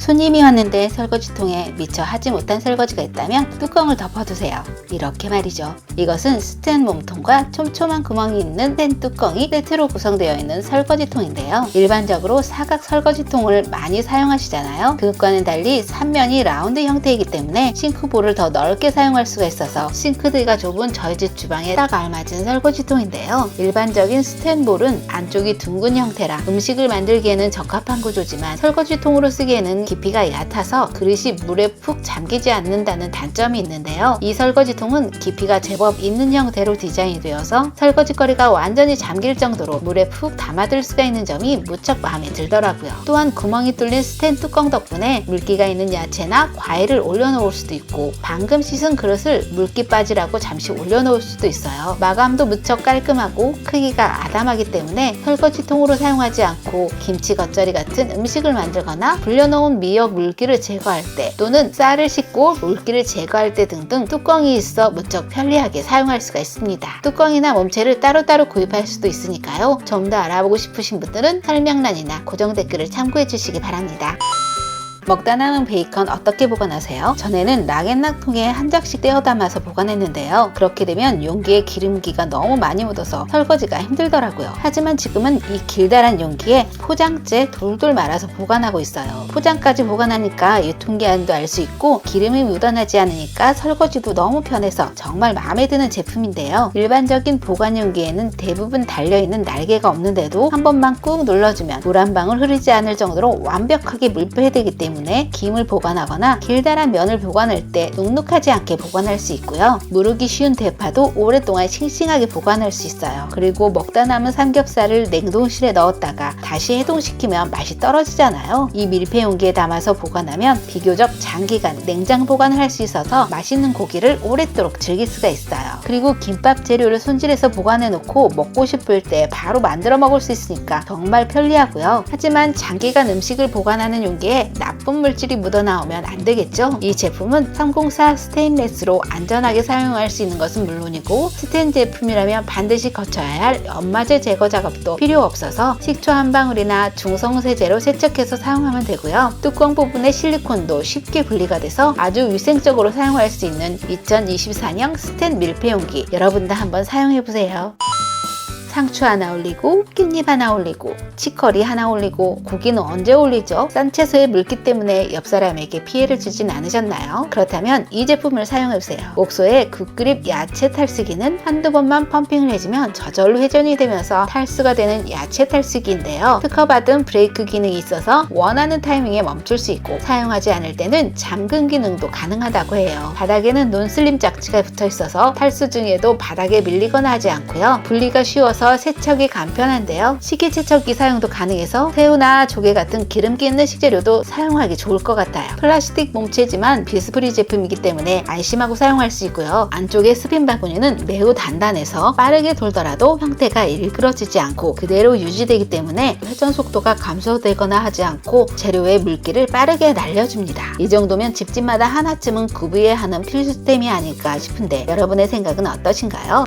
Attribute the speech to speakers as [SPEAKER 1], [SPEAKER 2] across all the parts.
[SPEAKER 1] 손님이 왔는데 설거지통에 미처 하지 못한 설거지가 있다면 뚜껑을 덮어두세요. 이렇게 말이죠. 이것은 스텐 몸통과 촘촘한 구멍이 있는 스텐 뚜껑이 세트로 구성되어 있는 설거지통인데요. 일반적으로 사각 설거지통을 많이 사용하시잖아요. 그것과는 달리 3면이 라운드 형태이기 때문에 싱크볼을 더 넓게 사용할 수가 있어서 싱크대가 좁은 저희 집 주방에 딱 알맞은 설거지통인데요. 일반적인 스텐볼은 안쪽이 둥근 형태라 음식을 만들기에는 적합한 구조지만 설거지통으로 쓰기에는 깊이가 얕아서 그릇이 물에 푹 잠기지 않는다는 단점이 있는데요. 이 설거지통은 깊이가 제법 있는 형태로 디자인이 되어서 설거지거리가 완전히 잠길 정도로 물에 푹 담아둘 수가 있는 점이 무척 마음에 들더라고요. 또한 구멍이 뚫린 스텐 뚜껑 덕분에 물기가 있는 야채나 과일을 올려놓을 수도 있고 방금 씻은 그릇을 물기 빠지라고 잠시 올려놓을 수도 있어요. 마감도 무척 깔끔하고 크기가 아담하기 때문에 설거지통으로 사용하지 않고 김치 겉절이 같은 음식을 만들거나 불려놓은 미역 물기를 제거할 때 또는 쌀을 씻고 물기를 제거할 때 등등 뚜껑이 있어 무척 편리하게 사용할 수가 있습니다. 뚜껑이나 몸체를 따로따로 구입할 수도 있으니까요. 좀 더 알아보고 싶으신 분들은 설명란이나 고정 댓글을 참고해 주시기 바랍니다. 먹다 남은 베이컨 어떻게 보관하세요? 전에는 락앤락통에 한 장씩 떼어 담아서 보관했는데요. 그렇게 되면 용기에 기름기가 너무 많이 묻어서 설거지가 힘들더라고요. 하지만 지금은 이 길다란 용기에 포장재 돌돌 말아서 보관하고 있어요. 포장까지 보관하니까 유통기한도 알 수 있고 기름이 묻어나지 않으니까 설거지도 너무 편해서 정말 마음에 드는 제품인데요. 일반적인 보관 용기에는 대부분 달려있는 날개가 없는데도 한 번만 꾹 눌러주면 물 한 방울 흐르지 않을 정도로 완벽하게 밀폐되기 때문에 김을 보관하거나 길다란 면을 보관할 때 눅눅하지 않게 보관할 수 있고요. 무르기 쉬운 대파도 오랫동안 싱싱하게 보관할 수 있어요. 그리고 먹다 남은 삼겹살을 냉동실에 넣었다가 다시 해동시키면 맛이 떨어지잖아요. 이 밀폐 용기에 담아서 보관하면 비교적 장기간 냉장 보관을 할 수 있어서 맛있는 고기를 오랫도록 즐길 수가 있어요. 그리고 김밥 재료를 손질해서 보관해 놓고 먹고 싶을 때 바로 만들어 먹을 수 있으니까 정말 편리하고요. 하지만 장기간 음식을 보관하는 용기에 나쁜 물질이 묻어나오면 안 되겠죠? 이 제품은 304 스테인레스로 안전하게 사용할 수 있는 것은 물론이고 스텐 제품이라면 반드시 거쳐야 할 연마제 제거 작업도 필요 없어서 식초 한 방울이나 중성세제로 세척해서 사용하면 되고요. 뚜껑 부분의 실리콘도 쉽게 분리가 돼서 아주 위생적으로 사용할 수 있는 2024년 스텐 밀폐 용기 여러분도 한번 사용해보세요. 상추 하나 올리고 깻잎 하나 올리고 치커리 하나 올리고 고기는 언제 올리죠? 싼 채소의 물기 때문에 옆 사람에게 피해를 주진 않으셨나요? 그렇다면 이 제품을 사용해보세요. 옥소의 국그립 야채 탈수기는 한두 번만 펌핑을 해주면 저절로 회전이 되면서 탈수가 되는 야채 탈수기인데요. 특허받은 브레이크 기능이 있어서 원하는 타이밍에 멈출 수 있고 사용하지 않을 때는 잠금 기능도 가능하다고 해요. 바닥에는 논슬림 짝지가 붙어 있어서 탈수 중에도 바닥에 밀리거나 하지 않고요. 분리가 쉬워서 세척이 간편한데요. 식기세척기 사용도 가능해서 새우나 조개 같은 기름기 있는 식재료도 사용하기 좋을 것 같아요. 플라스틱 몸체지만 비스프리 제품이기 때문에 안심하고 사용할 수 있고요. 안쪽의 스핀 바구니는 매우 단단해서 빠르게 돌더라도 형태가 일그러지지 않고 그대로 유지되기 때문에 회전 속도가 감소되거나 하지 않고 재료의 물기를 빠르게 날려줍니다. 이 정도면 집집마다 하나쯤은 구비해야 하는 필수템이 아닐까 싶은데 여러분의 생각은 어떠신가요?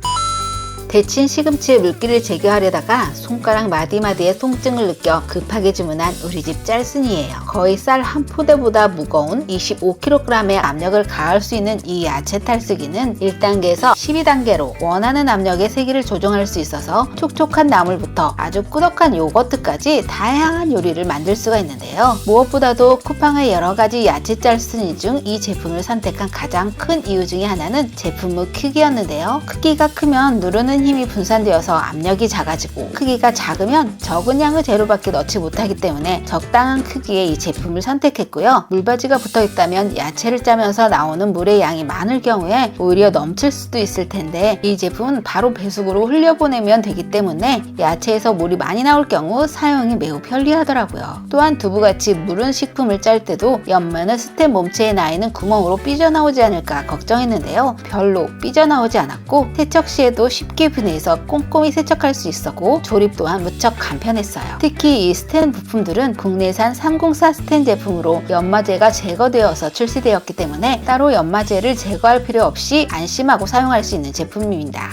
[SPEAKER 1] 데친 시금치의 물기를 제거하려다가 손가락 마디마디에 통증을 느껴 급하게 주문한 우리 집 짤순이에요. 거의 쌀 한 포대보다 무거운 25kg의 압력을 가할 수 있는 이 야채 탈수기는 1단계에서 12단계로 원하는 압력의 세기를 조정할 수 있어서 촉촉한 나물부터 아주 꾸덕한 요거트까지 다양한 요리를 만들 수가 있는데요. 무엇보다도 쿠팡의 여러가지 야채 짤순이 중 이 제품을 선택한 가장 큰 이유 중에 하나는 제품의 크기였는데요. 크기가 크면 누르는 힘이 분산되어서 압력이 작아지고 크기가 작으면 적은 양의 재료밖에 넣지 못하기 때문에 적당한 크기의 이 제품을 선택했고요. 물바지가 붙어 있다면 야채를 짜면서 나오는 물의 양이 많을 경우에 오히려 넘칠 수도 있을 텐데 이 제품은 바로 배수구로 흘려보내면 되기 때문에 야채에서 물이 많이 나올 경우 사용이 매우 편리하더라고요. 또한 두부같이 무른 식품을 짤 때도 옆면의 스텐 몸체에 나 있는 구멍으로 삐져나오지 않을까 걱정했는데요. 별로 삐져나오지 않았고 세척 시에도 쉽게 분해해서 꼼꼼히 세척할 수 있었고 조립 또한 무척 간편했어요. 특히 이 스텐 부품들은 국내산 304 스텐 제품으로 연마제가 제거되어서 출시되었기 때문에 따로 연마제를 제거할 필요 없이 안심하고 사용할 수 있는 제품입니다.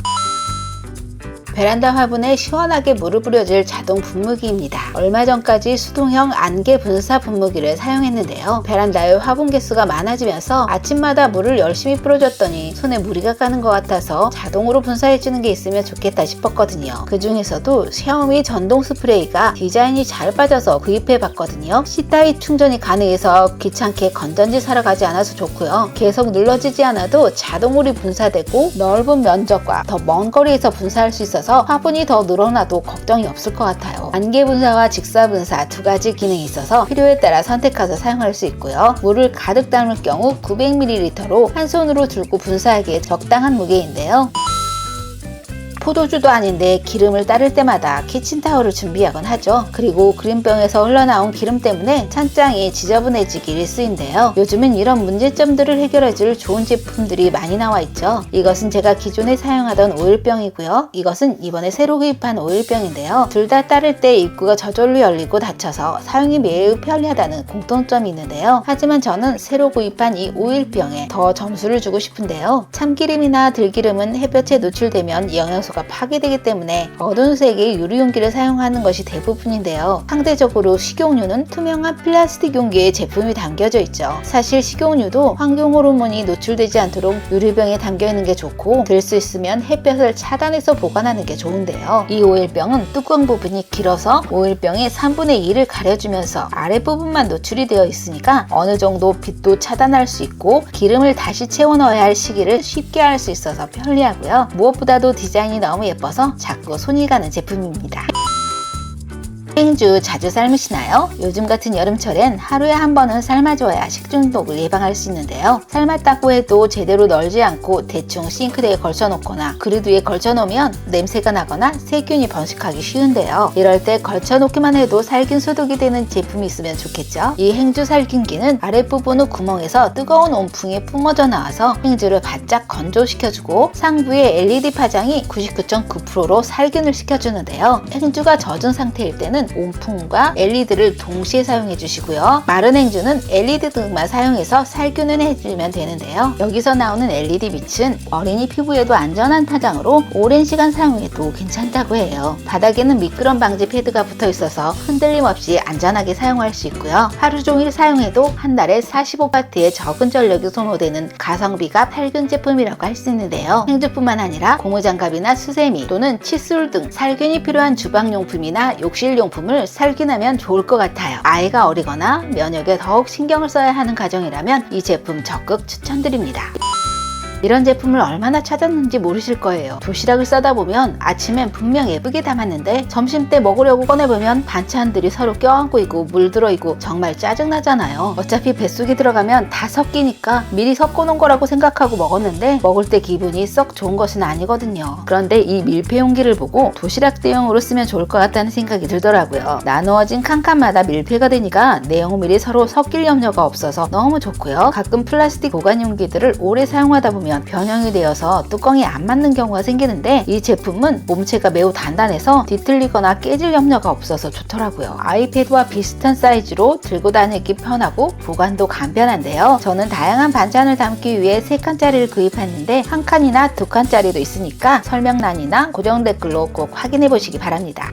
[SPEAKER 1] 베란다 화분에 시원하게 물을 뿌려줄 자동 분무기입니다. 얼마 전까지 수동형 안개 분사 분무기를 사용했는데요. 베란다에 화분 개수가 많아지면서 아침마다 물을 열심히 뿌려줬더니 손에 무리가 가는 것 같아서 자동으로 분사해주는 게 있으면 좋겠다 싶었거든요. 그 중에서도 샤오미 전동 스프레이가 디자인이 잘 빠져서 구입해봤거든요. C-타입 충전이 가능해서 귀찮게 건전지 사러 가지 않아서 좋고요. 계속 눌러지지 않아도 자동으로 분사되고 넓은 면적과 더 먼 거리에서 분사할 수 있어서 화분이 더 늘어나도 걱정이 없을 것 같아요. 안개 분사와 직사 분사 두 가지 기능이 있어서 필요에 따라 선택해서 사용할 수 있고요. 물을 가득 담을 경우 900ml로 한 손으로 들고 분사하기에 적당한 무게인데요. 포도주도 아닌데 기름을 따를 때마다 키친타올을 준비하곤 하죠. 그리고 그린병에서 흘러나온 기름 때문에 찬장이 지저분해지기 일쑤인데요. 요즘은 이런 문제점들을 해결해줄 좋은 제품들이 많이 나와 있죠. 이것은 제가 기존에 사용하던 오일병이고요. 이것은 이번에 새로 구입한 오일병인데요. 둘 다 따를 때 입구가 저절로 열리고 닫혀서 사용이 매우 편리하다는 공통점이 있는데요. 하지만 저는 새로 구입한 이 오일병에 더 점수를 주고 싶은데요. 참기름이나 들기름은 햇볕에 노출되면 영양소가 파괴되기 때문에 어두운 색의 유리 용기를 사용하는 것이 대부분인데요. 상대적으로 식용유는 투명한 플라스틱 용기에 제품이 담겨져 있죠. 사실 식용유도 환경 호르몬이 노출되지 않도록 유리병에 담겨 있는 게 좋고, 들 수 있으면 햇볕을 차단해서 보관하는 게 좋은데요. 이 오일병은 뚜껑 부분이 길어서 오일병의 3분의 2를 가려주면서 아랫부분만 노출이 되어 있으니까 어느 정도 빛도 차단할 수 있고 기름을 다시 채워 넣어야 할 시기를 쉽게 할 수 있어서 편리하고요. 무엇보다도 디자인이 너무 예뻐서 자꾸 손이 가는 제품입니다. 행주 자주 삶으시나요? 요즘 같은 여름철엔 하루에 한 번은 삶아줘야 식중독을 예방할 수 있는데요. 삶았다고 해도 제대로 널지 않고 대충 싱크대에 걸쳐놓거나 그릇 위에 걸쳐놓으면 냄새가 나거나 세균이 번식하기 쉬운데요. 이럴 때 걸쳐놓기만 해도 살균 소독이 되는 제품이 있으면 좋겠죠. 이 행주 살균기는 아랫부분의 구멍에서 뜨거운 온풍이 뿜어져 나와서 행주를 바짝 건조시켜주고 상부의 LED 파장이 99.9%로 살균을 시켜주는데요. 행주가 젖은 상태일 때는 온풍과 LED를 동시에 사용해 주시고요. 마른 행주는 LED 등만 사용해서 살균을 해주면 되는데요. 여기서 나오는 LED 빛은 어린이 피부에도 안전한 파장으로 오랜 시간 사용해도 괜찮다고 해요. 바닥에는 미끄럼 방지 패드가 붙어 있어서 흔들림 없이 안전하게 사용할 수 있고요. 하루 종일 사용해도 한 달에 45W의 적은 전력이 소모되는 가성비가 살균 제품이라고 할 수 있는데요. 행주뿐만 아니라 고무장갑이나 수세미 또는 칫솔 등 살균이 필요한 주방용품이나 욕실용품 을 살균하면 좋을 것 같아요. 아이가 어리거나 면역에 더욱 신경을 써야 하는 가정이라면 이 제품 적극 추천드립니다. 이런 제품을 얼마나 찾았는지 모르실 거예요. 도시락을 싸다 보면 아침엔 분명 예쁘게 담았는데 점심때 먹으려고 꺼내보면 반찬들이 서로 껴안고 있고 물들어 있고 정말 짜증나잖아요. 어차피 뱃속에 들어가면 다 섞이니까 미리 섞어놓은 거라고 생각하고 먹었는데 먹을 때 기분이 썩 좋은 것은 아니거든요. 그런데 이 밀폐 용기를 보고 도시락 대용으로 쓰면 좋을 것 같다는 생각이 들더라고요. 나누어진 칸칸마다 밀폐가 되니까 내용물이 서로 섞일 염려가 없어서 너무 좋고요. 가끔 플라스틱 보관 용기들을 오래 사용하다 보면 변형이 되어서 뚜껑이 안 맞는 경우가 생기는데 이 제품은 몸체가 매우 단단해서 뒤틀리거나 깨질 염려가 없어서 좋더라고요. 아이패드와 비슷한 사이즈로 들고 다니기 편하고 보관도 간편한데요. 저는 다양한 반찬을 담기 위해 3칸짜리를 구입했는데 1칸이나 2칸짜리도 있으니까 설명란이나 고정 댓글로 꼭 확인해 보시기 바랍니다.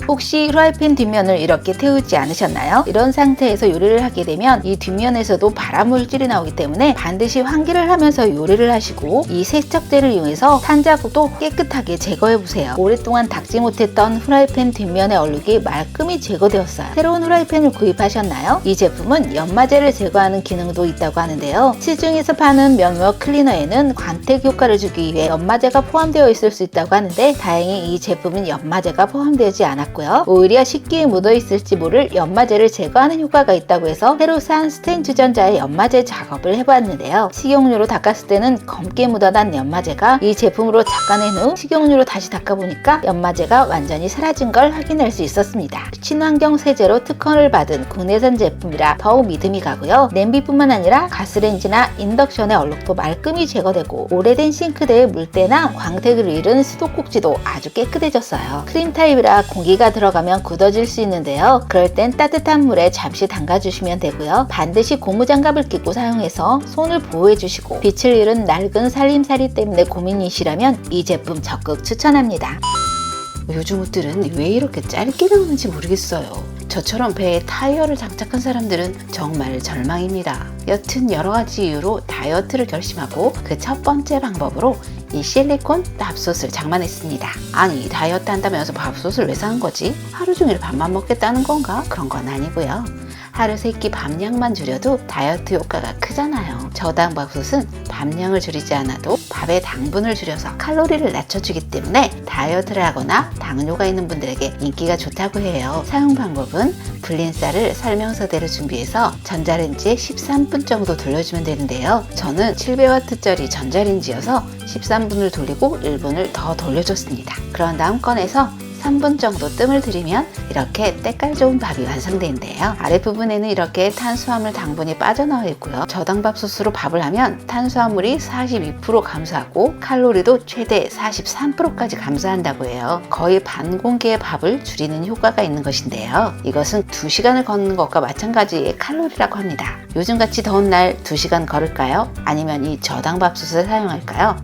[SPEAKER 1] 혹시 프라이팬 뒷면을 이렇게 태우지 않으셨나요? 이런 상태에서 요리를 하게 되면 이 뒷면에서도 발암 물질이 나오기 때문에 반드시 환기를 하면서 요리를 하시고 이 세척제를 이용해서 탄자국도 깨끗하게 제거해 보세요. 오랫동안 닦지 못했던 프라이팬 뒷면의 얼룩이 말끔히 제거되었어요. 새로운 프라이팬을 구입하셨나요? 이 제품은 연마제를 제거하는 기능도 있다고 하는데요. 시중에서 파는 면목 클리너에는 광택 효과를 주기 위해 연마제가 포함되어 있을 수 있다고 하는데 다행히 이 제품은 연마제가 포함되지 않았고 오히려 식기에 묻어있을지 모를 연마제를 제거하는 효과가 있다고 해서 새로 산 스텐 주전자에 연마제 작업을 해봤는데요. 식용유로 닦았을 때는 검게 묻어난 연마제가 이 제품으로 닦아낸 후 식용유로 다시 닦아보니까 연마제가 완전히 사라진 걸 확인할 수 있었습니다. 친환경 세제로 특허를 받은 국내산 제품이라 더욱 믿음이 가고요. 냄비뿐만 아니라 가스레인지나 인덕션의 얼룩도 말끔히 제거되고 오래된 싱크대의 물때나 광택을 잃은 수도꼭지도 아주 깨끗해졌어요. 크림 타입이라 공기가 공기가 들어가면 굳어질 수 있는데요. 그럴 땐 따뜻한 물에 잠시 담가주시면 되고요. 반드시 고무장갑을 끼고 사용해서 손을 보호해주시고 빛을 잃은 낡은 살림살이 때문에 고민이시라면 이 제품 적극 추천합니다. 요즘 옷들은 왜 이렇게 짧게 나오는지 모르겠어요. 저처럼 배에 타이어를 장착한 사람들은 정말 절망입니다. 여튼 여러가지 이유로 다이어트를 결심하고 그 첫 번째 방법으로 이 실리콘 밥솥을 장만했습니다. 아니, 다이어트 한다면서 밥솥을 왜 사는 거지? 하루 종일 밥만 먹겠다는 건가? 그런 건 아니고요. 하루 3끼 밥량만 줄여도 다이어트 효과가 크잖아요. 저당 밥솥은 밥량을 줄이지 않아도 밥의 당분을 줄여서 칼로리를 낮춰주기 때문에 다이어트를 하거나 당뇨가 있는 분들에게 인기가 좋다고 해요. 사용 방법은 불린 쌀을 설명서대로 준비해서 전자레인지에 13분 정도 돌려주면 되는데요. 저는 700W짜리 전자레인지여서 13분을 돌리고 1분을 더 돌려줬습니다. 그런 다음 꺼내서 3분 정도 뜸을 들이면 이렇게 때깔 좋은 밥이 완성되는데요. 아랫부분에는 이렇게 탄수화물 당분이 빠져나와 있고요. 저당밥솥으로 밥을 하면 탄수화물이 42% 감소하고 칼로리도 최대 43%까지 감소한다고 해요. 거의 반 공기의 밥을 줄이는 효과가 있는 것인데요. 이것은 2시간을 걷는 것과 마찬가지의 칼로리라고 합니다. 요즘같이 더운 날 2시간 걸을까요? 아니면 이 저당밥솥을 사용할까요?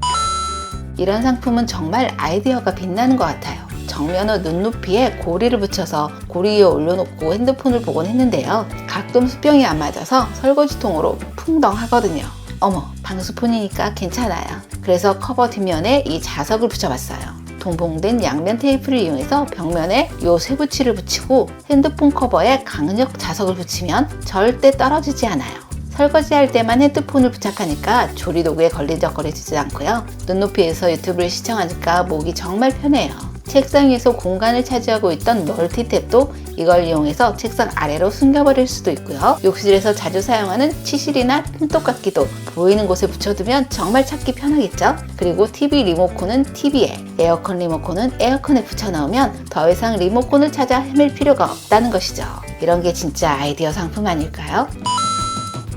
[SPEAKER 1] 이런 상품은 정말 아이디어가 빛나는 것 같아요. 정면의 눈높이에 고리를 붙여서 고리 위에 올려놓고 핸드폰을 보곤 했는데요. 가끔 수평이 안 맞아서 설거지통으로 풍덩 하거든요. 어머, 방수폰이니까 괜찮아요. 그래서 커버 뒷면에 이 자석을 붙여봤어요. 동봉된 양면 테이프를 이용해서 벽면에 요 쇠붙이를 붙이고 핸드폰 커버에 강력 자석을 붙이면 절대 떨어지지 않아요. 설거지할 때만 헤드폰을 부착하니까 조리도구에 걸리적거리지 않고요. 눈높이에서 유튜브를 시청하니까 목이 정말 편해요. 책상 위에서 공간을 차지하고 있던 멀티탭도 이걸 이용해서 책상 아래로 숨겨버릴 수도 있고요. 욕실에서 자주 사용하는 치실이나 핀독깎이도 보이는 곳에 붙여두면 정말 찾기 편하겠죠? 그리고 TV 리모컨은 TV에, 에어컨 리모컨은 에어컨에 붙여넣으면 더 이상 리모컨을 찾아 헤맬 필요가 없다는 것이죠. 이런 게 진짜 아이디어 상품 아닐까요?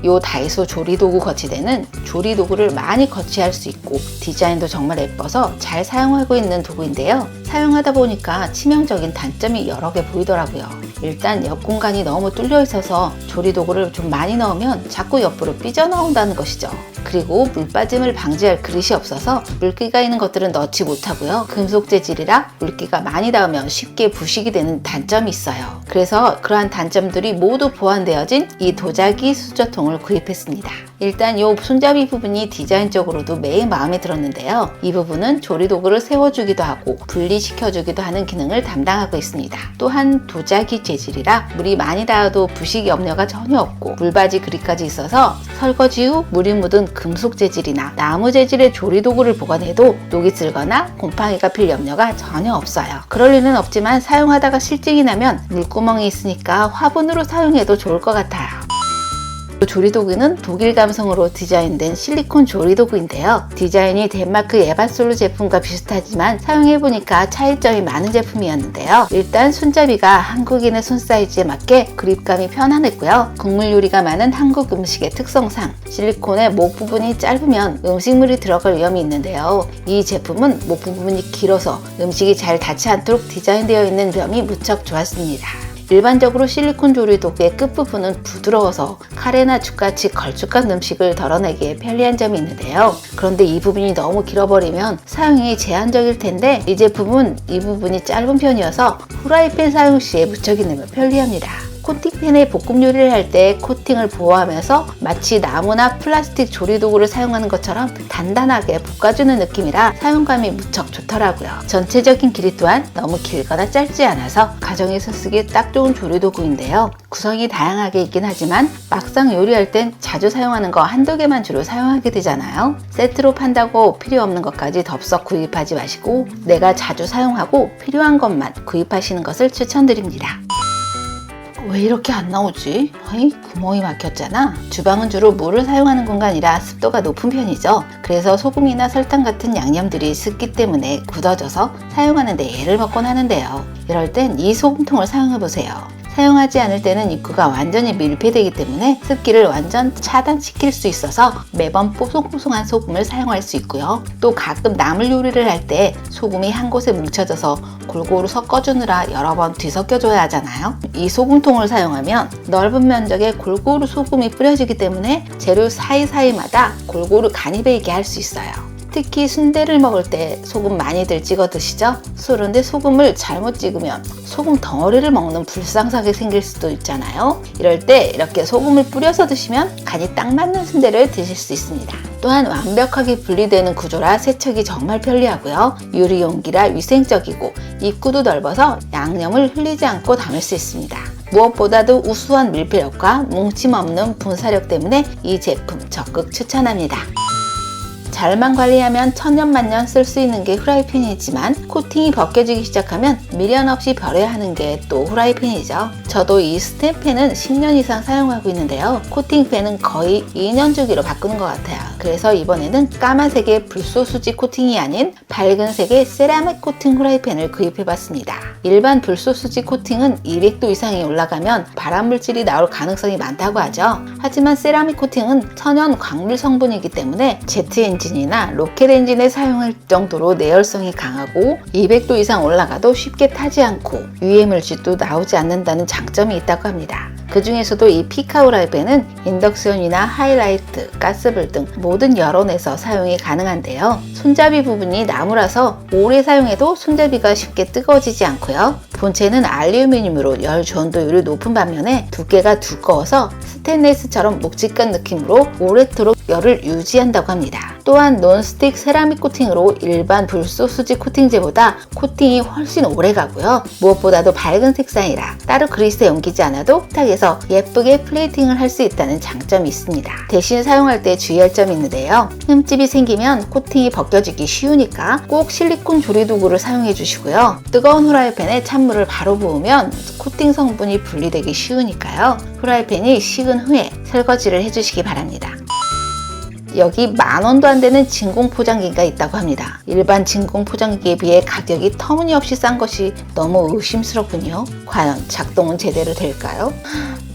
[SPEAKER 1] 요 다이소 조리도구 거치대는 조리도구를 많이 거치할 수 있고 디자인도 정말 예뻐서 잘 사용하고 있는 도구인데요. 사용하다 보니까 치명적인 단점이 여러 개 보이더라고요. 일단 옆 공간이 너무 뚫려 있어서 조리도구를 좀 많이 넣으면 자꾸 옆으로 삐져나온다는 것이죠. 그리고 물 빠짐을 방지할 그릇이 없어서 물기가 있는 것들은 넣지 못하고요. 금속 재질이라 물기가 많이 닿으면 쉽게 부식이 되는 단점이 있어요. 그래서 그러한 단점들이 모두 보완되어진 이 도자기 수저통을 구입했습니다. 일단 이 손잡이 부분이 디자인적으로도 매우 마음에 들었는데요. 이 부분은 조리도구를 세워주기도 하고 분리시켜주기도 하는 기능을 담당하고 있습니다. 또한 도자기 재질이라 물이 많이 닿아도 부식 염려가 전혀 없고 물받이 그립까지 있어서 설거지 후 물이 묻은 금속 재질이나 나무 재질의 조리도구를 보관해도 녹이 슬거나 곰팡이가 필 염려가 전혀 없어요. 그럴 리는 없지만 사용하다가 실증이 나면 물구멍이 있으니까 화분으로 사용해도 좋을 것 같아요. 조리도구는 독일 감성으로 디자인된 실리콘 조리도구인데요. 디자인이 덴마크 에바솔루 제품과 비슷하지만 사용해보니까 차이점이 많은 제품이었는데요. 일단 손잡이가 한국인의 손 사이즈에 맞게 그립감이 편안했고요. 국물 요리가 많은 한국 음식의 특성상 실리콘의 목 부분이 짧으면 음식물이 들어갈 위험이 있는데요. 이 제품은 목 부분이 길어서 음식이 잘 닿지 않도록 디자인되어 있는 점이 무척 좋았습니다. 일반적으로 실리콘 조리도구의 끝부분은 부드러워서 카레나 죽같이 걸쭉한 음식을 덜어내기에 편리한 점이 있는데요. 그런데 이 부분이 너무 길어버리면 사용이 제한적일 텐데 이 제품은 이 부분이 짧은 편이어서 후라이팬 사용 시에 무척이 내면 편리합니다. 코팅팬에 볶음 요리를 할 때 코팅을 보호하면서 마치 나무나 플라스틱 조리도구를 사용하는 것처럼 단단하게 볶아주는 느낌이라 사용감이 무척 좋더라고요. 전체적인 길이 또한 너무 길거나 짧지 않아서 가정에서 쓰기에 딱 좋은 조리도구인데요. 구성이 다양하게 있긴 하지만 막상 요리할 땐 자주 사용하는 거 한두 개만 주로 사용하게 되잖아요. 세트로 판다고 필요 없는 것까지 덥석 구입하지 마시고 내가 자주 사용하고 필요한 것만 구입하시는 것을 추천드립니다. 왜 이렇게 안 나오지? 아이, 구멍이 막혔잖아. 주방은 주로 물을 사용하는 공간이라 습도가 높은 편이죠. 그래서 소금이나 설탕 같은 양념들이 습기 때문에 굳어져서 사용하는 데 애를 먹곤 하는데요. 이럴 땐 이 소금통을 사용해 보세요. 사용하지 않을 때는 입구가 완전히 밀폐되기 때문에 습기를 완전 차단시킬 수 있어서 매번 뽀송뽀송한 소금을 사용할 수 있고요. 또 가끔 나물 요리를 할 때 소금이 한 곳에 뭉쳐져서 골고루 섞어주느라 여러 번 뒤섞여줘야 하잖아요. 이 소금통을 사용하면 넓은 면적에 골고루 소금이 뿌려지기 때문에 재료 사이사이마다 골고루 간이 배이게 할 수 있어요. 특히 순대를 먹을 때 소금 많이들 찍어 드시죠? 그런데 소금을 잘못 찍으면 소금 덩어리를 먹는 불상사가 생길 수도 있잖아요. 이럴 때 이렇게 소금을 뿌려서 드시면 간이 딱 맞는 순대를 드실 수 있습니다. 또한 완벽하게 분리되는 구조라 세척이 정말 편리하고요. 유리 용기라 위생적이고 입구도 넓어서 양념을 흘리지 않고 담을 수 있습니다. 무엇보다도 우수한 밀폐력과 뭉침 없는 분사력 때문에 이 제품 적극 추천합니다. 잘만 관리하면 천년만년 쓸 수 있는 게 후라이팬이지만 코팅이 벗겨지기 시작하면 미련 없이 버려야 하는 게 또 후라이팬이죠. 저도 이 스텐팬은 10년 이상 사용하고 있는데요. 코팅팬은 거의 2년 주기로 바꾸는 것 같아요. 그래서 이번에는 까만색의 불소수지 코팅이 아닌 밝은색의 세라믹 코팅 후라이팬을 구입해봤습니다. 일반 불소수지 코팅은 200도 이상이 올라가면 발암물질이 나올 가능성이 많다고 하죠. 하지만 세라믹 코팅은 천연 광물 성분이기 때문에 제트 엔진이나 로켓 엔진에 사용할 정도로 내열성이 강하고 200도 이상 올라가도 쉽게 타지 않고 유해 물질도 나오지 않는다는 장점이 있다고 합니다. 그 중에서도 이 피카 후라이팬은 인덕션이나 하이라이트, 가스불 등 모든 여론에서 사용이 가능한데요. 손잡이 부분이 나무라서 오래 사용해도 손잡이가 쉽게 뜨거워지지 않고요. 본체는 알루미늄으로 열 전도율이 높은 반면에 두께가 두꺼워서 스테인리스처럼 묵직한 느낌으로 오래도록 열을 유지한다고 합니다. 또한 논스틱 세라믹 코팅으로 일반 불소수지 코팅제보다 코팅이 훨씬 오래 가고요. 무엇보다도 밝은 색상이라 따로 그리스에 옮기지 않아도 식탁에서 예쁘게 플레이팅을 할 수 있다는 장점이 있습니다. 대신 사용할 때 주의할 점이 있는데요. 흠집이 생기면 코팅이 벗겨지기 쉬우니까 꼭 실리콘 조리도구를 사용해 주시고요. 뜨거운 후라이팬에 찬물을 바로 부으면 코팅 성분이 분리되기 쉬우니까요. 후라이팬이 식은 후에 설거지를 해주시기 바랍니다. 여기 10,000원도 안 되는 진공 포장기가 있다고 합니다. 일반 진공 포장기에 비해 가격이 터무니없이 싼 것이 너무 의심스럽군요. 과연 작동은 제대로 될까요?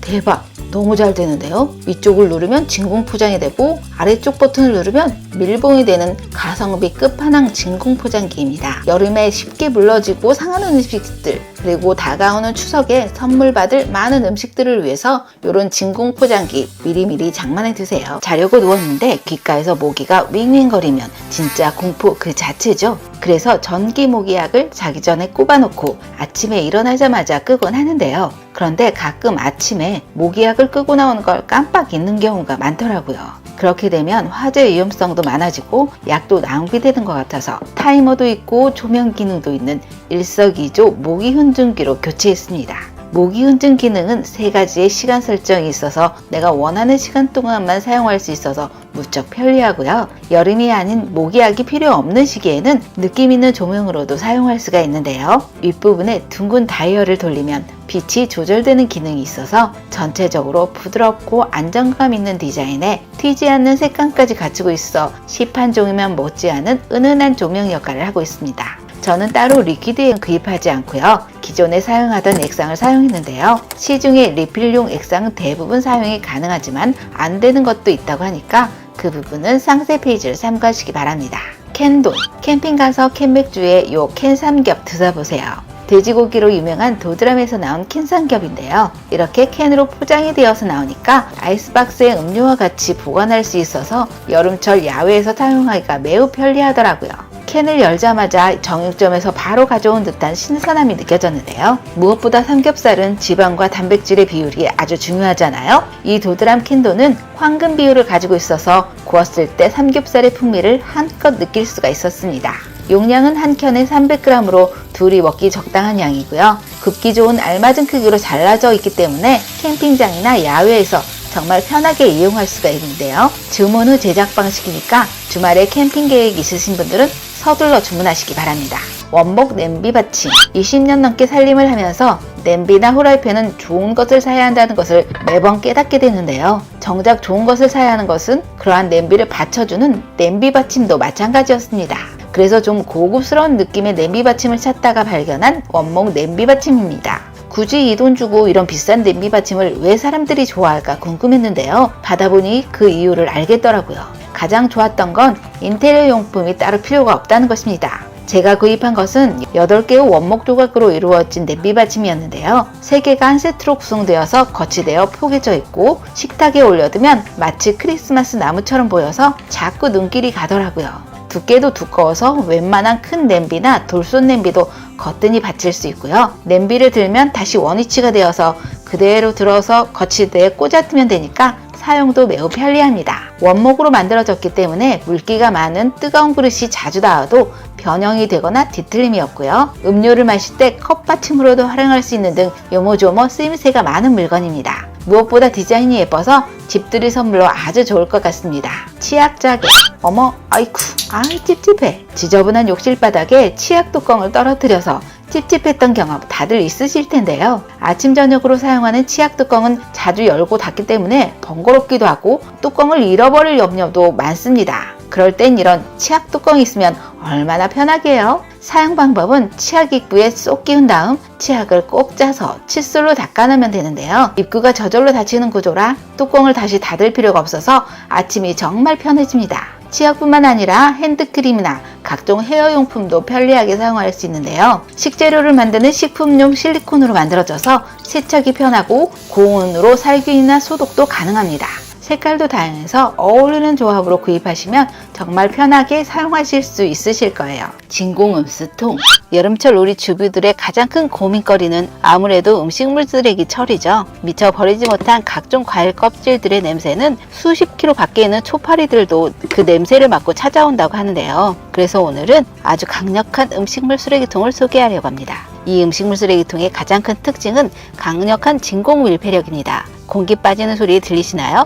[SPEAKER 1] 대박! 너무 잘 되는데요. 위쪽을 누르면 진공 포장이 되고 아래쪽 버튼을 누르면 밀봉이 되는 가성비 끝판왕 진공 포장기입니다. 여름에 쉽게 물러지고 상하는 음식들 그리고 다가오는 추석에 선물 받을 많은 음식들을 위해서 이런 진공 포장기 미리미리 장만해 두세요. 자려고 누웠는데 귓가에서 모기가 윙윙거리면 진짜 공포 그 자체죠. 그래서 전기 모기약을 자기 전에 꼽아놓고 아침에 일어나자마자 끄곤 하는데요. 그런데 가끔 아침에 모기약을 끄고 나오는 걸 깜빡 잊는 경우가 많더라고요. 그렇게 되면 화재 위험성도 많아지고 약도 낭비되는 것 같아서 타이머도 있고 조명 기능도 있는 일석이조 모기 hun증기로 교체했습니다. 모기 hun증 기능은 3가지의 시간 설정이 있어서 내가 원하는 시간 동안만 사용할 수 있어서 무척 편리하고요. 여름이 아닌 모기약이 필요 없는 시기에는 느낌 있는 조명으로도 사용할 수가 있는데요. 윗부분에 둥근 다이얼을 돌리면 빛이 조절되는 기능이 있어서 전체적으로 부드럽고 안정감 있는 디자인에 튀지 않는 색감까지 갖추고 있어 시판종이면 못지않은 은은한 조명 역할을 하고 있습니다. 저는 따로 리퀴드에 구입하지 않고요. 기존에 사용하던 액상을 사용했는데요. 시중에 리필용 액상은 대부분 사용이 가능하지만 안 되는 것도 있다고 하니까 그 부분은 상세 페이지를 참고하시기 바랍니다. 캔돈, 캠핑 가서 캔맥주에 요 캔 삼겹 드셔보세요. 돼지고기로 유명한 도드람에서 나온 캔 삼겹인데요. 이렇게 캔으로 포장이 되어서 나오니까 아이스박스에 음료와 같이 보관할 수 있어서 여름철 야외에서 사용하기가 매우 편리하더라고요. 캔을 열자마자 정육점에서 바로 가져온 듯한 신선함이 느껴졌는데요. 무엇보다 삼겹살은 지방과 단백질의 비율이 아주 중요하잖아요. 이 도드람 캔돈은 황금 비율을 가지고 있어서 구웠을 때 삼겹살의 풍미를 한껏 느낄 수가 있었습니다. 용량은 한 캔에 300g으로 둘이 먹기 적당한 양이고요. 굽기 좋은 알맞은 크기로 잘라져 있기 때문에 캠핑장이나 야외에서 정말 편하게 이용할 수가 있는데요. 주문 후 제작 방식이니까 주말에 캠핑 계획 있으신 분들은 서둘러 주문하시기 바랍니다. 원목 냄비 받침 20년 넘게 살림을 하면서 냄비나 후라이팬은 좋은 것을 사야 한다는 것을 매번 깨닫게 되는데요. 정작 좋은 것을 사야 하는 것은 그러한 냄비를 받쳐주는 냄비 받침도 마찬가지였습니다. 그래서 좀 고급스러운 느낌의 냄비 받침을 찾다가 발견한 원목 냄비 받침입니다. 굳이 이 돈 주고 이런 비싼 냄비 받침을 왜 사람들이 좋아할까 궁금했는데요. 받아보니 그 이유를 알겠더라고요. 가장 좋았던 건 인테리어 용품이 따로 필요가 없다는 것입니다. 제가 구입한 것은 8개의 원목 조각으로 이루어진 냄비 받침이었는데요. 3개가 한 세트로 구성되어서 거치되어 포개져 있고 식탁에 올려두면 마치 크리스마스 나무처럼 보여서 자꾸 눈길이 가더라고요. 두께도 두꺼워서 웬만한 큰 냄비나 돌솥 냄비도 거뜬히 받칠 수 있고요. 냄비를 들면 다시 원위치가 되어서 그대로 들어서 거치대에 꽂아두면 되니까 사용도 매우 편리합니다. 원목으로 만들어졌기 때문에 물기가 많은 뜨거운 그릇이 자주 닿아도 변형이 되거나 뒤틀림이 없고요. 음료를 마실 때 컵받침으로도 활용할 수 있는 등 요모조모 쓰임새가 많은 물건입니다. 무엇보다 디자인이 예뻐서 집들이 선물로 아주 좋을 것 같습니다. 치약 자개. 어머, 아이쿠, 아이 찝찝해. 지저분한 욕실 바닥에 치약 뚜껑을 떨어뜨려서 찝찝했던 경험 다들 있으실 텐데요. 아침 저녁으로 사용하는 치약 뚜껑은 자주 열고 닫기 때문에 번거롭기도 하고 뚜껑을 잃어버릴 염려도 많습니다. 그럴 땐 이런 치약 뚜껑이 있으면 얼마나 편하게요. 사용 방법은 치약 입구에 쏙 끼운 다음 치약을 꼭 짜서 칫솔로 닦아내면 되는데요. 입구가 저절로 닫히는 구조라 뚜껑을 다시 닫을 필요가 없어서 아침이 정말 편해집니다. 치약뿐만 아니라 핸드크림이나 각종 헤어용품도 편리하게 사용할 수 있는데요. 식재료를 만드는 식품용 실리콘으로 만들어져서 세척이 편하고 고온으로 살균이나 소독도 가능합니다. 색깔도 다양해서 어울리는 조합으로 구입하시면 정말 편하게 사용하실 수 있으실 거예요. 진공음수통. 여름철 우리 주부들의 가장 큰 고민거리는 아무래도 음식물 쓰레기 처리죠. 미처 버리지 못한 각종 과일 껍질들의 냄새는 수십 킬로 밖에 있는 초파리들도 그 냄새를 맡고 찾아온다고 하는데요. 그래서 오늘은 아주 강력한 음식물 쓰레기통을 소개하려고 합니다. 이 음식물 쓰레기통의 가장 큰 특징은 강력한 진공 밀폐력입니다. 공기 빠지는 소리 들리시나요?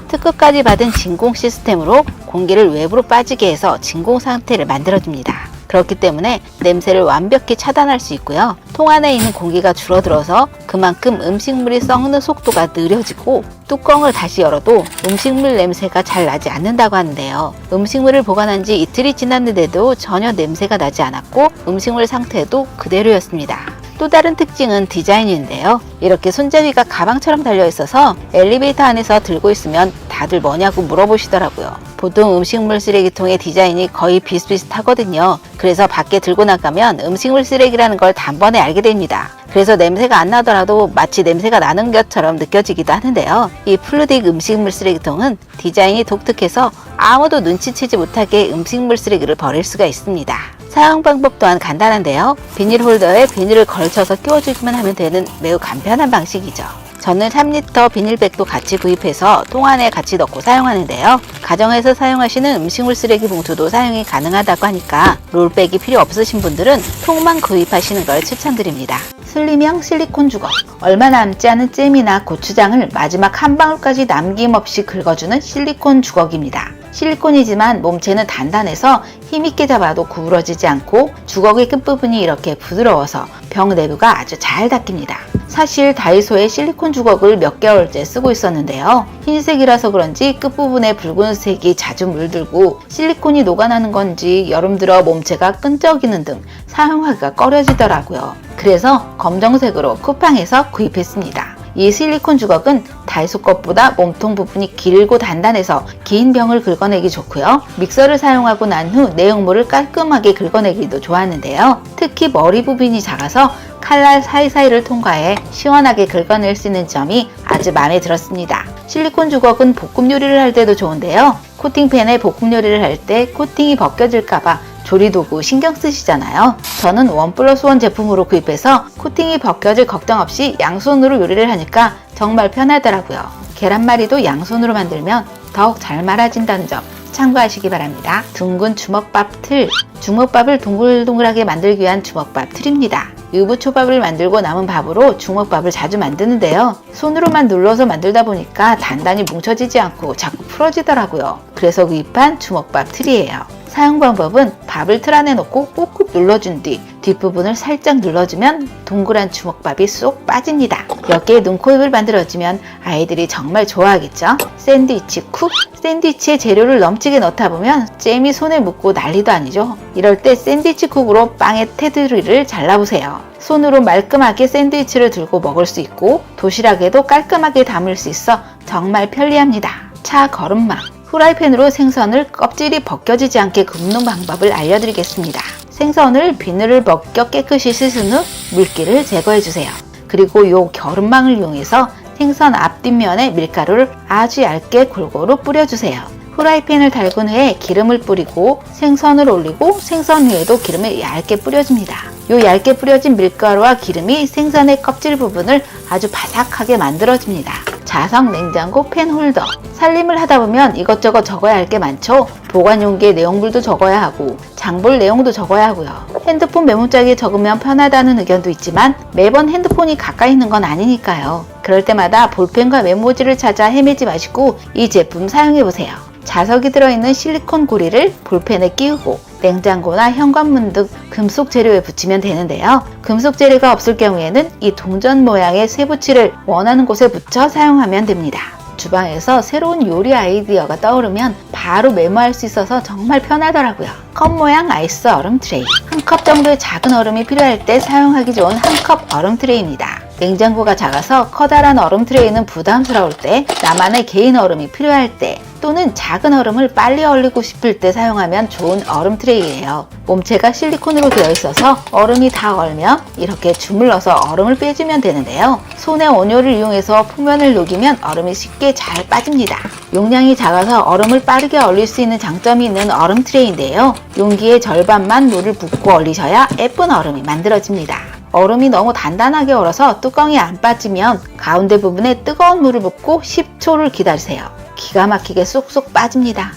[SPEAKER 1] 특허까지 받은 진공 시스템으로 공기를 외부로 빠지게 해서 진공 상태를 만들어줍니다. 그렇기 때문에 냄새를 완벽히 차단할 수 있고요. 통 안에 있는 공기가 줄어들어서 그만큼 음식물이 썩는 속도가 느려지고 뚜껑을 다시 열어도 음식물 냄새가 잘 나지 않는다고 하는데요. 음식물을 보관한 지 이틀이 지났는데도 전혀 냄새가 나지 않았고 음식물 상태도 그대로였습니다. 또 다른 특징은 디자인인데요. 이렇게 손잡이가 가방처럼 달려있어서 엘리베이터 안에서 들고 있으면 다들 뭐냐고 물어보시더라고요. 보통 음식물 쓰레기통의 디자인이 거의 비슷비슷하거든요. 그래서 밖에 들고 나가면 음식물 쓰레기라는 걸 단번에 알게 됩니다. 그래서 냄새가 안 나더라도 마치 냄새가 나는 것처럼 느껴지기도 하는데요. 이 플루딕 음식물 쓰레기통은 디자인이 독특해서 아무도 눈치채지 못하게 음식물 쓰레기를 버릴 수가 있습니다. 사용 방법 또한 간단한데요. 비닐 홀더에 비닐을 걸쳐서 끼워주기만 하면 되는 매우 간편한 방식이죠. 저는 3리터 비닐백도 같이 구입해서 통 안에 같이 넣고 사용하는데요. 가정에서 사용하시는 음식물 쓰레기 봉투도 사용이 가능하다고 하니까 롤백이 필요 없으신 분들은 통만 구입하시는 걸 추천드립니다. 슬림형 실리콘 주걱. 얼마 남지 않은 잼이나 고추장을 마지막 한 방울까지 남김없이 긁어주는 실리콘 주걱입니다. 실리콘이지만 몸체는 단단해서 힘있게 잡아도 구부러지지 않고 주걱의 끝부분이 이렇게 부드러워서 병 내부가 아주 잘 닦입니다. 사실 다이소에 실리콘 주걱을 몇 개월째 쓰고 있었는데요. 흰색이라서 그런지 끝부분에 붉은색이 자주 물들고 실리콘이 녹아나는 건지 여름 들어 몸체가 끈적이는 등 사용하기가 꺼려지더라고요. 그래서 검정색으로 쿠팡에서 구입했습니다. 이 실리콘 주걱은 다이소 것보다 몸통 부분이 길고 단단해서 긴 병을 긁어내기 좋고요. 믹서를 사용하고 난 후 내용물을 깔끔하게 긁어내기도 좋았는데요. 특히 머리 부분이 작아서 칼날 사이사이를 통과해 시원하게 긁어낼 수 있는 점이 아주 마음에 들었습니다. 실리콘 주걱은 볶음 요리를 할 때도 좋은데요. 코팅팬에 볶음 요리를 할 때 코팅이 벗겨질까봐 조리도구 신경 쓰시잖아요. 저는 1+1 제품으로 구입해서 코팅이 벗겨질 걱정 없이 양손으로 요리를 하니까 정말 편하더라고요. 계란말이도 양손으로 만들면 더욱 잘 말아진다는 점 참고하시기 바랍니다. 둥근 주먹밥 틀. 주먹밥을 동글동글하게 만들기 위한 주먹밥 틀입니다. 유부초밥을 만들고 남은 밥으로 주먹밥을 자주 만드는데요. 손으로만 눌러서 만들다 보니까 단단히 뭉쳐지지 않고 자꾸 풀어지더라고요. 그래서 구입한 주먹밥 틀이에요. 사용 방법은 밥을 틀 안에 넣고 꾹꾹 눌러준 뒤 뒷부분을 살짝 눌러주면 동그란 주먹밥이 쏙 빠집니다. 여기에 눈, 코, 입을 만들어주면 아이들이 정말 좋아하겠죠? 샌드위치 쿡! 샌드위치에 재료를 넘치게 넣다 보면 잼이 손에 묻고 난리도 아니죠. 이럴 때 샌드위치 쿡으로 빵의 테두리를 잘라보세요. 손으로 말끔하게 샌드위치를 들고 먹을 수 있고 도시락에도 깔끔하게 담을 수 있어 정말 편리합니다. 차 거름망. 후라이팬으로 생선을 껍질이 벗겨지지 않게 굽는 방법을 알려드리겠습니다. 생선을 비늘을 벗겨 깨끗이 씻은 후 물기를 제거해주세요. 그리고 이 거름망을 이용해서 생선 앞뒷면에 밀가루를 아주 얇게 골고루 뿌려주세요. 후라이팬을 달군 후에 기름을 뿌리고 생선을 올리고 생선 위에도 기름을 얇게 뿌려줍니다. 이 얇게 뿌려진 밀가루와 기름이 생선의 껍질 부분을 아주 바삭하게 만들어줍니다. 자석 냉장고 펜 홀더. 살림을 하다 보면 이것저것 적어야 할 게 많죠. 보관 용기의 내용물도 적어야 하고 장볼 내용도 적어야 하고요. 핸드폰 메모장에 적으면 편하다는 의견도 있지만 매번 핸드폰이 가까이 있는 건 아니니까요. 그럴 때마다 볼펜과 메모지를 찾아 헤매지 마시고 이 제품 사용해보세요. 자석이 들어있는 실리콘 고리를 볼펜에 끼우고 냉장고나 현관문 등 금속 재료에 붙이면 되는데요. 금속 재료가 없을 경우에는 이 동전 모양의 쇠붙이를 원하는 곳에 붙여 사용하면 됩니다. 주방에서 새로운 요리 아이디어가 떠오르면 바로 메모할 수 있어서 정말 편하더라고요. 컵 모양 아이스 얼음 트레이. 한 컵 정도의 작은 얼음이 필요할 때 사용하기 좋은 한 컵 얼음 트레이입니다. 냉장고가 작아서 커다란 얼음 트레이는 부담스러울 때, 나만의 개인 얼음이 필요할 때, 또는 작은 얼음을 빨리 얼리고 싶을 때 사용하면 좋은 얼음 트레이예요. 몸체가 실리콘으로 되어 있어서 얼음이 다 얼면 이렇게 주물러서 얼음을 빼주면 되는데요. 손의 원료를 이용해서 표면을 녹이면 얼음이 쉽게 잘 빠집니다. 용량이 작아서 얼음을 빠르게 얼릴 수 있는 장점이 있는 얼음 트레이인데요. 용기의 절반만 물을 붓고 얼리셔야 예쁜 얼음이 만들어집니다. 얼음이 너무 단단하게 얼어서 뚜껑이 안 빠지면 가운데 부분에 뜨거운 물을 붓고 10초를 기다리세요. 기가 막히게 쏙쏙 빠집니다.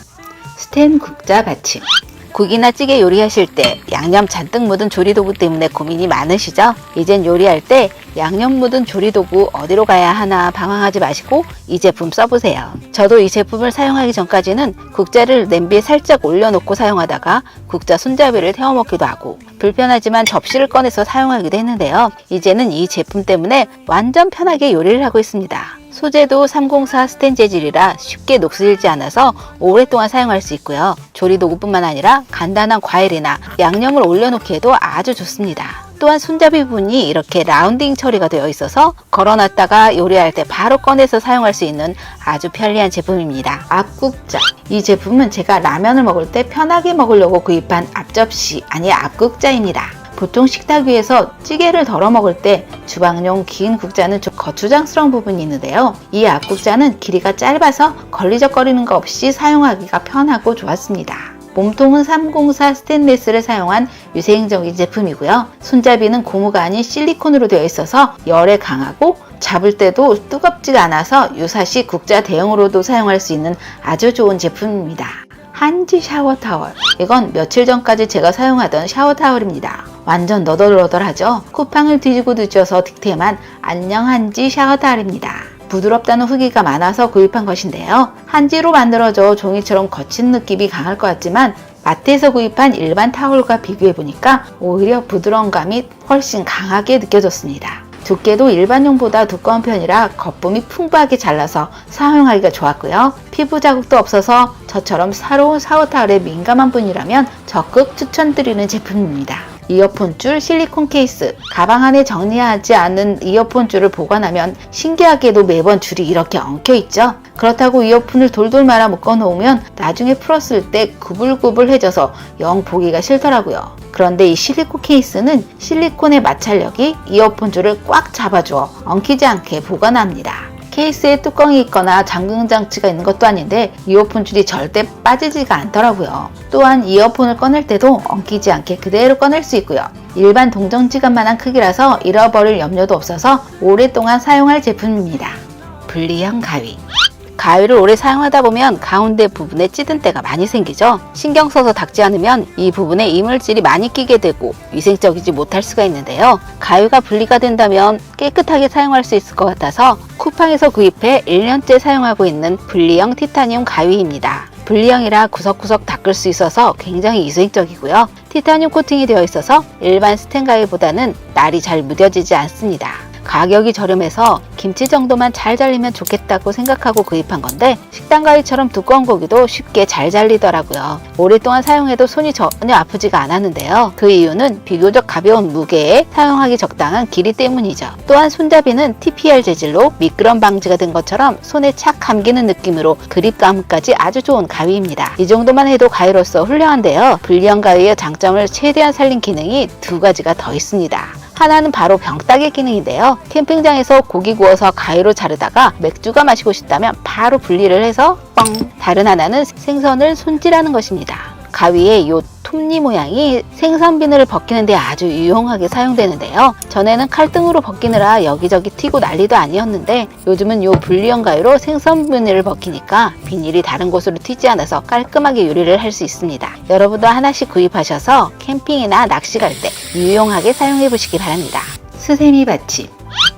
[SPEAKER 1] 스텐 국자 받침. 국이나 찌개 요리하실 때 양념 잔뜩 묻은 조리도구 때문에 고민이 많으시죠? 이젠 요리할 때 양념 묻은 조리도구 어디로 가야 하나 방황하지 마시고 이 제품 써보세요. 저도 이 제품을 사용하기 전까지는 국자를 냄비에 살짝 올려놓고 사용하다가 국자 손잡이를 태워먹기도 하고 불편하지만 접시를 꺼내서 사용하기도 했는데요. 이제는 이 제품 때문에 완전 편하게 요리를 하고 있습니다. 소재도 304 스텐 재질이라 쉽게 녹슬지 않아서 오랫동안 사용할 수 있고요. 조리도구뿐만 아니라 간단한 과일이나 양념을 올려놓기에도 아주 좋습니다. 또한 손잡이 부분이 이렇게 라운딩 처리가 되어 있어서 걸어놨다가 요리할 때 바로 꺼내서 사용할 수 있는 아주 편리한 제품입니다. 앞국자. 이 제품은 제가 라면을 먹을 때 편하게 먹으려고 구입한 앞접시, 아니 앞국자입니다. 보통 식탁 위에서 찌개를 덜어 먹을 때 주방용 긴 국자는 좀 거추장스러운 부분이 있는데요. 이 앞국자는 길이가 짧아서 걸리적거리는 거 없이 사용하기가 편하고 좋았습니다. 몸통은 304 스테인리스를 사용한 위생적인 제품이고요. 손잡이는 고무가 아닌 실리콘으로 되어 있어서 열에 강하고 잡을 때도 뜨겁지가 않아서 유사시 국자 대용으로도 사용할 수 있는 아주 좋은 제품입니다. 한지 샤워 타월. 이건 며칠 전까지 제가 사용하던 샤워 타월입니다. 완전 너덜너덜하죠? 쿠팡을 뒤지고 뒤져서 득템한 안녕 한지 샤워 타월입니다. 부드럽다는 후기가 많아서 구입한 것인데요. 한지로 만들어져 종이처럼 거친 느낌이 강할 것 같지만 마트에서 구입한 일반 타월과 비교해보니까 오히려 부드러운 감이 훨씬 강하게 느껴졌습니다. 두께도 일반용보다 두꺼운 편이라 거품이 풍부하게 잘나서 사용하기가 좋았고요. 피부 자국도 없어서 저처럼 사로운 샤워타월에 민감한 분이라면 적극 추천드리는 제품입니다. 이어폰 줄 실리콘 케이스. 가방 안에 정리하지 않은 이어폰 줄을 보관하면 신기하게도 매번 줄이 이렇게 엉켜 있죠. 그렇다고 이어폰을 돌돌 말아 묶어 놓으면 나중에 풀었을 때 구불구불해져서 영 보기가 싫더라고요. 그런데 이 실리콘 케이스는 실리콘의 마찰력이 이어폰 줄을 꽉 잡아주어 엉키지 않게 보관합니다. 케이스에 뚜껑이 있거나 잠금 장치가 있는 것도 아닌데 이어폰 줄이 절대 빠지지가 않더라고요. 또한 이어폰을 꺼낼 때도 엉키지 않게 그대로 꺼낼 수 있고요. 일반 동전지갑만한 크기라서 잃어버릴 염려도 없어서 오랫동안 사용할 제품입니다. 분리형 가위. 가위를 오래 사용하다 보면 가운데 부분에 찌든 때가 많이 생기죠. 신경 써서 닦지 않으면 이 부분에 이물질이 많이 끼게 되고 위생적이지 못할 수가 있는데요. 가위가 분리가 된다면 깨끗하게 사용할 수 있을 것 같아서 쿠팡에서 구입해 1년째 사용하고 있는 분리형 티타늄 가위입니다. 분리형이라 구석구석 닦을 수 있어서 굉장히 이색적이고요. 티타늄 코팅이 되어 있어서 일반 스텐 가위보다는 날이 잘 무뎌지지 않습니다. 가격이 저렴해서 김치 정도만 잘 잘리면 좋겠다고 생각하고 구입한 건데 식당 가위처럼 두꺼운 고기도 쉽게 잘 잘리더라고요. 오랫동안 사용해도 손이 전혀 아프지가 않았는데요. 그 이유는 비교적 가벼운 무게에 사용하기 적당한 길이 때문이죠. 또한 손잡이는 TPR 재질로 미끄럼 방지가 된 것처럼 손에 착 감기는 느낌으로 그립감까지 아주 좋은 가위입니다. 이 정도만 해도 가위로서 훌륭한데요. 분리형 가위의 장점을 최대한 살린 기능이 두 가지가 더 있습니다. 하나는 바로 병 따개 기능인데요. 캠핑장에서 고기 구워서 가위로 자르다가 맥주가 마시고 싶다면 바로 분리를 해서 뻥! 다른 하나는 생선을 손질하는 것입니다. 가위의 요 톱니 모양이 생선 비늘을 벗기는데 아주 유용하게 사용되는데요. 전에는 칼등으로 벗기느라 여기저기 튀고 난리도 아니었는데 요즘은 요 분리형 가위로 생선 비늘을 벗기니까 비닐이 다른 곳으로 튀지 않아서 깔끔하게 요리를 할 수 있습니다. 여러분도 하나씩 구입하셔서 캠핑이나 낚시 갈 때 유용하게 사용해 보시기 바랍니다. 수세미 받침.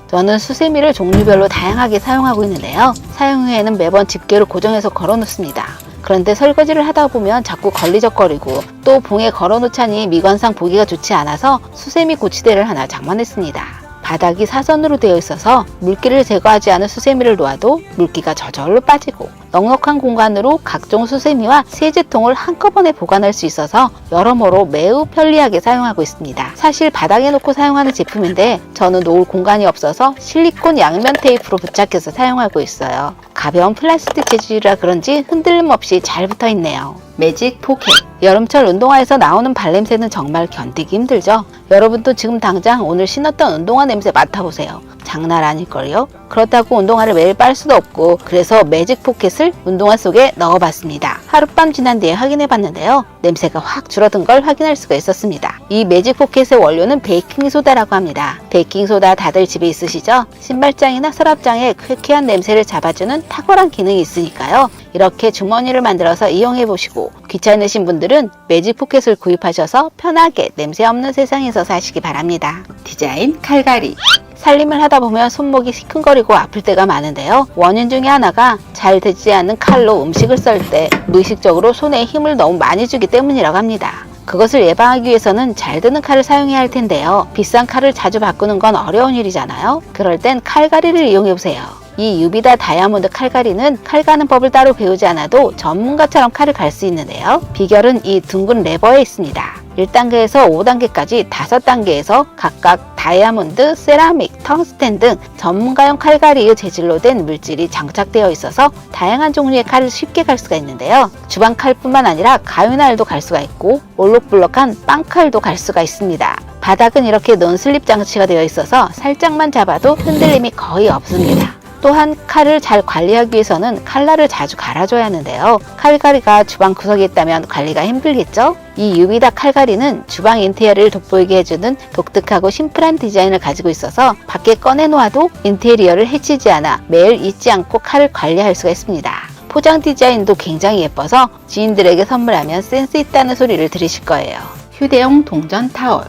[SPEAKER 1] 저는 수세미를 종류별로 다양하게 사용하고 있는데요. 사용 후에는 매번 집게로 고정해서 걸어 놓습니다. 그런데 설거지를 하다 보면 자꾸 걸리적거리고 또 봉에 걸어 놓자니 미관상 보기가 좋지 않아서 수세미 고치대를 하나 장만했습니다. 바닥이 사선으로 되어 있어서 물기를 제거하지 않은 수세미를 놓아도 물기가 저절로 빠지고 넉넉한 공간으로 각종 수세미와 세제통을 한꺼번에 보관할 수 있어서 여러모로 매우 편리하게 사용하고 있습니다. 사실 바닥에 놓고 사용하는 제품인데 저는 놓을 공간이 없어서 실리콘 양면 테이프로 부착해서 사용하고 있어요. 가벼운 플라스틱 재질이라 그런지 흔들림 없이 잘 붙어 있네요. 매직 포켓. 여름철 운동화에서 나오는 발냄새는 정말 견디기 힘들죠. 여러분도 지금 당장 오늘 신었던 운동화 냄새 맡아보세요. 장난 아닐걸요? 그렇다고 운동화를 매일 빨 수도 없고 그래서 매직 포켓을 운동화 속에 넣어봤습니다. 하룻밤 지난 뒤에 확인해봤는데요. 냄새가 확 줄어든 걸 확인할 수가 있었습니다. 이 매직 포켓의 원료는 베이킹소다라고 합니다. 베이킹소다 다들 집에 있으시죠? 신발장이나 서랍장에 쾌쾌한 냄새를 잡아주는 탁월한 기능이 있으니까요. 이렇게 주머니를 만들어서 이용해보시고 귀찮으신 분들은 매직 포켓을 구입하셔서 편하게 냄새 없는 세상에서 사시기 바랍니다. 디자인 칼갈이. 살림을 하다 보면 손목이 시큰거리고 아플 때가 많은데요. 원인 중에 하나가 잘 되지 않는 칼로 음식을 썰 때 무의식적으로 손에 힘을 너무 많이 주기 때문이라고 합니다. 그것을 예방하기 위해서는 잘 드는 칼을 사용해야 할 텐데요. 비싼 칼을 자주 바꾸는 건 어려운 일이잖아요. 그럴 땐 칼갈이를 이용해보세요. 이 유비다 다이아몬드 칼갈이는 칼 가는 법을 따로 배우지 않아도 전문가처럼 칼을 갈 수 있는데요. 비결은 이 둥근 레버에 있습니다. 1단계에서 5단계까지 5단계에서 각각 다이아몬드, 세라믹, 텅스텐 등 전문가용 칼갈이의 재질로 된 물질이 장착되어 있어서 다양한 종류의 칼을 쉽게 갈 수가 있는데요. 주방 칼뿐만 아니라 가위날도 갈 수가 있고 올록블록한 빵칼도 갈 수가 있습니다. 바닥은 이렇게 논슬립 장치가 되어 있어서 살짝만 잡아도 흔들림이 거의 없습니다. 또한 칼을 잘 관리하기 위해서는 칼날을 자주 갈아줘야 하는데요. 칼갈이가 주방 구석에 있다면 관리가 힘들겠죠? 이 유비다 칼갈이는 주방 인테리어를 돋보이게 해주는 독특하고 심플한 디자인을 가지고 있어서 밖에 꺼내놓아도 인테리어를 해치지 않아 매일 잊지 않고 칼을 관리할 수가 있습니다. 포장 디자인도 굉장히 예뻐서 지인들에게 선물하면 센스 있다는 소리를 들으실 거예요. 휴대용 동전 타월.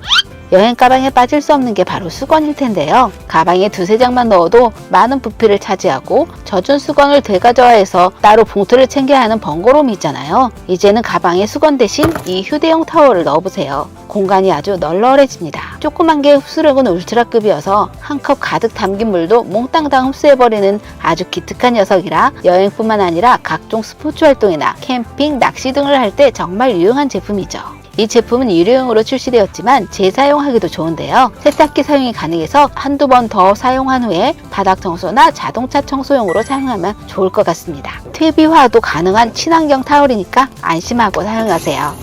[SPEAKER 1] 여행 가방에 빠질 수 없는 게 바로 수건일 텐데요. 가방에 두세 장만 넣어도 많은 부피를 차지하고 젖은 수건을 되가져야 해서 따로 봉투를 챙겨야 하는 번거로움이 있잖아요. 이제는 가방에 수건 대신 이 휴대용 타월을 넣어보세요. 공간이 아주 널널해집니다. 조그만 게 흡수력은 울트라급이어서 한 컵 가득 담긴 물도 몽땅당 흡수해버리는 아주 기특한 녀석이라 여행뿐만 아니라 각종 스포츠 활동이나 캠핑, 낚시 등을 할 때 정말 유용한 제품이죠. 이 제품은 일회용으로 출시되었지만 재사용하기도 좋은데요. 세탁기 사용이 가능해서 한두 번 더 사용한 후에 바닥 청소나 자동차 청소용으로 사용하면 좋을 것 같습니다. 퇴비화도 가능한 친환경 타월이니까 안심하고 사용하세요.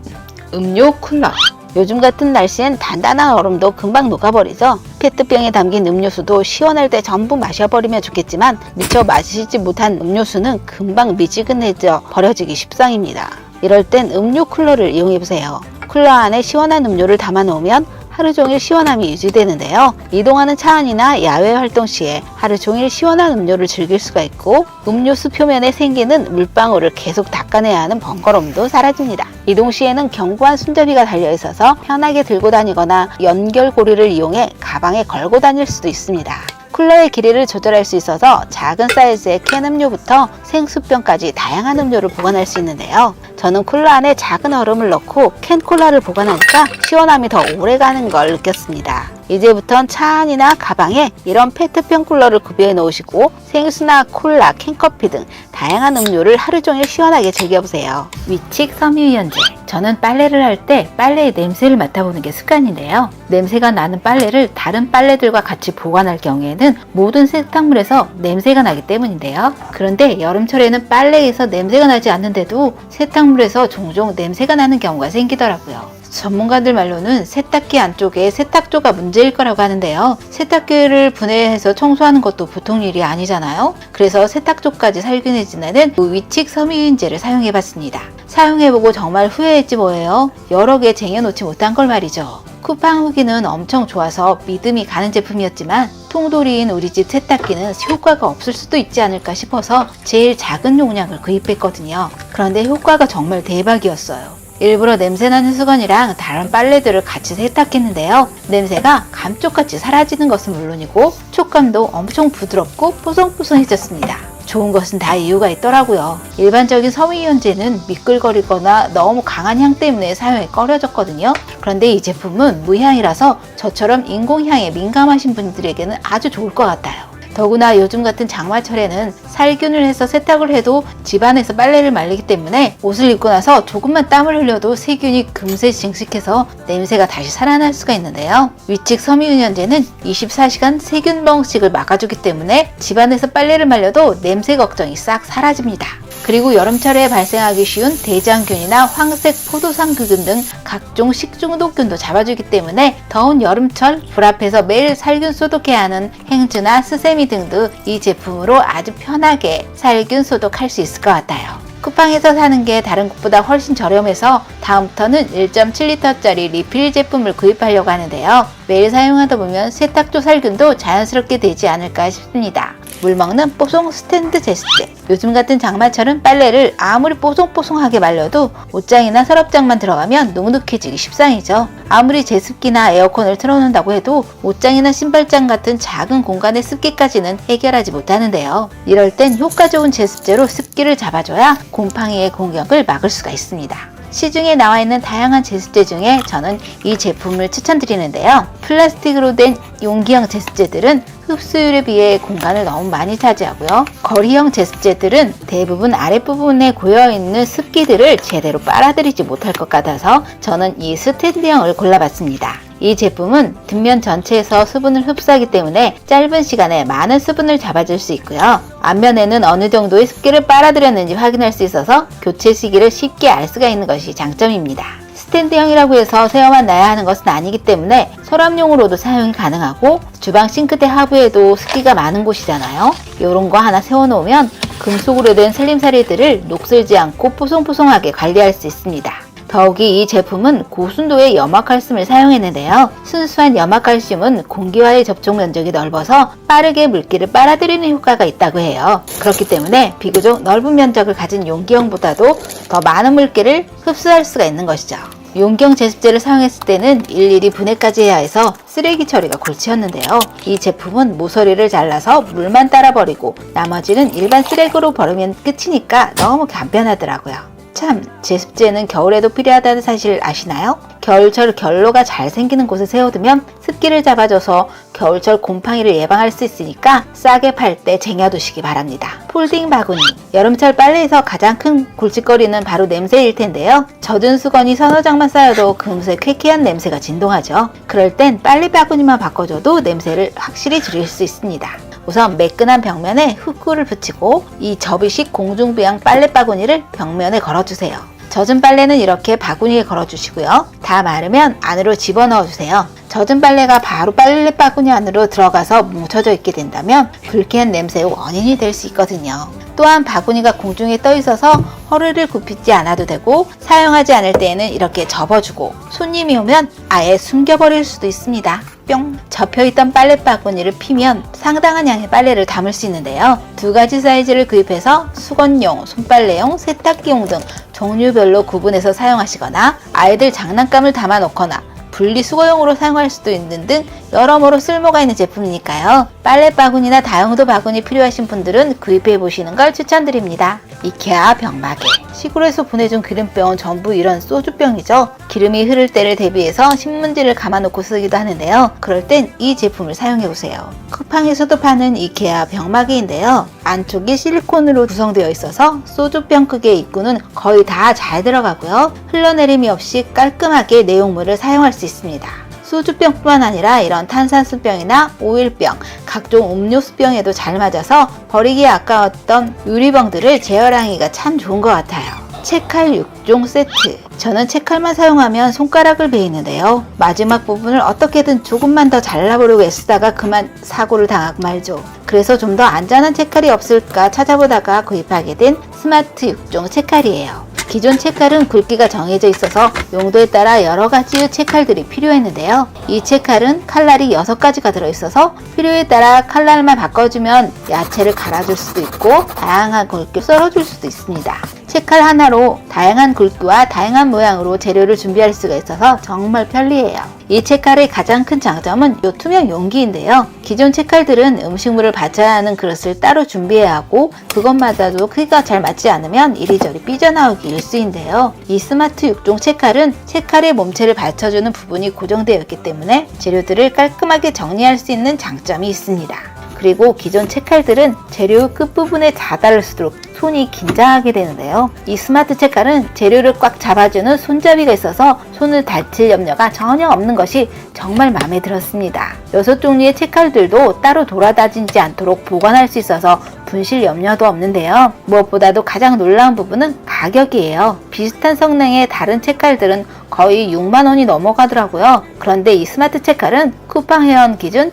[SPEAKER 1] 음료 쿨러. 요즘 같은 날씨엔 단단한 얼음도 금방 녹아버리죠. 페트병에 담긴 음료수도 시원할 때 전부 마셔버리면 좋겠지만 미처 마시지 못한 음료수는 금방 미지근해져 버려지기 십상입니다. 이럴 땐 음료 쿨러를 이용해보세요. 쿨러 안에 시원한 음료를 담아 놓으면 하루 종일 시원함이 유지되는데요. 이동하는 차 안이나 야외 활동 시에 하루 종일 시원한 음료를 즐길 수가 있고 음료수 표면에 생기는 물방울을 계속 닦아내야 하는 번거로움도 사라집니다. 이동 시에는 견고한 손잡이가 달려있어서 편하게 들고 다니거나 연결고리를 이용해 가방에 걸고 다닐 수도 있습니다. 쿨러의 길이를 조절할 수 있어서 작은 사이즈의 캔 음료부터 생수병까지 다양한 음료를 보관할 수 있는데요. 저는 쿨러 안에 작은 얼음을 넣고 캔 콜라를 보관하니까 시원함이 더 오래가는 걸 느꼈습니다. 이제부턴 차 안이나 가방에 이런 페트병 쿨러를 구비해 놓으시고 생수나 콜라, 캔커피 등 다양한 음료를 하루 종일 시원하게 즐겨보세요. 위칙 섬유유연제. 저는 빨래를 할 때 빨래의 냄새를 맡아보는 게 습관인데요. 냄새가 나는 빨래를 다른 빨래들과 같이 보관할 경우에는 모든 세탁물에서 냄새가 나기 때문인데요. 그런데 여름철에는 빨래에서 냄새가 나지 않는데도 세탁물에서 종종 냄새가 나는 경우가 생기더라고요. 전문가들 말로는 세탁기 안쪽에 세탁조가 문제일 거라고 하는데요. 세탁기를 분해해서 청소하는 것도 보통 일이 아니잖아요. 그래서 세탁조까지 살균해지는 위칙 섬유유연제를 사용해봤습니다. 사용해보고 정말 후회했지 뭐예요. 여러 개 쟁여놓지 못한 걸 말이죠. 쿠팡 후기는 엄청 좋아서 믿음이 가는 제품이었지만 통돌이인 우리 집 세탁기는 효과가 없을 수도 있지 않을까 싶어서 제일 작은 용량을 구입했거든요. 그런데 효과가 정말 대박이었어요. 일부러 냄새나는 수건이랑 다른 빨래들을 같이 세탁했는데요. 냄새가 감쪽같이 사라지는 것은 물론이고 촉감도 엄청 부드럽고 뽀송뽀송해졌습니다. 좋은 것은 다 이유가 있더라고요. 일반적인 섬유유연제는 미끌거리거나 너무 강한 향 때문에 사용이 꺼려졌거든요. 그런데 이 제품은 무향이라서 저처럼 인공향에 민감하신 분들에게는 아주 좋을 것 같아요. 더구나 요즘 같은 장마철에는 살균을 해서 세탁을 해도 집안에서 빨래를 말리기 때문에 옷을 입고 나서 조금만 땀을 흘려도 세균이 금세 증식해서 냄새가 다시 살아날 수가 있는데요. 위칙 섬유유연제는 24시간 세균 번식을 막아주기 때문에 집안에서 빨래를 말려도 냄새 걱정이 싹 사라집니다. 그리고 여름철에 발생하기 쉬운 대장균이나 황색 포도상균 등 각종 식중독균도 잡아주기 때문에 더운 여름철 불 앞에서 매일 살균 소독해야 하는 행주나 스세미 등도 이 제품으로 아주 편하게 살균 소독할 수 있을 것 같아요. 쿠팡에서 사는 게 다른 곳보다 훨씬 저렴해서 다음부터는 1.7리터짜리 리필 제품을 구입하려고 하는데요. 매일 사용하다 보면 세탁조 살균도 자연스럽게 되지 않을까 싶습니다. 물 먹는 뽀송 스탠드 제습제. 요즘 같은 장마철은 빨래를 아무리 뽀송뽀송하게 말려도 옷장이나 서랍장만 들어가면 눅눅해지기 십상이죠. 아무리 제습기나 에어컨을 틀어놓는다고 해도 옷장이나 신발장 같은 작은 공간의 습기까지는 해결하지 못하는데요. 이럴 땐 효과 좋은 제습제로 습기를 잡아줘야 곰팡이의 공격을 막을 수가 있습니다. 시중에 나와 있는 다양한 제습제 중에 저는 이 제품을 추천드리는데요. 플라스틱으로 된 용기형 제습제들은 흡수율에 비해 공간을 너무 많이 차지하고요. 거리형 제습제들은 대부분 아랫부분에 고여있는 습기들을 제대로 빨아들이지 못할 것 같아서 저는 이 스탠드형을 골라봤습니다. 이 제품은 뒷면 전체에서 수분을 흡수하기 때문에 짧은 시간에 많은 수분을 잡아줄 수 있고요. 앞면에는 어느 정도의 습기를 빨아들였는지 확인할 수 있어서 교체 시기를 쉽게 알 수가 있는 것이 장점입니다. 스탠드형이라고 해서 세워만 놔야 하는 것은 아니기 때문에 서랍용으로도 사용이 가능하고 주방 싱크대 하부에도 습기가 많은 곳이잖아요. 이런 거 하나 세워놓으면 금속으로 된 슬림사리들을 녹슬지 않고 뽀송뽀송하게 관리할 수 있습니다. 더욱이 이 제품은 고순도의 염화칼슘을 사용했는데요. 순수한 염화칼슘은 공기와의 접촉 면적이 넓어서 빠르게 물기를 빨아들이는 효과가 있다고 해요. 그렇기 때문에 비교적 넓은 면적을 가진 용기형보다도 더 많은 물기를 흡수할 수가 있는 것이죠. 용기형 제습제를 사용했을 때는 일일이 분해까지 해야 해서 쓰레기 처리가 골치였는데요. 이 제품은 모서리를 잘라서 물만 따라 버리고 나머지는 일반 쓰레기로 버리면 끝이니까 너무 간편하더라고요. 참, 제습제는 겨울에도 필요하다는 사실 아시나요? 겨울철 결로가 잘 생기는 곳에 세워두면 습기를 잡아줘서 겨울철 곰팡이를 예방할 수 있으니까 싸게 팔 때 쟁여두시기 바랍니다. 폴딩 바구니. 여름철 빨래에서 가장 큰 골칫거리는 바로 냄새일 텐데요. 젖은 수건이 서너 장만 쌓여도 금세 쾌쾌한 냄새가 진동하죠. 그럴 땐 빨래 바구니만 바꿔줘도 냄새를 확실히 줄일 수 있습니다. 우선 매끈한 벽면에 흡구를 붙이고 이 접이식 공중부양 빨래 바구니를 벽면에 걸어주세요. 젖은 빨래는 이렇게 바구니에 걸어주시고요. 다 마르면 안으로 집어넣어 주세요. 젖은 빨래가 바로 빨래 바구니 안으로 들어가서 뭉쳐져 있게 된다면 불쾌한 냄새의 원인이 될 수 있거든요. 또한 바구니가 공중에 떠 있어서 허리를 굽히지 않아도 되고 사용하지 않을 때에는 이렇게 접어주고 손님이 오면 아예 숨겨버릴 수도 있습니다. 뿅! 접혀있던 빨래 바구니를 피면 상당한 양의 빨래를 담을 수 있는데요. 두 가지 사이즈를 구입해서 수건용, 손빨래용, 세탁기용 등 종류별로 구분해서 사용하시거나 아이들 장난감을 담아 놓거나 분리수거용으로 사용할 수도 있는 등 여러모로 쓸모가 있는 제품이니까요. 빨래 바구니나 다용도 바구니 필요하신 분들은 구입해 보시는 걸 추천드립니다. 이케아 병마개. 시골에서 보내준 기름병은 전부 이런 소주병이죠. 기름이 흐를 때를 대비해서 신문지를 감아놓고 쓰기도 하는데요. 그럴 땐 이 제품을 사용해보세요. 쿠팡에서도 파는 이케아 병마개인데요. 안쪽이 실리콘으로 구성되어 있어서 소주병 크기의 입구는 거의 다 잘 들어가고요. 흘러내림이 없이 깔끔하게 내용물을 사용할 수 있습니다. 소주병뿐만 아니라 이런 탄산수병이나 오일병, 각종 음료수병에도 잘 맞아서 버리기 아까웠던 유리병들을 재활용하기가 참 좋은 것 같아요. 채칼 6종 세트. 저는 채칼만 사용하면 손가락을 베이는데요. 마지막 부분을 어떻게든 조금만 더 잘라보려고 애쓰다가 그만 사고를 당하고 말죠. 그래서 좀 더 안전한 채칼이 없을까 찾아보다가 구입하게 된 스마트 6종 채칼이에요. 기존 채칼은 굵기가 정해져 있어서 용도에 따라 여러 가지의 채칼들이 필요했는데요. 이 채칼은 칼날이 6가지가 들어있어서 필요에 따라 칼날만 바꿔주면 야채를 갈아줄 수도 있고 다양한 굵기로 썰어줄 수도 있습니다. 채칼 하나로 다양한 굵기와 다양한 모양으로 재료를 준비할 수가 있어서 정말 편리해요. 이 채칼의 가장 큰 장점은 이 투명 용기인데요. 기존 채칼들은 음식물을 받쳐야 하는 그릇을 따로 준비해야 하고 그것마다도 크기가 잘 맞지 않으면 이리저리 삐져나오기 일쑤인데요. 이 스마트 6종 채칼은 채칼의 몸체를 받쳐주는 부분이 고정되어 있기 때문에 재료들을 깔끔하게 정리할 수 있는 장점이 있습니다. 그리고 기존 채칼들은 재료 끝부분에 다다를수록 손이 긴장하게 되는데요. 이 스마트 채칼은 재료를 꽉 잡아주는 손잡이가 있어서 손을 다칠 염려가 전혀 없는 것이 정말 마음에 들었습니다. 6종류의 채칼들도 따로 돌아다니지 않도록 보관할 수 있어서 분실 염려도 없는데요. 무엇보다도 가장 놀라운 부분은 가격이에요. 비슷한 성능의 다른 채칼들은 거의 6만원이 넘어가더라고요. 그런데 이 스마트 채칼은 쿠팡 회원 기준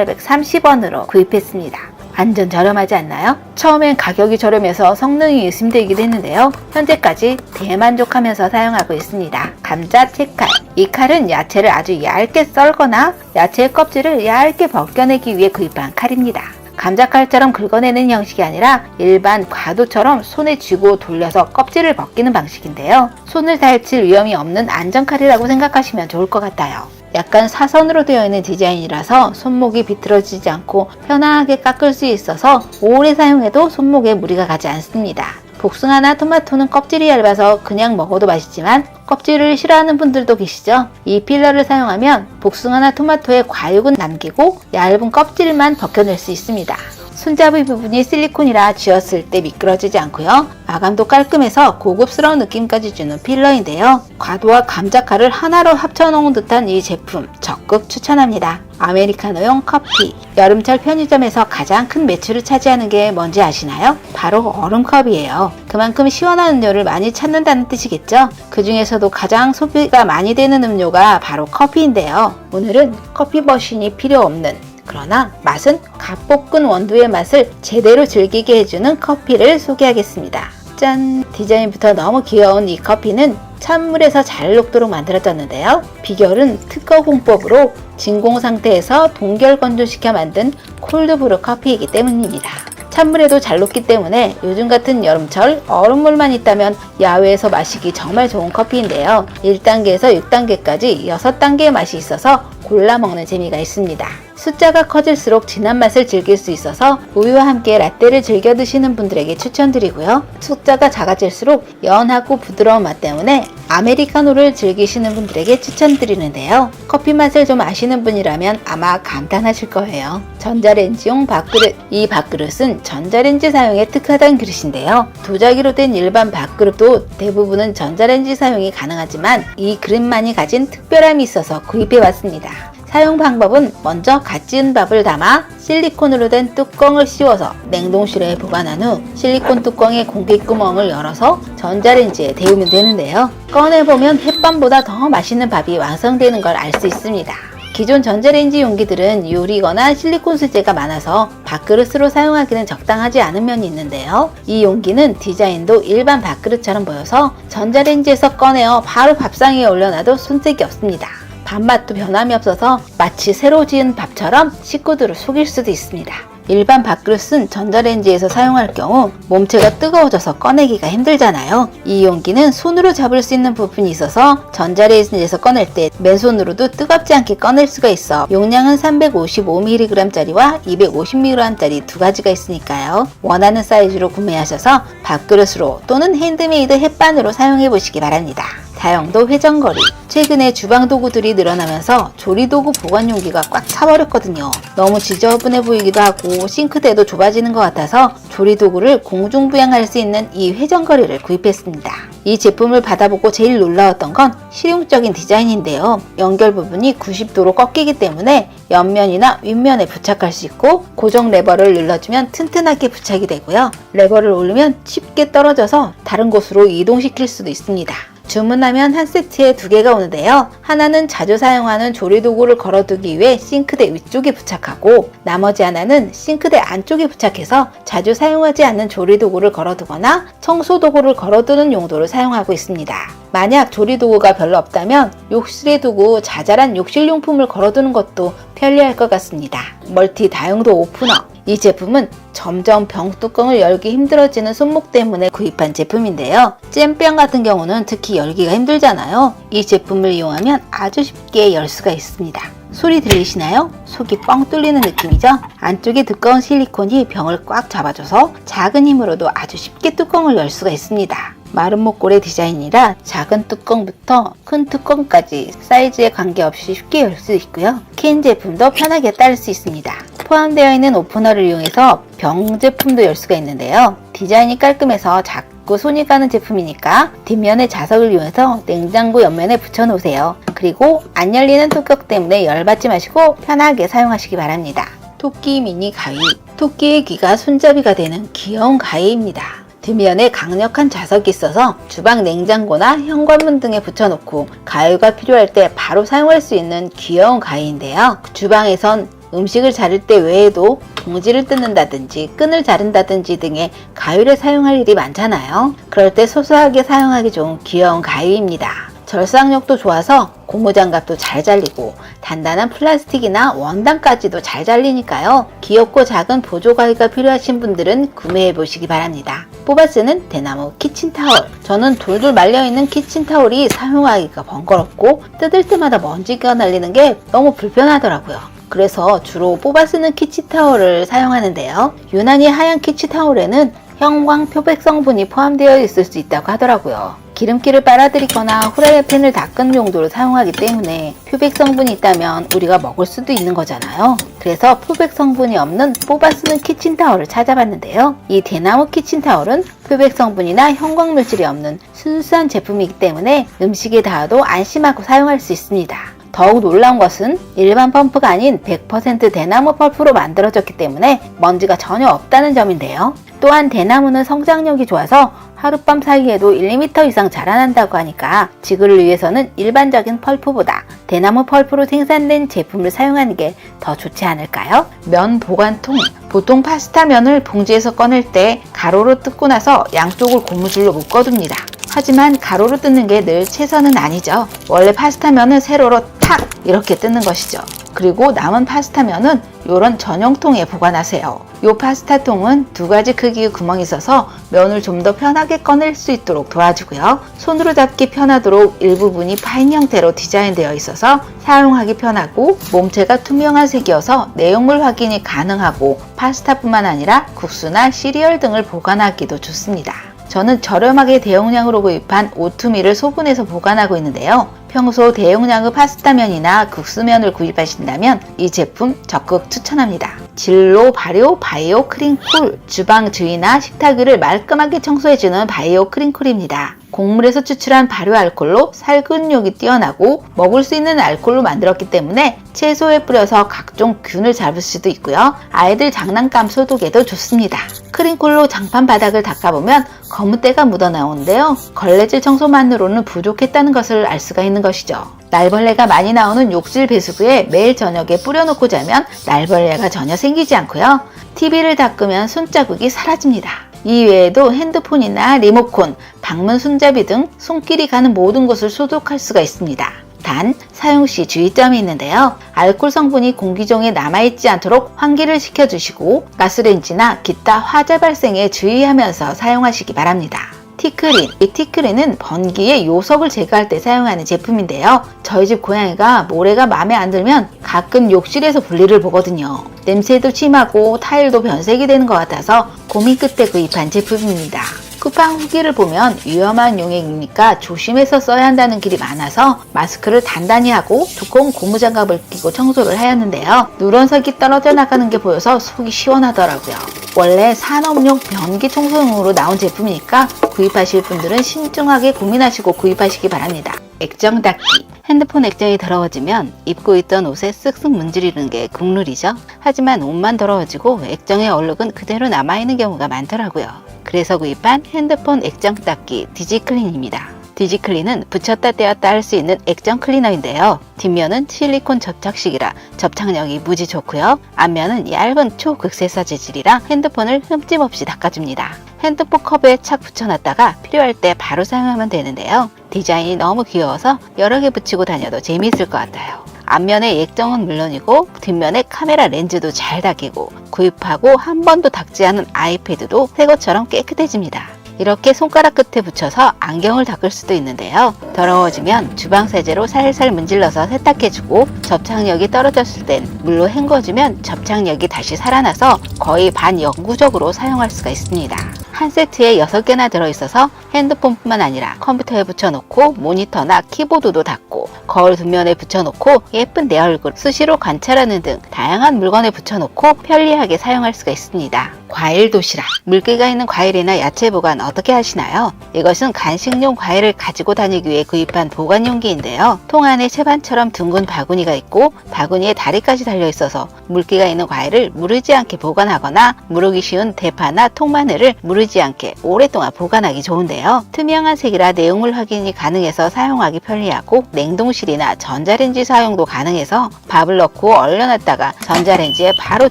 [SPEAKER 1] 7,830원으로 구입했습니다. 완전 저렴하지 않나요? 처음엔 가격이 저렴해서 성능이 의심되기도 했는데요. 현재까지 대만족하면서 사용하고 있습니다. 감자 채칼. 이 칼은 야채를 아주 얇게 썰거나 야채의 껍질을 얇게 벗겨내기 위해 구입한 칼입니다. 감자칼처럼 긁어내는 형식이 아니라 일반 과도처럼 손에 쥐고 돌려서 껍질을 벗기는 방식인데요. 손을 다칠 위험이 없는 안전칼이라고 생각하시면 좋을 것 같아요. 약간 사선으로 되어 있는 디자인이라서 손목이 비틀어지지 않고 편하게 깎을 수 있어서 오래 사용해도 손목에 무리가 가지 않습니다. 복숭아나 토마토는 껍질이 얇아서 그냥 먹어도 맛있지만 껍질을 싫어하는 분들도 계시죠? 이 필러를 사용하면 복숭아나 토마토의 과육은 남기고 얇은 껍질만 벗겨낼 수 있습니다. 손잡이 부분이 실리콘이라 쥐었을 때 미끄러지지 않고요. 마감도 깔끔해서 고급스러운 느낌까지 주는 필러인데요. 과도와 감자칼을 하나로 합쳐놓은 듯한 이 제품 적극 추천합니다. 아메리카노용 커피. 여름철 편의점에서 가장 큰 매출을 차지하는 게 뭔지 아시나요? 바로 얼음컵이에요. 그만큼 시원한 음료를 많이 찾는다는 뜻이겠죠? 그 중에서도 가장 소비가 많이 되는 음료가 바로 커피인데요. 오늘은 커피 머신이 필요 없는 그러나 맛은 갓볶은 원두의 맛을 제대로 즐기게 해주는 커피를 소개하겠습니다. 짠! 디자인부터 너무 귀여운 이 커피는 찬물에서 잘 녹도록 만들어졌는데요. 비결은 특허 공법으로 진공 상태에서 동결 건조시켜 만든 콜드브루 커피이기 때문입니다. 찬물에도 잘 녹기 때문에 요즘 같은 여름철 얼음물만 있다면 야외에서 마시기 정말 좋은 커피인데요. 1단계에서 6단계까지 6단계의 맛이 있어서 골라 먹는 재미가 있습니다. 숫자가 커질수록 진한 맛을 즐길 수 있어서 우유와 함께 라떼를 즐겨 드시는 분들에게 추천드리고요. 숫자가 작아질수록 연하고 부드러운 맛 때문에 아메리카노를 즐기시는 분들에게 추천드리는데요. 커피 맛을 좀 아시는 분이라면 아마 감탄하실 거예요. 전자레인지용 밥그릇. 이 밥그릇은 전자레인지 사용에 특화된 그릇인데요. 도자기로 된 일반 밥그릇도 대부분은 전자레인지 사용이 가능하지만 이 그릇만이 가진 특별함이 있어서 구입해봤습니다. 사용 방법은 먼저 갓 지은 밥을 담아 실리콘으로 된 뚜껑을 씌워서 냉동실에 보관한 후 실리콘 뚜껑의 공기구멍을 열어서 전자레인지에 데우면 되는데요. 꺼내보면 햇밤보다 더 맛있는 밥이 완성되는 걸 알 수 있습니다. 기존 전자레인지 용기들은 유리거나 실리콘 소재가 많아서 밥그릇으로 사용하기는 적당하지 않은 면이 있는데요. 이 용기는 디자인도 일반 밥그릇처럼 보여서 전자레인지에서 꺼내어 바로 밥상에 올려놔도 손색이 없습니다. 밥맛도 변함이 없어서 마치 새로 지은 밥처럼 식구들을 속일 수도 있습니다. 일반 밥그릇은 전자레인지에서 사용할 경우 몸체가 뜨거워져서 꺼내기가 힘들잖아요. 이 용기는 손으로 잡을 수 있는 부분이 있어서 전자레인지에서 꺼낼 때 맨손으로도 뜨겁지 않게 꺼낼 수가 있어 용량은 355mg짜리와 250mg짜리 두 가지가 있으니까요. 원하는 사이즈로 구매하셔서 밥그릇으로 또는 핸드메이드 햇반으로 사용해 보시기 바랍니다. 다용도 회전거리. 최근에 주방도구들이 늘어나면서 조리도구 보관용기가 꽉 차버렸거든요. 너무 지저분해 보이기도 하고 싱크대도 좁아지는 것 같아서 조리도구를 공중부양할 수 있는 이 회전거리를 구입했습니다. 이 제품을 받아보고 제일 놀라웠던 건 실용적인 디자인인데요. 연결 부분이 90도로 꺾이기 때문에 옆면이나 윗면에 부착할 수 있고 고정 레버를 눌러주면 튼튼하게 부착이 되고요. 레버를 올리면 쉽게 떨어져서 다른 곳으로 이동시킬 수도 있습니다. 주문하면 한 세트에 2개가 오는데요. 하나는 자주 사용하는 조리도구를 걸어두기 위해 싱크대 위쪽에 부착하고 나머지 하나는 싱크대 안쪽에 부착해서 자주 사용하지 않는 조리도구를 걸어두거나 청소도구를 걸어두는 용도로 사용하고 있습니다. 만약 조리도구가 별로 없다면 욕실에 두고 자잘한 욕실용품을 걸어두는 것도 편리할 것 같습니다. 멀티 다용도 오프너. 이 제품은 점점 병 뚜껑을 열기 힘들어지는 손목 때문에 구입한 제품인데요. 잼병 같은 경우는 특히 열기가 힘들잖아요. 이 제품을 이용하면 아주 쉽게 열 수가 있습니다. 소리 들리시나요? 속이 뻥 뚫리는 느낌이죠? 안쪽에 두꺼운 실리콘이 병을 꽉 잡아줘서 작은 힘으로도 아주 쉽게 뚜껑을 열 수가 있습니다. 마른 목골의 디자인이라 작은 뚜껑부터 큰 뚜껑까지 사이즈에 관계없이 쉽게 열 수 있고요. 캔 제품도 편하게 따를 수 있습니다. 포함되어 있는 오프너를 이용해서 병 제품도 열 수가 있는데요. 디자인이 깔끔해서 작고 손이 가는 제품이니까 뒷면의 자석을 이용해서 냉장고 옆면에 붙여 놓으세요. 그리고 안 열리는 뚜껑 때문에 열받지 마시고 편하게 사용하시기 바랍니다. 토끼 미니 가위. 토끼의 귀가 손잡이가 되는 귀여운 가위입니다. 뒷면에 강력한 자석이 있어서 주방 냉장고나 현관문 등에 붙여놓고 가위가 필요할 때 바로 사용할 수 있는 귀여운 가위인데요. 주방에선 음식을 자를 때 외에도 봉지를 뜯는다든지 끈을 자른다든지 등의 가위를 사용할 일이 많잖아요. 그럴 때 소소하게 사용하기 좋은 귀여운 가위입니다. 절삭력도 좋아서 고무장갑도 잘 잘리고 단단한 플라스틱이나 원단까지도 잘 잘리니까요. 귀엽고 작은 보조가위가 필요하신 분들은 구매해 보시기 바랍니다. 뽑아 쓰는 대나무 키친타월. 저는 돌돌 말려있는 키친타월이 사용하기가 번거롭고 뜯을 때마다 먼지가 날리는 게 너무 불편하더라고요. 그래서 주로 뽑아 쓰는 키친타월을 사용하는데요. 유난히 하얀 키친타월에는 형광 표백 성분이 포함되어 있을 수 있다고 하더라고요. 기름기를 빨아들이거나 후라이팬을 닦은 용도로 사용하기 때문에 표백 성분이 있다면 우리가 먹을 수도 있는 거잖아요. 그래서 표백 성분이 없는 뽑아 쓰는 키친타월을 찾아봤는데요. 이 대나무 키친타월은 표백 성분이나 형광 물질이 없는 순수한 제품이기 때문에 음식에 닿아도 안심하고 사용할 수 있습니다. 더욱 놀라운 것은 일반 펌프가 아닌 100% 대나무 펄프로 만들어졌기 때문에 먼지가 전혀 없다는 점인데요. 또한 대나무는 성장력이 좋아서 하룻밤 사이에도 1m 이상 자라난다고 하니까 지구를 위해서는 일반적인 펄프보다 대나무 펄프로 생산된 제품을 사용하는 게 더 좋지 않을까요? 면 보관통. 보통 파스타 면을 봉지에서 꺼낼 때 가로로 뜯고 나서 양쪽을 고무줄로 묶어둡니다. 하지만 가로로 뜯는 게 늘 최선은 아니죠. 원래 파스타면은 세로로 탁 이렇게 뜯는 것이죠. 그리고 남은 파스타면은 이런 전용통에 보관하세요. 이 파스타통은 2가지 크기의 구멍이 있어서 면을 좀 더 편하게 꺼낼 수 있도록 도와주고요. 손으로 잡기 편하도록 일부분이 파인 형태로 디자인되어 있어서 사용하기 편하고 몸체가 투명한 색이어서 내용물 확인이 가능하고 파스타뿐만 아니라 국수나 시리얼 등을 보관하기도 좋습니다. 저는 저렴하게 대용량으로 구입한 오트밀을 소분해서 보관하고 있는데요. 평소 대용량의 파스타면이나 국수면을 구입하신다면 이 제품 적극 추천합니다. 진로 발효 바이오 크림쿨. 주방 주위나 식탁 위를 말끔하게 청소해주는 바이오 크림쿨입니다. 곡물에서 추출한 발효 알코올로 살균력이 뛰어나고 먹을 수 있는 알코올로 만들었기 때문에 채소에 뿌려서 각종 균을 잡을 수도 있고요. 아이들 장난감 소독에도 좋습니다. 크림쿨로 장판 바닥을 닦아보면 검은 때가 묻어나오는데요. 걸레질 청소만으로는 부족했다는 것을 알 수가 있는 것이죠. 날벌레가 많이 나오는 욕실 배수구에 매일 저녁에 뿌려놓고 자면 날벌레가 전혀 생기지 않고요. TV를 닦으면 손자국이 사라집니다. 이 외에도 핸드폰이나 리모컨, 방문 손잡이 등 손길이 가는 모든 곳을 소독할 수가 있습니다. 단, 사용 시 주의점이 있는데요. 알코올 성분이 공기 중에 남아있지 않도록 환기를 시켜주시고 가스레인지나 기타 화재 발생에 주의하면서 사용하시기 바랍니다. 티크린. 이 티크린은 번기의 요석을 제거할 때 사용하는 제품인데요. 저희 집 고양이가 모래가 마음에 안 들면 가끔 욕실에서 볼일을 보거든요. 냄새도 심하고 타일도 변색이 되는 것 같아서 고민 끝에 구입한 제품입니다. 쿠팡 후기를 보면 위험한 용액이니까 조심해서 써야 한다는 글이 많아서 마스크를 단단히 하고 두꺼운 고무장갑을 끼고 청소를 하였는데요. 누런색이 떨어져 나가는 게 보여서 속이 시원하더라고요. 원래 산업용 변기 청소용으로 나온 제품이니까 구입하실 분들은 신중하게 고민하시고 구입하시기 바랍니다. 액정 닦기. 핸드폰 액정이 더러워지면 입고 있던 옷에 쓱쓱 문지르는 게 국룰이죠. 하지만 옷만 더러워지고 액정의 얼룩은 그대로 남아있는 경우가 많더라고요. 그래서 구입한 핸드폰 액정 닦기 디지클린입니다. 디지클린은 붙였다 떼었다 할 수 있는 액정 클리너인데요. 뒷면은 실리콘 접착식이라 접착력이 무지 좋고요. 앞면은 얇은 초극세사 재질이라 핸드폰을 흠집 없이 닦아줍니다. 핸드폰 컵에 착 붙여놨다가 필요할 때 바로 사용하면 되는데요. 디자인이 너무 귀여워서 여러 개 붙이고 다녀도 재미있을 것 같아요. 앞면의 액정은 물론이고 뒷면의 카메라 렌즈도 잘 닦이고 구입하고 한 번도 닦지 않은 아이패드도 새 것처럼 깨끗해집니다. 이렇게 손가락 끝에 붙여서 안경을 닦을 수도 있는데요. 더러워지면 주방 세제로 살살 문질러서 세탁해주고 접착력이 떨어졌을 땐 물로 헹궈주면 접착력이 다시 살아나서 거의 반영구적으로 사용할 수가 있습니다. 한 세트에 6개나 들어있어서 핸드폰뿐만 아니라 컴퓨터에 붙여놓고 모니터나 키보드도 닦고 거울 뒷면에 붙여놓고 예쁜 내 얼굴 수시로 관찰하는 등 다양한 물건에 붙여놓고 편리하게 사용할 수가 있습니다. 과일 도시락. 물기가 있는 과일이나 야채 보관 어떻게 하시나요? 이것은 간식용 과일을 가지고 다니기 위해 구입한 보관용기인데요. 통 안에 채반처럼 둥근 바구니가 있고 바구니에 다리까지 달려있어서 물기가 있는 과일을 무르지 않게 보관하거나 무르기 쉬운 대파나 통마늘을 무르지 않게 오랫동안 보관하기 좋은데요. 투명한 색이라 내용물 확인이 가능해서 사용하기 편리하고 냉동실이나 전자레인지 사용도 가능해서 밥을 넣고 얼려놨다가 전자레인지에 바로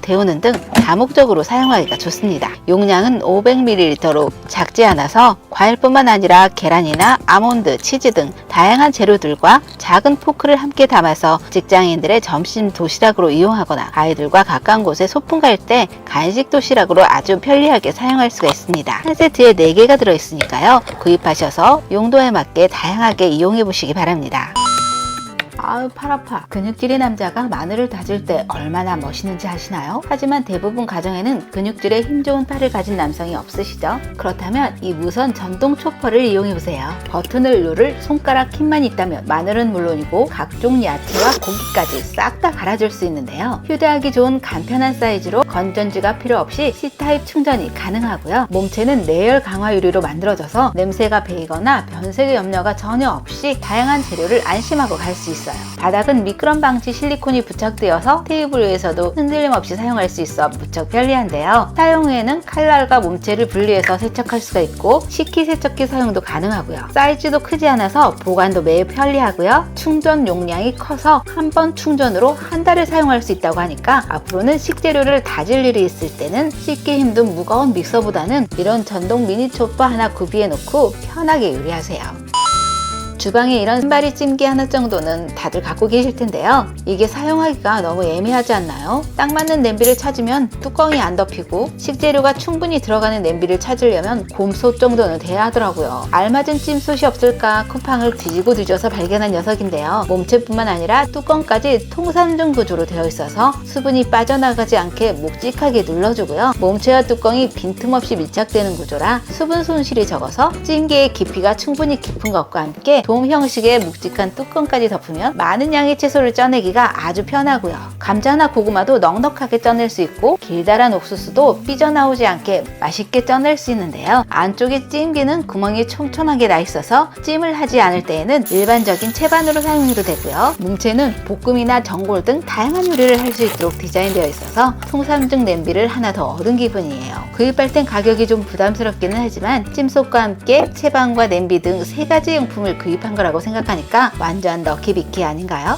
[SPEAKER 1] 데우는 등 다목적으로 사용하기가 좋습니다. 용량은 500ml로 작지 않아서 과일뿐만 아니라 계란이나 아몬드, 치즈 등 다양한 재료들과 작은 포크를 함께 담아서 직장인들의 점심 도시락으로 이용하거나 아이들과 가까운 곳에 소풍 갈 때 간식 도시락으로 아주 편리하게 사용할 수가 있습니다. 한 세트에 4개가 들어있으니까요. 구입하셔서 용도에 맞게 다양하게 이용해 보시기 바랍니다. 아유 팔 아파. 근육질의 남자가 마늘을 다질 때 얼마나 멋있는지 아시나요? 하지만 대부분 가정에는 근육질에 힘 좋은 팔을 가진 남성이 없으시죠? 그렇다면 이 무선 전동 초퍼를 이용해보세요. 버튼을 누를 손가락 힘만 있다면 마늘은 물론이고 각종 야채와 고기까지 싹 다 갈아줄 수 있는데요. 휴대하기 좋은 간편한 사이즈로 건전지가 필요 없이 C타입 충전이 가능하고요. 몸체는 내열 강화 유리로 만들어져서 냄새가 배이거나 변색의 염려가 전혀 없이 다양한 재료를 안심하고 갈 수 있어요. 바닥은 미끄럼 방지 실리콘이 부착되어서 테이블 위에서도 흔들림 없이 사용할 수 있어 무척 편리한데요. 사용 후에는 칼날과 몸체를 분리해서 세척할 수가 있고 식기세척기 사용도 가능하고요. 사이즈도 크지 않아서 보관도 매우 편리하고요. 충전 용량이 커서 한 번 충전으로 한 달을 사용할 수 있다고 하니까 앞으로는 식재료를 다질 일이 있을 때는 씻기 힘든 무거운 믹서보다는 이런 전동 미니 초퍼 하나 구비해 놓고 편하게 요리하세요. 주방에 이런 신발이 찜기 하나 정도는 다들 갖고 계실 텐데요. 이게 사용하기가 너무 애매하지 않나요? 딱 맞는 냄비를 찾으면 뚜껑이 안 덮이고 식재료가 충분히 들어가는 냄비를 찾으려면 곰솥 정도는 돼야 하더라고요. 알맞은 찜솥이 없을까 쿠팡을 뒤지고 뒤져서 발견한 녀석인데요. 몸체뿐만 아니라 뚜껑까지 통삼중 구조로 되어 있어서 수분이 빠져나가지 않게 묵직하게 눌러주고요. 몸체와 뚜껑이 빈틈없이 밀착되는 구조라 수분 손실이 적어서 찜기의 깊이가 충분히 깊은 것과 함께 돔 형식의 묵직한 뚜껑까지 덮으면 많은 양의 채소를 쪄내기가 아주 편하고요. 감자나 고구마도 넉넉하게 쪄낼 수 있고 길다란 옥수수도 삐져나오지 않게 맛있게 쪄낼 수 있는데요. 안쪽에 찜기는 구멍이 촘촘하게 나 있어서 찜을 하지 않을 때에는 일반적인 채반으로 사용해도 되고요. 뭉체는 볶음이나 전골 등 다양한 요리를 할 수 있도록 디자인되어 있어서 통삼중 냄비를 하나 더 얻은 기분이에요. 구입할 땐 가격이 좀 부담스럽기는 하지만 찜솥과 함께 채반과 냄비 등 3가지 용품을 구입한 거라고 생각하니까 완전 럭키비키 아닌가요?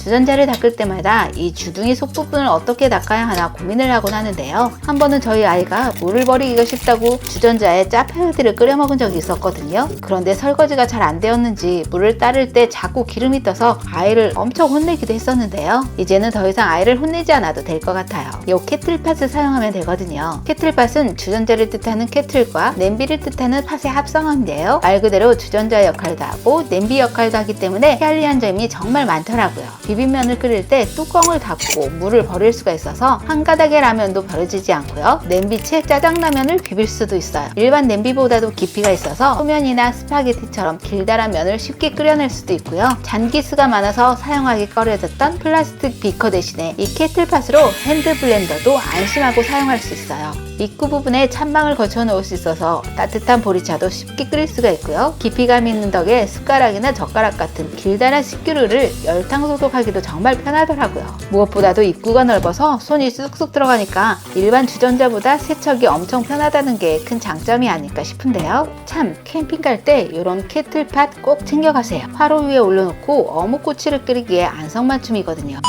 [SPEAKER 1] 주전자를 닦을 때마다 이 주둥이 속 부분을 어떻게 닦아야 하나 고민을 하곤 하는데요. 한 번은 저희 아이가 물을 버리기가 쉽다고 주전자에 짜파게티를 끓여 먹은 적이 있었거든요. 그런데 설거지가 잘 안 되었는지 물을 따를 때 자꾸 기름이 떠서 아이를 엄청 혼내기도 했었는데요. 이제는 더 이상 아이를 혼내지 않아도 될 것 같아요. 요 캐틀팟을 사용하면 되거든요. 캐틀팟은 주전자를 뜻하는 캐틀과 냄비를 뜻하는 팟의 합성어인데요. 말 그대로 주전자 역할도 하고 냄비 역할도 하기 때문에 편리한 점이 정말 많더라고요. 비빔면을 끓일 때 뚜껑을 닫고 물을 버릴 수가 있어서 한 가닥의 라면도 버려지지 않고요. 냄비채 짜장라면을 비빌 수도 있어요. 일반 냄비보다도 깊이가 있어서 소면이나 스파게티처럼 길다란 면을 쉽게 끓여낼 수도 있고요. 잔기스가 많아서 사용하기 꺼려졌던 플라스틱 비커 대신에 이 캐틀팟으로 핸드 블렌더도 안심하고 사용할 수 있어요. 입구 부분에 찬망을 거쳐 놓을 수 있어서 따뜻한 보리차도 쉽게 끓일 수가 있고요. 깊이감 있는 덕에 숟가락이나 젓가락 같은 길다란 식기류를 열탕 소독하기도 정말 편하더라고요. 무엇보다도 입구가 넓어서 손이 쑥쑥 들어가니까 일반 주전자보다 세척이 엄청 편하다는 게 큰 장점이 아닐까 싶은데요. 참 캠핑 갈 때 이런 캐틀팟 꼭 챙겨가세요. 화로 위에 올려놓고 어묵꼬치를 끓이기에 안성맞춤이거든요.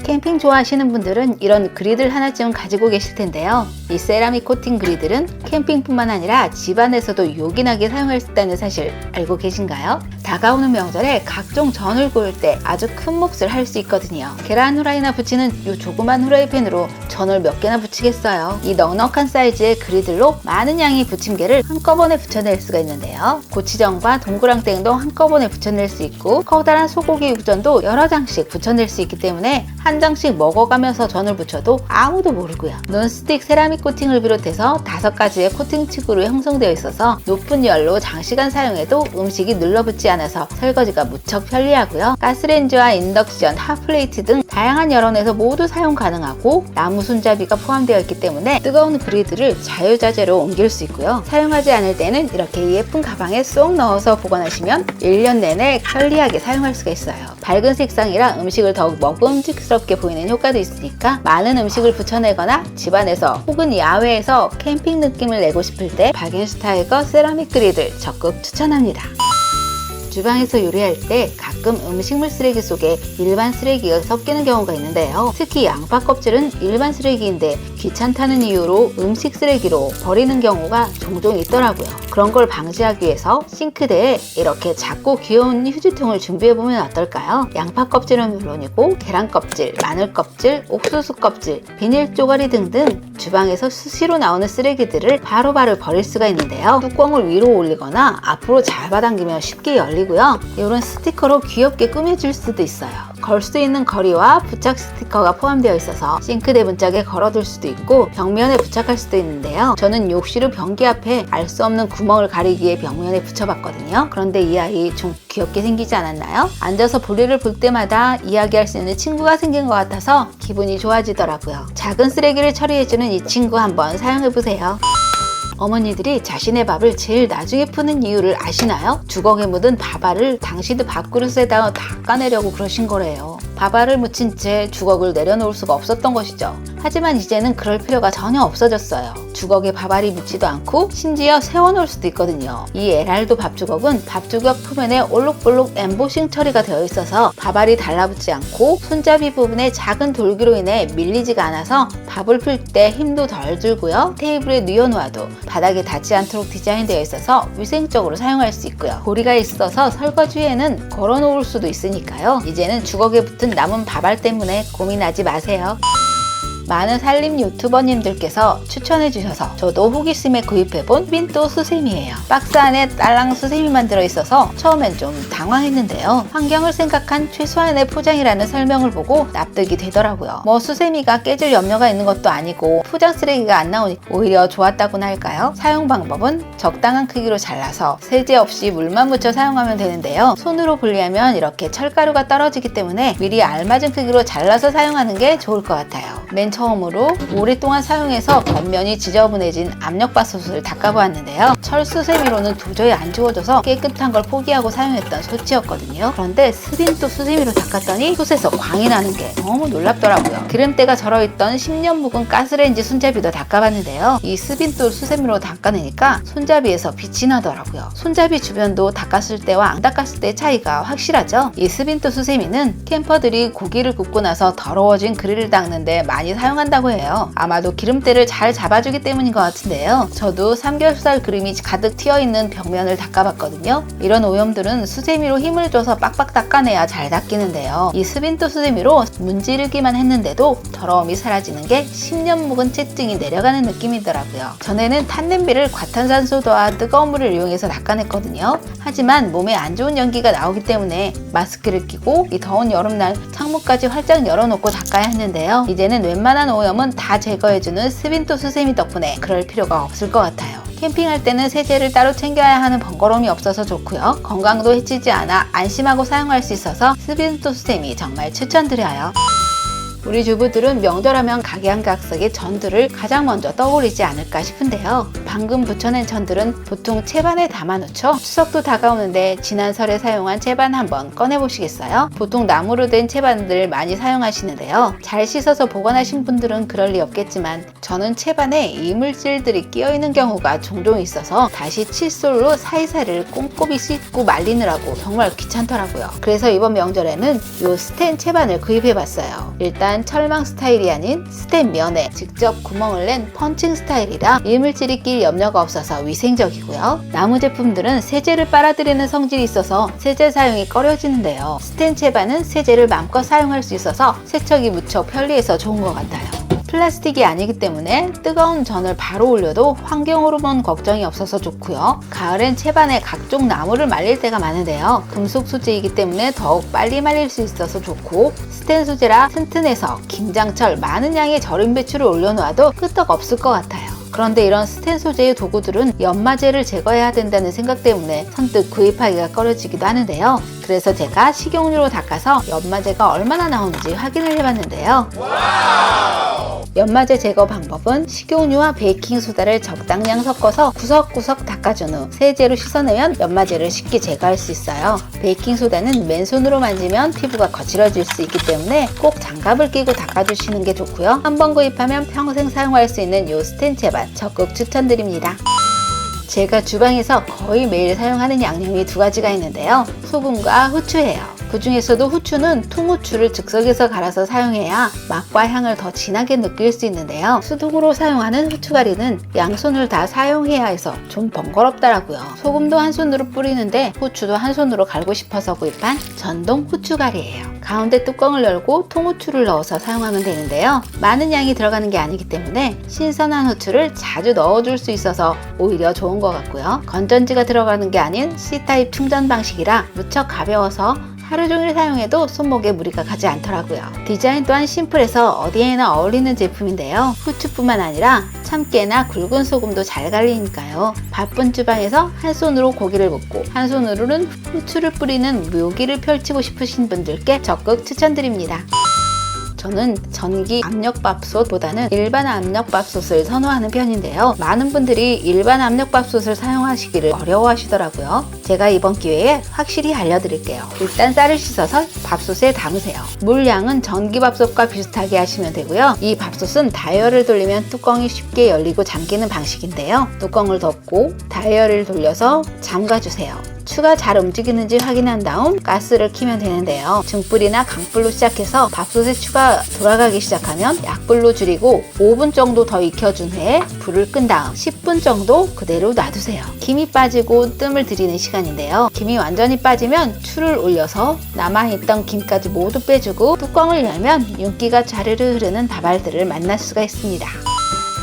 [SPEAKER 1] 캠핑 좋아하시는 분들은 이런 그리들 하나쯤 가지고 계실 텐데요. 이 세라믹 코팅 그리들은 캠핑뿐만 아니라 집안에서도 요긴하게 사용할 수 있다는 사실 알고 계신가요? 다가오는 명절에 각종 전을 구울 때 아주 큰 몫을 할 수 있거든요. 계란 후라이나 부치는 이 조그만 후라이팬으로 전을 몇 개나 부치겠어요. 이 넉넉한 사이즈의 그리들로 많은 양의 부침개를 한꺼번에 부쳐낼 수가 있는데요. 고추전과 동그랑땡도 한꺼번에 부쳐낼 수 있고 커다란 소고기 육전도 여러 장씩 부쳐낼 수 있기 때문에 한 장씩 먹어가면서 전을 부쳐도 아무도 모르고요. 논스틱 세라믹 코팅을 비롯해서 5가지의 코팅 층으로 형성되어 있어서 높은 열로 장시간 사용해도 음식이 눌러붙지 않아서 설거지가 무척 편리하고요. 가스레인지와 인덕션, 핫플레이트 등 다양한 여론에서 모두 사용 가능하고 나무 손잡이가 포함되어 있기 때문에 뜨거운 그리드를 자유자재로 옮길 수 있고요. 사용하지 않을 때는 이렇게 예쁜 가방에 쏙 넣어서 보관하시면 1년 내내 편리하게 사용할 수가 있어요. 밝은 색상이라 음식을 더욱 먹음직스럽게 보이는 효과도 있으니까 많은 음식을 부쳐내거나 집안에서 혹은 야외에서 캠핑 느낌을 내고 싶을 때 바겐슈타이거 세라믹 그리들 적극 추천합니다. 주방에서 요리할 때 가끔 음식물 쓰레기 속에 일반 쓰레기가 섞이는 경우가 있는데요. 특히 양파 껍질은 일반 쓰레기인데 귀찮다는 이유로 음식 쓰레기로 버리는 경우가 종종 있더라고요. 그런 걸 방지하기 위해서 싱크대에 이렇게 작고 귀여운 휴지통을 준비해보면 어떨까요? 양파 껍질은 물론이고 계란 껍질, 마늘 껍질, 옥수수 껍질, 비닐 쪼가리 등등 주방에서 수시로 나오는 쓰레기들을 바로바로 버릴 수가 있는데요. 뚜껑을 위로 올리거나 앞으로 잡아당기면 쉽게 열리고요. 이런 스티커로 귀엽게 꾸며줄 수도 있어요. 걸 수 있는 거리와 부착 스티커가 포함되어 있어서 싱크대 문짝에 걸어둘 수도 있고 벽면에 부착할 수도 있는데요. 저는 욕실 변기 앞에 알 수 없는 구멍을 가리기에 벽면에 붙여봤거든요. 그런데 이 아이 좀 귀엽게 생기지 않았나요? 앉아서 볼일을 볼 때마다 이야기할 수 있는 친구가 생긴 것 같아서 기분이 좋아지더라고요. 작은 쓰레기를 처리해주는 이 친구 한번 사용해보세요. 어머니들이 자신의 밥을 제일 나중에 푸는 이유를 아시나요? 주걱에 묻은 밥알을 당시도 밥그릇에다 닦아내려고 그러신 거래요. 밥알을 묻힌 채 주걱을 내려놓을 수가 없었던 것이죠. 하지만 이제는 그럴 필요가 전혀 없어졌어요. 주걱에 밥알이 묻지도 않고 심지어 세워놓을 수도 있거든요. 이 에랄도 밥주걱은 밥주걱 표면에 올록볼록 엠보싱 처리가 되어 있어서 밥알이 달라붙지 않고 손잡이 부분에 작은 돌기로 인해 밀리지가 않아서 밥을 풀 때 힘도 덜 들고요. 테이블에 뉘어놓아도 바닥에 닿지 않도록 디자인되어 있어서 위생적으로 사용할 수 있고요. 고리가 있어서 설거지 후에는 걸어놓을 수도 있으니까요. 이제는 주걱에 붙은 남은 밥알 때문에 고민하지 마세요. 많은 살림 유튜버님들께서 추천해 주셔서 저도 호기심에 구입해본 빈또 수세미예요. 박스 안에 딸랑 수세미만 들어있어서 처음엔 좀 당황했는데요. 환경을 생각한 최소한의 포장이라는 설명을 보고 납득이 되더라고요. 뭐 수세미가 깨질 염려가 있는 것도 아니고 포장 쓰레기가 안 나오니 오히려 좋았다고나 할까요? 사용 방법은 적당한 크기로 잘라서 세제 없이 물만 묻혀 사용하면 되는데요. 손으로 분리하면 이렇게 철가루가 떨어지기 때문에 미리 알맞은 크기로 잘라서 사용하는 게 좋을 것 같아요. 맨 처음으로 오랫동안 사용해서 겉면이 지저분해진 압력밥솥을 닦아보았는데요. 철수세미로는 도저히 안 지워져서 깨끗한 걸 포기하고 사용했던 솥이었거든요. 그런데 스빈또 수세미로 닦았더니 솥에서 광이 나는 게 너무 놀랍더라고요. 기름때가 절어있던 10년 묵은 가스레인지 손잡이도 닦아봤는데요. 이 스빈또 수세미로 닦아내니까 손잡이에서 빛이 나더라고요. 손잡이 주변도 닦았을 때와 안 닦았을 때의 차이가 확실하죠. 이 스빈또 수세미는 캠퍼들이 고기를 굽고 나서 더러워진 그릴을 닦는데 많이 사용한다고 해요. 아마도 기름때를 잘 잡아주기 때문인 것 같은데요. 저도 삼겹살 그림이 가득 튀어있는 벽면을 닦아봤거든요. 이런 오염들은 수세미로 힘을 줘서 빡빡 닦아내야 잘 닦이는데요. 이 스빈또 수세미로 문지르기만 했는데도 더러움이 사라지는 게 10년 묵은 채증이 내려가는 느낌이더라고요. 전에는 탄냄비를 과탄산소도와 뜨거운 물을 이용해서 닦아냈거든요. 하지만 몸에 안 좋은 연기가 나오기 때문에 마스크를 끼고 이 더운 여름날 창문까지 활짝 열어놓고 닦아야 했는데요. 이제는 웬만한 오염은 다 제거해주는 스빈또 수세미 덕분에 그럴 필요가 없을 것 같아요. 캠핑할 때는 세제를 따로 챙겨야 하는 번거로움이 없어서 좋고요. 건강도 해치지 않아 안심하고 사용할 수 있어서 스빈또 수세미 정말 추천드려요. 우리 주부들은 명절하면 각양각색의 전들을 가장 먼저 떠올리지 않을까 싶은데요. 방금 부쳐낸 전들은 보통 채반에 담아놓죠. 추석도 다가오는데 지난 설에 사용한 채반 한번 꺼내보시겠어요? 보통 나무로 된 채반들 많이 사용하시는데요. 잘 씻어서 보관하신 분들은 그럴 리 없겠지만 저는 채반에 이물질들이 끼어있는 경우가 종종 있어서 다시 칫솔로 사이사이를 꼼꼼히 씻고 말리느라고 정말 귀찮더라고요. 그래서 이번 명절에는 이 스텐 채반을 구입해봤어요. 일단 철망 스타일이 아닌 스텐 면에 직접 구멍을 낸 펀칭 스타일이라 이물질이 낄 염려가 없어서 위생적이고요. 나무 제품들은 세제를 빨아들이는 성질이 있어서 세제 사용이 꺼려지는데요. 스텐 채반은 세제를 마음껏 사용할 수 있어서 세척이 무척 편리해서 좋은 것 같아요. 플라스틱이 아니기 때문에 뜨거운 전을 바로 올려도 환경 호르몬 걱정이 없어서 좋고요. 가을엔 채반에 각종 나무를 말릴 때가 많은데요. 금속 소재이기 때문에 더욱 빨리 말릴 수 있어서 좋고 스텐 소재라 튼튼해서 김장철 많은 양의 절임 배추를 올려놓아도 끄떡 없을 것 같아요. 그런데 이런 스텐 소재의 도구들은 연마제를 제거해야 된다는 생각 때문에 선뜻 구입하기가 꺼려지기도 하는데요. 그래서 제가 식용유로 닦아서 연마제가 얼마나 나오는지 확인을 해봤는데요. 연마제 제거 방법은 식용유와 베이킹소다를 적당량 섞어서 구석구석 닦아준 후 세제로 씻어내면 연마제를 쉽게 제거할 수 있어요. 베이킹소다는 맨손으로 만지면 피부가 거칠어질 수 있기 때문에 꼭 장갑을 끼고 닦아주시는 게 좋고요. 한번 구입하면 평생 사용할 수 있는 이 스텐 채반 적극 추천드립니다. 제가 주방에서 거의 매일 사용하는 양념이 두 가지가 있는데요. 소금과 후추예요. 그 중에서도 후추는 통후추를 즉석에서 갈아서 사용해야 맛과 향을 더 진하게 느낄 수 있는데요. 수동으로 사용하는 후추가리는 양손을 다 사용해야 해서 좀 번거롭더라고요. 소금도 한 손으로 뿌리는데 후추도 한 손으로 갈고 싶어서 구입한 전동 후추가리예요. 가운데 뚜껑을 열고 통후추를 넣어서 사용하면 되는데요. 많은 양이 들어가는 게 아니기 때문에 신선한 후추를 자주 넣어줄 수 있어서 오히려 좋은 것 같고요. 건전지가 들어가는 게 아닌 C타입 충전 방식이라 무척 가벼워서 하루 종일 사용해도 손목에 무리가 가지 않더라고요. 디자인 또한 심플해서 어디에나 어울리는 제품인데요. 후추뿐만 아니라 참깨나 굵은 소금도 잘 갈리니까요. 바쁜 주방에서 한 손으로 고기를 볶고 한 손으로는 후추를 뿌리는 묘기를 펼치고 싶으신 분들께 적극 추천드립니다. 저는 전기 압력밥솥보다는 일반 압력밥솥을 선호하는 편인데요. 많은 분들이 일반 압력밥솥을 사용하시기를 어려워하시더라고요. 제가 이번 기회에 확실히 알려드릴게요. 일단 쌀을 씻어서 밥솥에 담으세요. 물량은 전기밥솥과 비슷하게 하시면 되고요. 이 밥솥은 다이얼을 돌리면 뚜껑이 쉽게 열리고 잠기는 방식인데요. 뚜껑을 덮고 다이얼을 돌려서 잠가주세요. 추가 잘 움직이는지 확인한 다음 가스를 켜면 되는데요. 중불이나 강불로 시작해서 밥솥에 추가 돌아가기 시작하면 약불로 줄이고 5분 정도 더 익혀준 후에 불을 끈 다음 10분 정도 그대로 놔두세요. 김이 빠지고 뜸을 들이는 시간인데요. 김이 완전히 빠지면 추를 올려서 남아있던 김까지 모두 빼주고 뚜껑을 열면 윤기가 자르르 흐르는 다발들을 만날 수가 있습니다.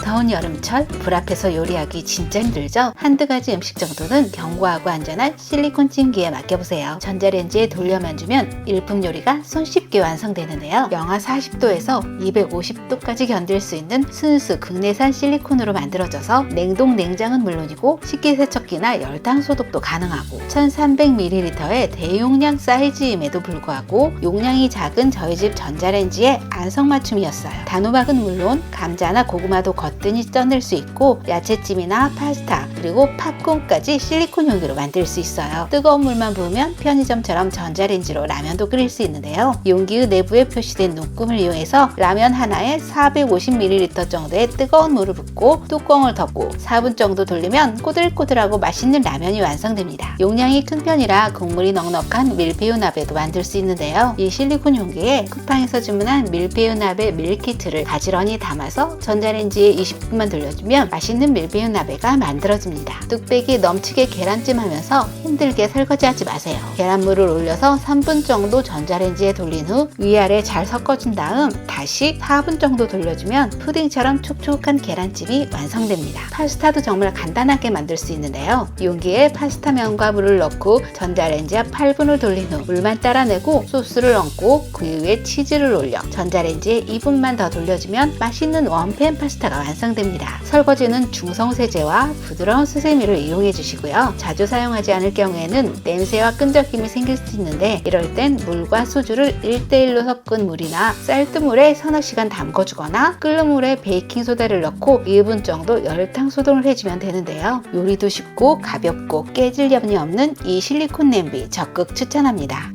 [SPEAKER 1] 더운 여름철 불 앞에서 요리하기 진짜 힘들죠? 한두 가지 음식 정도는 견고하고 안전한 실리콘 찜기에 맡겨보세요. 전자레인지에 돌려만 주면 일품 요리가 손쉽게 완성되는데요. 영하 40도에서 250도까지 견딜 수 있는 순수 국내산 실리콘으로 만들어져서 냉동 냉장은 물론이고 식기세척기나 열탕 소독도 가능하고 1300ml의 대용량 사이즈임에도 불구하고 용량이 작은 저희 집 전자레인지에 안성맞춤이었어요. 단호박은 물론 감자나 고구마도 거뜬히 쪄낼 수 있고 야채찜이나 파스타 그리고 팝콘까지 실리콘 용기로 만들 수 있어요. 뜨거운 물만 부으면 편의점처럼 전자레인지로 라면도 끓일 수 있는데요. 용기의 내부에 표시된 눈금을 이용해서 라면 하나에 450ml 정도의 뜨거운 물을 붓고 뚜껑을 덮고 4분 정도 돌리면 꼬들꼬들하고 맛있는 라면이 완성됩니다. 용량이 큰 편이라 국물이 넉넉한 밀푀유 나베도 만들 수 있는데요. 이 실리콘 용기에 쿠팡에서 주문한 밀푀유 나베 밀키트를 가지런히 담아서 전자레인지에 20분만 돌려주면 맛있는 밀푀유 나베가 만들어집니다. 뚝배기 넘치게 계란찜 하면서 힘들게 설거지하지 마세요. 계란물을 올려서 3분 정도 전자레인지에 돌린 후 위아래 잘 섞어준 다음 다시 4분 정도 돌려주면 푸딩처럼 촉촉한 계란찜이 완성됩니다. 파스타도 정말 간단하게 만들 수 있는데요. 용기에 파스타면과 물을 넣고 전자레인지에 8분을 돌린 후 물만 따라내고 소스를 얹고 그 위에 치즈를 올려 전자레인지에 2분만 더 돌려주면 맛있는 원팬 파스타가 완성됩니다. 설거지는 중성세제와 부드러운 수세미를 이용해 주시고요. 자주 사용하지 않을 경우에는 냄새와 끈적임이 생길 수 있는데 이럴 땐 물과 소주를 1:1로 섞은 물이나 쌀뜨물에 서너 시간 담궈주거나 끓는 물에 베이킹소다를 넣고 2분 정도 열탕 소독을 해주면 되는데요. 요리도 쉽고 가볍고 깨질 염려 없는 이 실리콘 냄비 적극 추천합니다.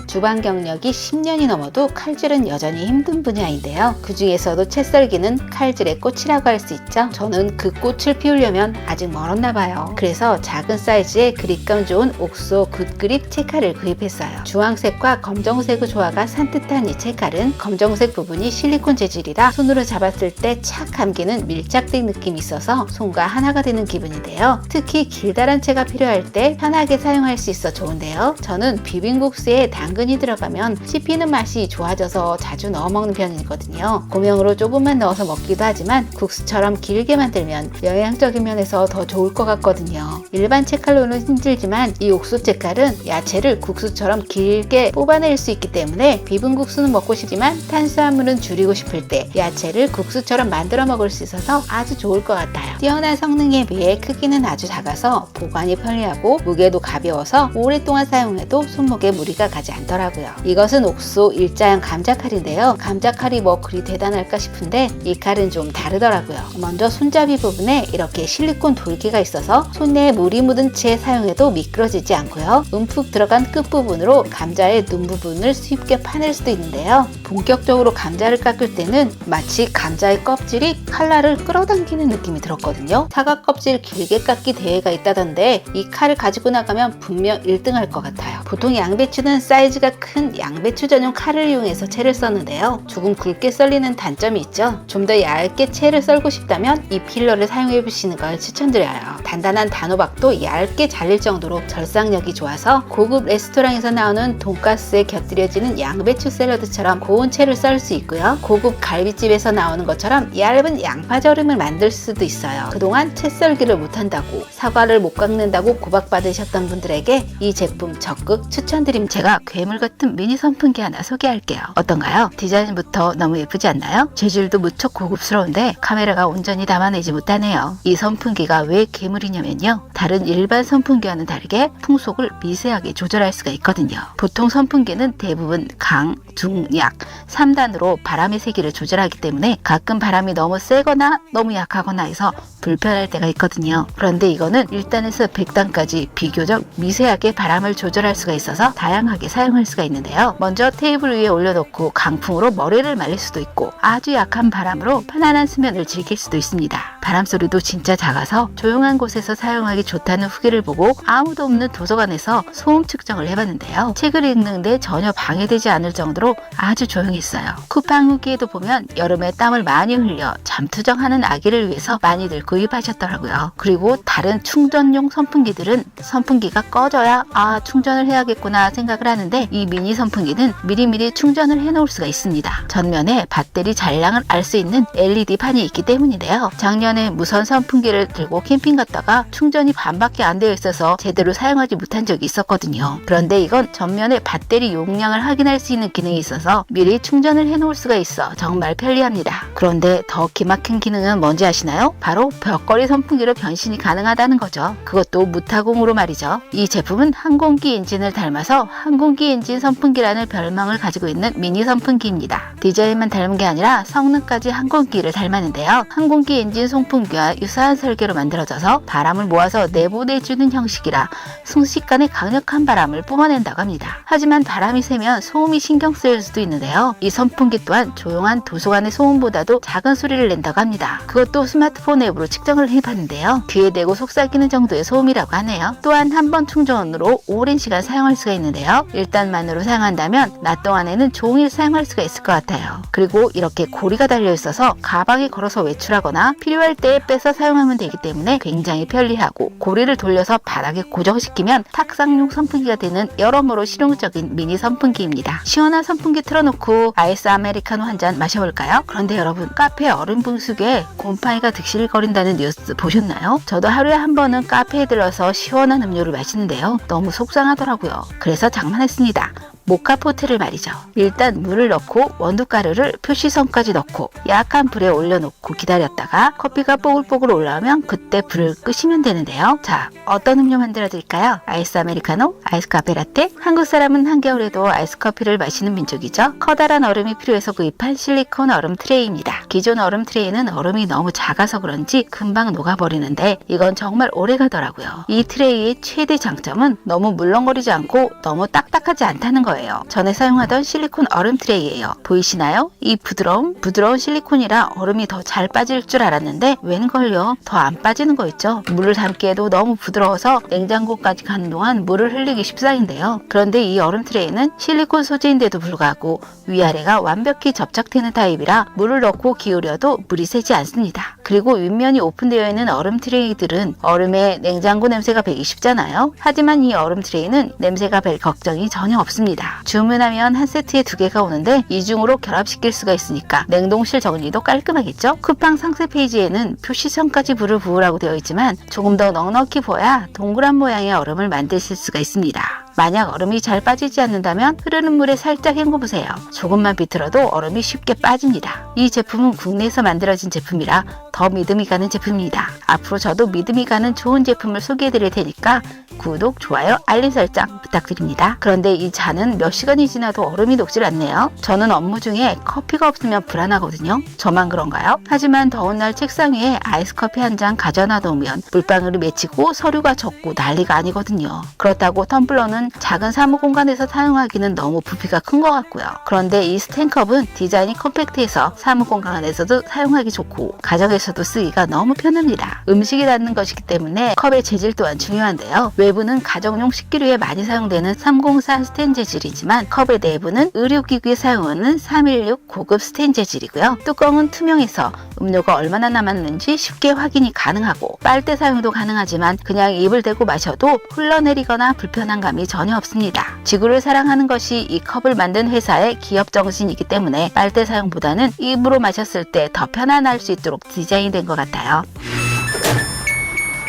[SPEAKER 1] 주방 경력이 10년이 넘어도 칼질은 여전히 힘든 분야인데요. 그 중에서도 채썰기는 칼질의 꽃이라고 할 수 있죠. 저는 그 꽃을 피우려면 아직 멀었나 봐요. 그래서 작은 사이즈의 그립감 좋은 옥소 굿그립 채칼을 구입했어요. 주황색과 검정색의 조화가 산뜻한 이 채칼은 검정색 부분이 실리콘 재질이라 손으로 잡았을 때 착 감기는 밀착된 느낌이 있어서 손과 하나가 되는 기분인데요. 특히 길다란 채가 필요할 때 편하게 사용할 수 있어 좋은데요. 저는 비빔국수에 당근이 들어가면 씹히는 맛이 좋아져서 자주 넣어 먹는 편이거든요. 고명으로 조금만 넣어서 먹기도 하지만 국수처럼 길게 만들면 영양적인 면에서 더 좋을 것 같거든요. 일반 채칼로는 힘들지만 이 옥수 채칼은 야채를 국수처럼 길게 뽑아낼 수 있기 때문에 비빔국수는 먹고 싶지만 탄수화물은 줄이고 싶을 때 야채를 국수처럼 만들어 먹을 수 있어서 아주 좋을 것 같아요. 뛰어난 성능에 비해 크기는 아주 작아서 보관이 편리하고 무게도 가벼워서 오랫동안 사용해도 손목에 무리가 가지 않더라고요. 이것은 옥수 일자형 감자칼인데요. 감자칼이 뭐 그리 대단할까 싶은데 이 칼은 좀 다르더라고요. 먼저 손잡이 부분에 이렇게 실리콘 돌기가 있어서 손내에 물이 묻은 채 사용해도 미끄러지지 않고요. 움푹 들어간 끝부분으로 감자의 눈 부분을 쉽게 파낼 수도 있는데요. 본격적으로 감자를 깎을 때는 마치 감자의 껍질이 칼날을 끌어당기는 느낌이 들었거든요. 사과 껍질 길게 깎기 대회가 있다던데 이 칼을 가지고 나가면 분명 1등 할 것 같아요. 보통 양배추는 사이즈가 큰 양배추 전용 칼을 이용해서 채를 썼는데요. 조금 굵게 썰리는 단점이 있죠. 좀 더 얇게 채를 썰고 싶다면 이 필러를 사용해 보시는 걸 추천드려요. 단단한 단호박도 얇게 잘릴 정도로 절삭력이 좋아서 고급 레스토랑에서 나오는 돈가스에 곁들여지는 양배추 샐러드처럼 고운 채를 썰 수 있고요. 고급 갈비집에서 나오는 것처럼 얇은 양파절임을 만들 수도 있어요. 그동안 채 썰기를 못한다고 사과를 못 깎는다고 구박받으셨던 분들에게 이 제품 적극 추천드립니다. 제가 괴물 같은 미니 선풍기 하나 소개할게요. 어떤가요? 디자인부터 너무 예쁘지 않나요? 재질도 무척 고급스러운데 카메라가 온전히 담아내지 못하네요. 이 선풍기가 왜 괴물이냐면요. 다른 일반 선풍기와는 다르게 풍속을 미세하게 조절할 수가 있거든요. 보통 선풍기는 대부분 강, 중, 약 3단으로 바람의 세기를 조절하기 때문에 가끔 바람이 너무 세거나 너무 약하거나 해서 불편할 때가 있거든요. 그런데 이거는 1단에서 100단까지 비교적 미세하게 바람을 조절할 수가 있어서 다양하게 사용할 수가 있는데요. 먼저 테이블 위에 올려놓고 강풍으로 머리를 말릴 수도 있고 아주 약한 바람으로 편안한 수면을 즐길 수도 있습니다. 바람 소리도 진짜 작아서 조용한 곳에서 사용하기 좋다는 후기를 보고 아무도 없는 도서관에서 소음 측정을 해봤는데요. 책을 읽는데 전혀 방해되지 않을 정도로 아주 조용했어요. 쿠팡 후기에도 보면 여름에 땀을 많이 흘려 잠투정하는 아기를 위해서 많이들 구입하셨더라고요. 그리고 다른 충전용 선풍기들은 선풍기가 꺼져야 충전을 해야겠구나 생각을 하는데 있는데 이 미니 선풍기는 미리미리 충전을 해놓을 수가 있습니다. 전면에 배터리 잔량을 알 수 있는 LED 판이 있기 때문인데요. 작년에 무선 선풍기를 들고 캠핑 갔다가 충전이 반밖에 안 되어 있어서 제대로 사용하지 못한 적이 있었거든요. 그런데 이건 전면에 배터리 용량을 확인할 수 있는 기능이 있어서 미리 충전을 해놓을 수가 있어 정말 편리합니다. 그런데 더 기막힌 기능은 뭔지 아시나요? 바로 벽걸이 선풍기로 변신이 가능하다는 거죠. 그것도 무타공으로 말이죠. 이 제품은 항공기 엔진을 닮아서 항공기 엔진 선풍기라는 별명을 가지고 있는 미니 선풍기입니다. 디자인만 닮은 게 아니라 성능까지 항공기를 닮았는데요. 항공기 엔진 송풍기와 유사한 설계로 만들어져서 바람을 모아서 내보내주는 형식이라 순식간에 강력한 바람을 뿜어낸다고 합니다. 하지만 바람이 세면 소음이 신경 쓰일 수도 있는데요. 이 선풍기 또한 조용한 도서관의 소음보다도 작은 소리를 낸다고 합니다. 그것도 스마트폰 앱으로 측정을 해봤는데요. 귀에 대고 속삭이는 정도의 소음이라고 하네요. 또한 한 번 충전으로 오랜 시간 사용할 수가 있는데요. 1단만으로 사용한다면 낮 동안에는 종일 사용할 수가 있을 것 같아요. 그리고 이렇게 고리가 달려있어서 가방에 걸어서 외출하거나 필요할 때 빼서 사용하면 되기 때문에 굉장히 편리하고, 고리를 돌려서 바닥에 고정시키면 탁상용 선풍기가 되는 여러모로 실용적인 미니 선풍기입니다. 시원한 선풍기 틀어놓고 아이스 아메리카노 한 잔 마셔볼까요? 그런데 여러분, 카페 얼음 분수기에 곰팡이가 득실거린다는 뉴스 보셨나요? 저도 하루에 한 번은 카페에 들러서 시원한 음료를 마시는데요. 너무 속상하더라고요. 그래서 장만했습니다. 모카포트를 말이죠. 일단 물을 넣고 원두가루를 표시선까지 넣고 약한 불에 올려놓고 기다렸다가 커피가 뽀글뽀글 올라오면 그때 불을 끄시면 되는데요. 자, 어떤 음료 만들어 드릴까요? 아이스 아메리카노? 아이스 카페 라떼? 한국 사람은 한겨울에도 아이스 커피를 마시는 민족이죠. 커다란 얼음이 필요해서 구입한 실리콘 얼음 트레이입니다. 기존 얼음 트레이는 얼음이 너무 작아서 그런지 금방 녹아버리는데 이건 정말 오래 가더라고요. 이 트레이의 최대 장점은 너무 물렁거리지 않고 너무 딱딱하지 않다는 거예요. 전에 사용하던 실리콘 얼음 트레이예요. 보이시나요? 이 부드러운 실리콘이라 얼음이 더 잘 빠질 줄 알았는데 웬걸요? 더 안 빠지는 거 있죠? 물을 담기에도 너무 부드러워서 냉장고까지 가는 동안 물을 흘리기 십상인데요. 그런데 이 얼음 트레이는 실리콘 소재인데도 불구하고 위아래가 완벽히 접착되는 타입이라 물을 넣고 기울여도 물이 새지 않습니다. 그리고 윗면이 오픈되어 있는 얼음 트레이들은 얼음에 냉장고 냄새가 배기 쉽잖아요. 하지만 이 얼음 트레이는 냄새가 별 걱정이 전혀 없습니다. 주문하면 한 세트에 2개가 오는데 이중으로 결합시킬 수가 있으니까 냉동실 정리도 깔끔하겠죠? 쿠팡 상세 페이지에는 표시선까지 물을 부으라고 되어 있지만 조금 더 넉넉히 부어야 동그란 모양의 얼음을 만드실 수가 있습니다. 만약 얼음이 잘 빠지지 않는다면 흐르는 물에 살짝 헹궈보세요. 조금만 비틀어도 얼음이 쉽게 빠집니다. 이 제품은 국내에서 만들어진 제품이라 더 믿음이 가는 제품입니다. 앞으로 저도 믿음이 가는 좋은 제품을 소개해드릴 테니까 구독, 좋아요, 알림 설정 부탁드립니다. 그런데 이 잔은 몇 시간이 지나도 얼음이 녹질 않네요. 저는 업무 중에 커피가 없으면 불안하거든요. 저만 그런가요? 하지만 더운 날 책상 위에 아이스 커피 한 잔 가져다 놓으면 물방울이 맺히고 서류가 젖고 난리가 아니거든요. 그렇다고 텀블러는 작은 사무 공간에서 사용하기는 너무 부피가 큰 것 같고요. 그런데 이 스탠컵은 디자인이 컴팩트해서 사무 공간에서도 사용하기 좋고 가정에서도 쓰기가 너무 편합니다. 음식이 닿는 것이기 때문에 컵의 재질 또한 중요한데요. 외부는 가정용 식기류에 많이 사용되는 304 스텐 재질이지만 컵의 내부는 의료기구에 사용하는 316 고급 스텐 재질이고요. 뚜껑은 투명해서 음료가 얼마나 남았는지 쉽게 확인이 가능하고 빨대 사용도 가능하지만 그냥 입을 대고 마셔도 흘러내리거나 불편한 감이 전혀 없습니다. 지구를 사랑하는 것이 이 컵을 만든 회사의 기업 정신이기 때문에 빨대 사용보다는 입으로 마셨을 때 더 편안할 수 있도록 디자인된 것 같아요.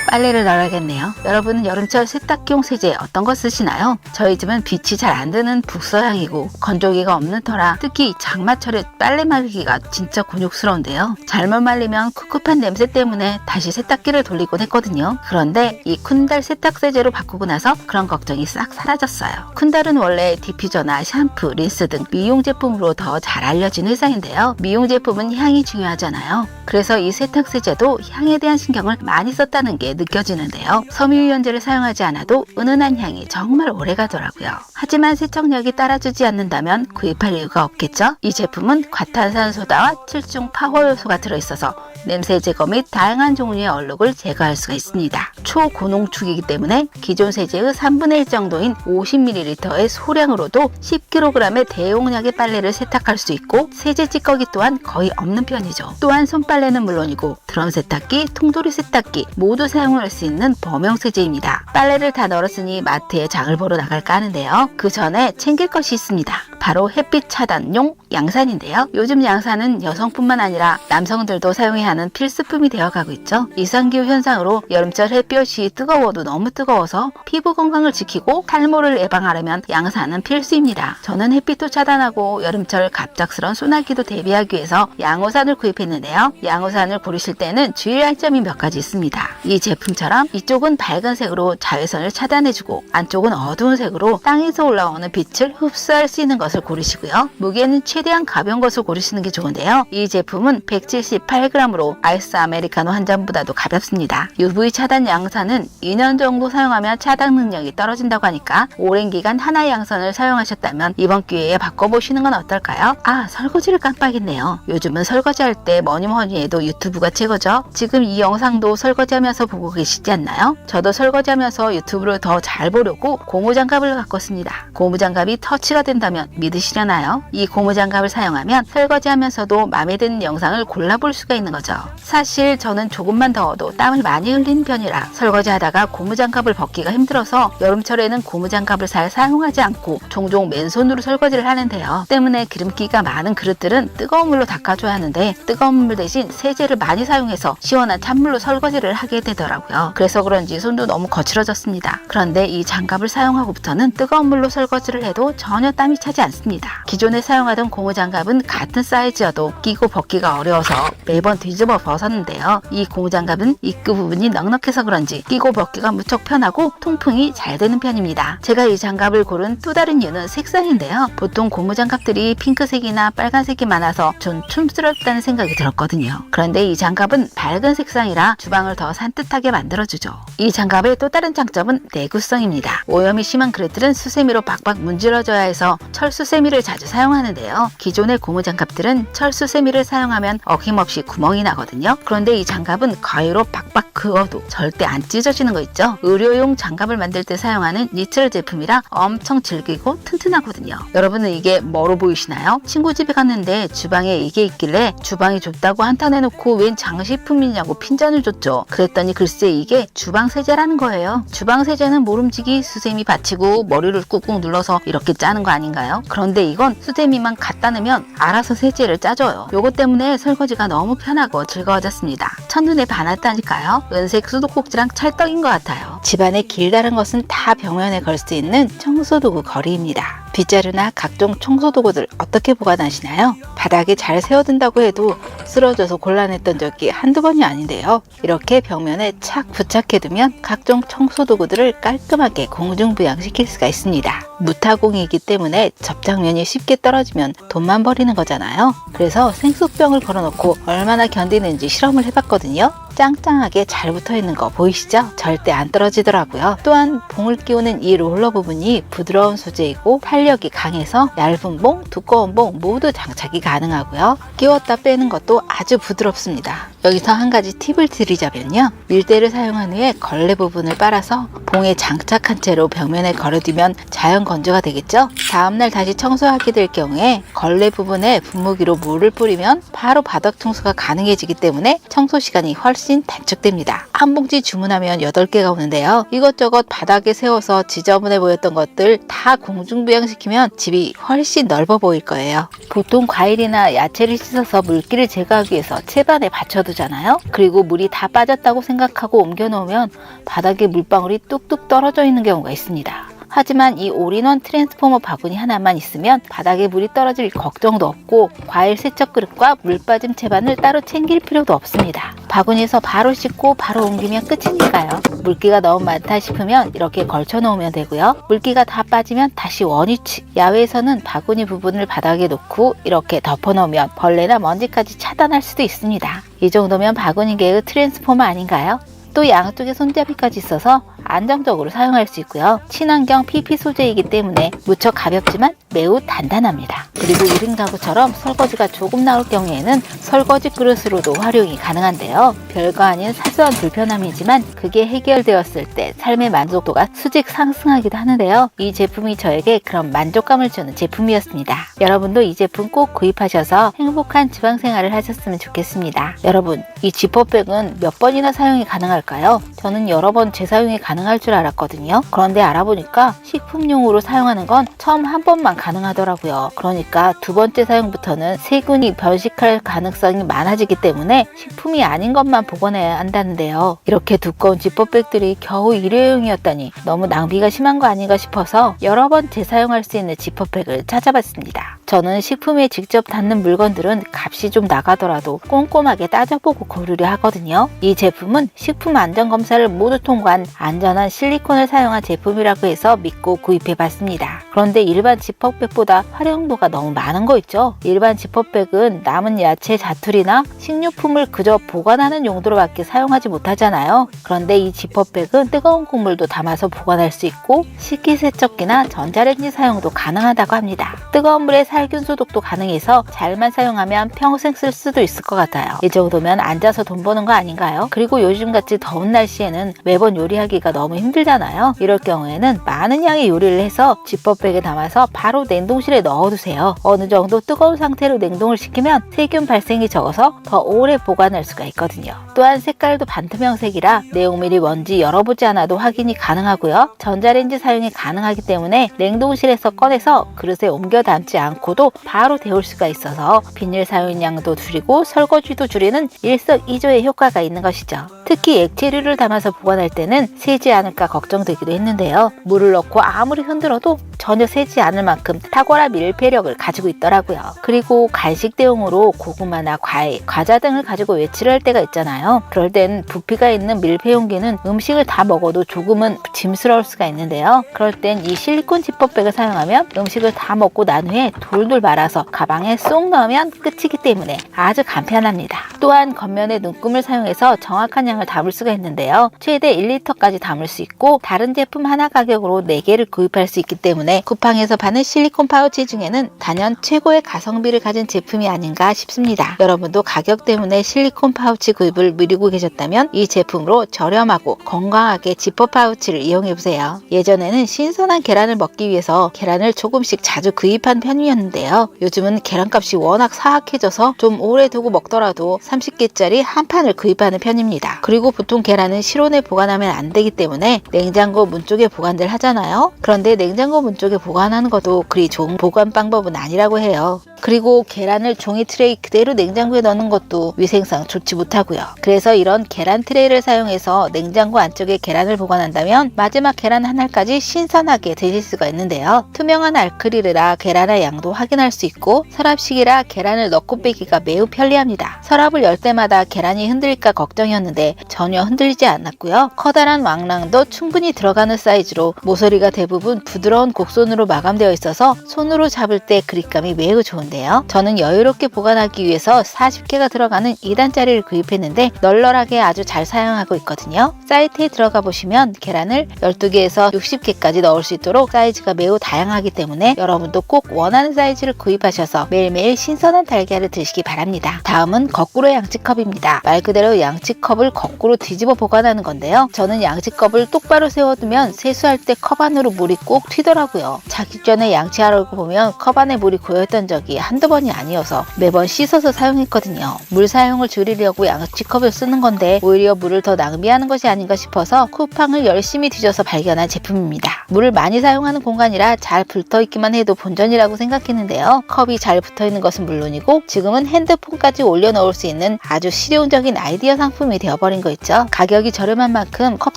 [SPEAKER 1] 빨래를 널어야겠네요. 여러분은 여름철 세탁기용 세제 어떤 거 쓰시나요? 저희 집은 빛이 잘 안 드는 북서향이고 건조기가 없는 터라 특히 장마철에 빨래 말리기가 진짜 곤욕스러운데요. 잘못 말리면 꿉꿉한 냄새 때문에 다시 세탁기를 돌리곤 했거든요. 그런데 이 쿤달 세탁 세제로 바꾸고 나서 그런 걱정이 싹 사라졌어요. 쿤달은 원래 디퓨저나 샴푸, 린스 등 미용 제품으로 더 잘 알려진 회사인데요. 미용 제품은 향이 중요하잖아요. 그래서 이 세탁 세제도 향에 대한 신경을 많이 썼다는 게 느껴지는데요. 섬유유연제를 사용하지 않아도 은은한 향이 정말 오래 가더라고요. 하지만 세척력이 따라주지 않는다면 구입할 이유가 없겠죠? 이 제품은 과탄산소다와 7중 파워 요소가 들어있어서 냄새 제거 및 다양한 종류의 얼룩을 제거할 수가 있습니다. 초고농축이기 때문에 기존 세제의 3분의 1 정도인 50ml의 소량으로도 10kg의 대용량의 빨래를 세탁할 수 있고 세제 찌꺼기 또한 거의 없는 편이죠. 또한 손빨래는 물론이고 드럼 세탁기, 통돌이 세탁기 모두 사용할 수 있는 범용 세제입니다. 빨래를 다 널었으니 마트에 장을 보러 나갈까 하는데요. 그 전에 챙길 것이 있습니다. 바로 햇빛 차단용 양산인데요. 요즘 양산은 여성뿐만 아니라 남성들도 사용해야 하는 필수품이 되어가고 있죠. 이상기후 현상으로 여름철 햇볕이 뜨거워도 너무 뜨거워서 피부 건강을 지키고 탈모를 예방하려면 양산은 필수입니다. 저는 햇빛도 차단하고 여름철 갑작스런 소나기도 대비하기 위해서 양호산을 구입했는데요. 양호산을 고르실 때는 주의할 점이 몇 가지 있습니다. 이 제품처럼 이쪽은 밝은 색으로 자외선을 차단해주고 안쪽은 어두운 색으로 땅에서 올라오는 빛을 흡수할 수 있는 것을 고르시고요. 무게는 최대한 가벼운 것을 고르시는 게 좋은데요. 이 제품은 178g으로 아이스 아메리카노 한 잔보다도 가볍습니다. UV 차단 양산은 2년 정도 사용하면 차단 능력이 떨어진다고 하니까 오랜 기간 하나의 양산을 사용하셨다면 이번 기회에 바꿔보시는 건 어떨까요? 아, 설거지를 깜빡했네요. 요즘은 설거지할 때 뭐니뭐니 해도 유튜브가 최고죠. 지금 이 영상도 설거지하면서 보고 계시지 않나요? 저도 설거지하면서 유튜브를 더 잘 보려고 고무장갑을 갖고 씁니다. 고무장갑이 터치가 된다면 믿으시려나요? 이 고무장갑을 사용하면 설거지하면서도 마음에 드는 영상을 골라볼 수가 있는 거죠. 사실 저는 조금만 더워도 땀을 많이 흘리는 편이라 설거지하다가 고무장갑을 벗기가 힘들어서 여름철에는 고무장갑을 잘 사용하지 않고 종종 맨손으로 설거지를 하는데요. 때문에 기름기가 많은 그릇들은 뜨거운 물로 닦아줘야 하는데 뜨거운 물 대신 세제를 많이 사용해서 시원한 찬물로 설거지를 하게 되더라고요. 그래서 그런지 손도 너무 거칠어졌습니다. 그런데 이 장갑을 사용하고부터는 뜨거운 물로 설거지를 해도 전혀 땀이 차지 않습니다. 기존에 사용하던 고무장갑은 같은 사이즈여도 끼고 벗기가 어려워서 매번 뒤집어 벗었는데요. 이 고무장갑은 입구 부분이 넉넉해서 그런지 끼고 벗기가 무척 편하고 통풍이 잘 되는 편입니다. 제가 이 장갑을 고른 또 다른 이유는 색상인데요. 보통 고무장갑들이 핑크색이나 빨간색이 많아서 좀 촌스럽다는 생각이 들었거든요. 그런데 이 장갑은 밝은 색상이라 주방을 더 산뜻하게 만들어주죠. 이 장갑의 또 다른 장점은 내구성입니다. 오염이 심한 그릇들은 수세미로 박박 문질러줘야 해서 철수세미를 자주 사용하는데요. 기존의 고무장갑들은 철수세미를 사용하면 어김없이 구멍이 나거든요. 그런데 이 장갑은 가위로 박박 그어도 절대 안 찢어지는 거 있죠. 의료용 장갑을 만들 때 사용하는 니트럴 제품이라 엄청 질기고 튼튼하거든요. 여러분은 이게 뭐로 보이시나요? 친구 집에 갔는데 주방에 이게 있길래 주방이 좁다고 한탄해놓고 웬 장식품이냐고 핀잔을 줬죠. 그랬더니 글쎄 이게 주방세제라는 거예요. 주방세제는 모름지기 수세미 받치고 머리를 꾹꾹 눌러서 이렇게 짜는 거 아닌가요? 그런데 이건 수세미만 갖다 놓으면 알아서 세제를 짜줘요. 요것 때문에 설거지가 너무 편하고 즐거워졌습니다. 첫눈에 반했다니까요. 은색 수도꼭지랑 찰떡인 것 같아요. 집안의 길다란 것은 다 벽면에 걸 수 있는 청소도구 거리입니다. 빗자루나 각종 청소도구들 어떻게 보관하시나요? 바닥에 잘 세워둔다고 해도 쓰러져서 곤란했던 적이 한두 번이 아닌데요. 이렇게 벽면에 착 부착해두면 각종 청소도구들을 깔끔하게 공중부양시킬 수가 있습니다. 무타공이기 때문에 접착면이 쉽게 떨어지면 돈만 버리는 거잖아요. 그래서 생수병을 걸어놓고 얼마나 견디는지 실험을 해봤거든요. 짱짱하게 잘 붙어있는 거 보이시죠? 절대 안 떨어지더라고요. 또한 봉을 끼우는 이 롤러 부분이 부드러운 소재이고 탄력이 강해서 얇은 봉, 두꺼운 봉 모두 장착이 가능하고요. 끼웠다 빼는 것도 아주 부드럽습니다. 여기서 한 가지 팁을 드리자면요. 밀대를 사용한 후에 걸레 부분을 빨아서 봉에 장착한 채로 벽면에 걸어두면 자연 건조가 되겠죠? 다음날 다시 청소하게 될 경우에 걸레 부분에 분무기로 물을 뿌리면 바로 바닥 청소가 가능해지기 때문에 청소 시간이 훨씬 단축됩니다. 한 봉지 주문하면 8개가 오는데요. 이것저것 바닥에 세워서 지저분해 보였던 것들 다 공중부양시키면 집이 훨씬 넓어 보일 거예요. 보통 과일이나 야채를 씻어서 물기를 제거하기 위해서 채반에 받쳐두잖아요. 그리고 물이 다 빠졌다고 생각하고 옮겨놓으면 바닥에 물방울이 뚝뚝 떨어져 있는 경우가 있습니다. 하지만 이 올인원 트랜스포머 바구니 하나만 있으면 바닥에 물이 떨어질 걱정도 없고 과일 세척 그릇과 물 빠짐 채반을 따로 챙길 필요도 없습니다. 바구니에서 바로 씻고 바로 옮기면 끝이니까요. 물기가 너무 많다 싶으면 이렇게 걸쳐 놓으면 되고요. 물기가 다 빠지면 다시 원위치. 야외에서는 바구니 부분을 바닥에 놓고 이렇게 덮어 놓으면 벌레나 먼지까지 차단할 수도 있습니다. 이 정도면 바구니계의 트랜스포머 아닌가요? 또 양쪽에 손잡이까지 있어서 안정적으로 사용할 수 있고요. 친환경 PP 소재이기 때문에 무척 가볍지만 매우 단단합니다. 그리고 1인 가구처럼 설거지가 조금 나올 경우에는 설거지 그릇으로도 활용이 가능한데요. 별거 아닌 사소한 불편함이지만 그게 해결되었을 때 삶의 만족도가 수직 상승하기도 하는데요. 이 제품이 저에게 그런 만족감을 주는 제품이었습니다. 여러분도 이 제품 꼭 구입하셔서 행복한 지방생활을 하셨으면 좋겠습니다. 여러분, 이 지퍼백은 몇 번이나 사용이 가능할까요? 저는 여러 번 재사용이 가능할 줄 알았거든요. 그런데 알아보니까 식품용으로 사용하는 건 처음 한 번만 가능하더라고요. 그러니까 두 번째 사용부터는 세균이 번식할 가능성이 많아지기 때문에 식품이 아닌 것만 보관해야 한다는데요. 이렇게 두꺼운 지퍼백들이 겨우 일회용이었다니 너무 낭비가 심한 거 아닌가 싶어서 여러 번 재사용할 수 있는 지퍼백을 찾아봤습니다. 저는 식품에 직접 닿는 물건들은 값이 좀 나가더라도 꼼꼼하게 따져보고 고르려 하거든요. 이 제품은 식품 안전 검사를 모두 통과한 안전한 실리콘을 사용한 제품이라고 해서 믿고 구입해봤습니다. 그런데 일반 지퍼백보다 활용도가 너무 많은 거 있죠? 일반 지퍼백은 남은 야채 자투리나 식료품을 그저 보관하는 용도로밖에 사용하지 못하잖아요. 그런데 이 지퍼백은 뜨거운 국물도 담아서 보관할 수 있고 식기세척기나 전자레인지 사용도 가능하다고 합니다. 뜨거운 물에 살균 소독도 가능해서 잘만 사용하면 평생 쓸 수도 있을 것 같아요. 이 정도면 앉아서 돈 버는 거 아닌가요? 그리고 요즘같이 더운 날씨에는 매번 요리하기가 너무 힘들잖아요. 이럴 경우에는 많은 양의 요리를 해서 지퍼백에 담아서 바로 냉동실에 넣어두세요. 어느 정도 뜨거운 상태로 냉동을 시키면 세균 발생이 적어서 더 오래 보관할 수가 있거든요. 또한 색깔도 반투명색이라 내용물이 뭔지 열어보지 않아도 확인이 가능하고요. 전자레인지 사용이 가능하기 때문에 냉동실에서 꺼내서 그릇에 옮겨 담지 않고도 바로 데울 수가 있어서 비닐 사용량도 줄이고 설거지도 줄이는 일석이조의 효과가 있는 것이죠. 특히 액체류를 담아서 보관할 때는 새지 않을까 걱정되기도 했는데요. 물을 넣고 아무리 흔들어도 전혀 새지 않을 만큼 탁월한 밀폐력을 가지고 있더라고요. 그리고 간식 대용으로 고구마나 과일, 과자 등을 가지고 외출을 할 때가 있잖아요. 그럴 땐 부피가 있는 밀폐 용기는 음식을 다 먹어도 조금은 짐스러울 수가 있는데요. 그럴 땐 이 실리콘 지퍼백을 사용하면 음식을 다 먹고 난 후에 돌돌 말아서 가방에 쏙 넣으면 끝이기 때문에 아주 간편합니다. 또한 겉면에 눈금을 사용해서 정확한 양을 담을 수가 있는데요. 최대 1리터까지 담을 수 있고 다른 제품 하나 가격으로 4개를 구입할 수 있기 때문에 쿠팡에서 파는 실리콘 파우치 중에는 단연 최고의 가성비를 가진 제품이 아닌가 싶습니다. 여러분도 가격 때문에 실리콘 파우치 구입을 미루고 계셨다면 이 제품으로 저렴하고 건강하게 지퍼 파우치를 이용해보세요. 예전에는 신선한 계란을 먹기 위해서 계란을 조금씩 자주 구입한 편이었는데요. 요즘은 계란값이 워낙 사악해져서 좀 오래 두고 먹더라도 30개짜리 한 판을 구입하는 편입니다. 그리고 보통 계란은 실온에 보관하면 안 되기 때문에 냉장고 문 쪽에 보관들 하잖아요. 그런데 냉장고 문 쪽에 보관하는 것도 그리 좋은 보관 방법은 아니라고 해요. 그리고 계란을 종이 트레이 그대로 냉장고에 넣는 것도 위생상 좋지 못하고요. 그래서 이런 계란 트레이를 사용해서 냉장고 안쪽에 계란을 보관한다면 마지막 계란 한 알까지 신선하게 드실 수가 있는데요. 투명한 아크릴이라 계란의 양도 확인할 수 있고 서랍식이라 계란을 넣고 빼기가 매우 편리합니다. 서랍을 열 때마다 계란이 흔들릴까 걱정이었는데 전혀 흔들리지 않았고요. 커다란 왕랑도 충분히 들어가는 사이즈로 모서리가 대부분 부드러운 곡선으로 마감되어 있어서 손으로 잡을 때 그립감이 매우 좋은데요. 저는 여유롭게 보관하기 위해서 40개가 들어가는 2단짜리를 구입했는데 널널하게 아주 잘 사용하고 있거든요. 사이트에 들어가 보시면 계란을 12개에서 60개까지 넣을 수 있도록 사이즈가 매우 다양하기 때문에 여러분도 꼭 원하는 사이즈를 구입하셔서 매일매일 신선한 달걀을 드시기 바랍니다. 다음은 거꾸로 양치컵입니다. 말 그대로 양치컵을 거꾸로 뒤집어 보관하는 건데요. 저는 양치컵을 똑바로 세워두면 세수할 때 컵 안으로 물이 꼭 튀더라고요. 자기 전에 양치하려고 보면 컵 안에 물이 고였던 적이 한두 번이 아니어서 매번 씻어서 사용했거든요. 물 사용을 줄이려고 양치컵을 쓰는 건데 오히려 물을 더 낭비하는 것이 아닌가 싶어서 쿠팡을 열심히 뒤져서 발견한 제품입니다. 물을 많이 사용하는 공간이라 잘 붙어있기만 해도 본전이라고 생각했는데요. 컵이 잘 붙어있는 것은 물론이고 지금은 핸드폰까지 올려놓을 수 있는 아주 실용적인 아이디어 상품이 되어버린 거 있죠. 가격이 저렴한 만큼 컵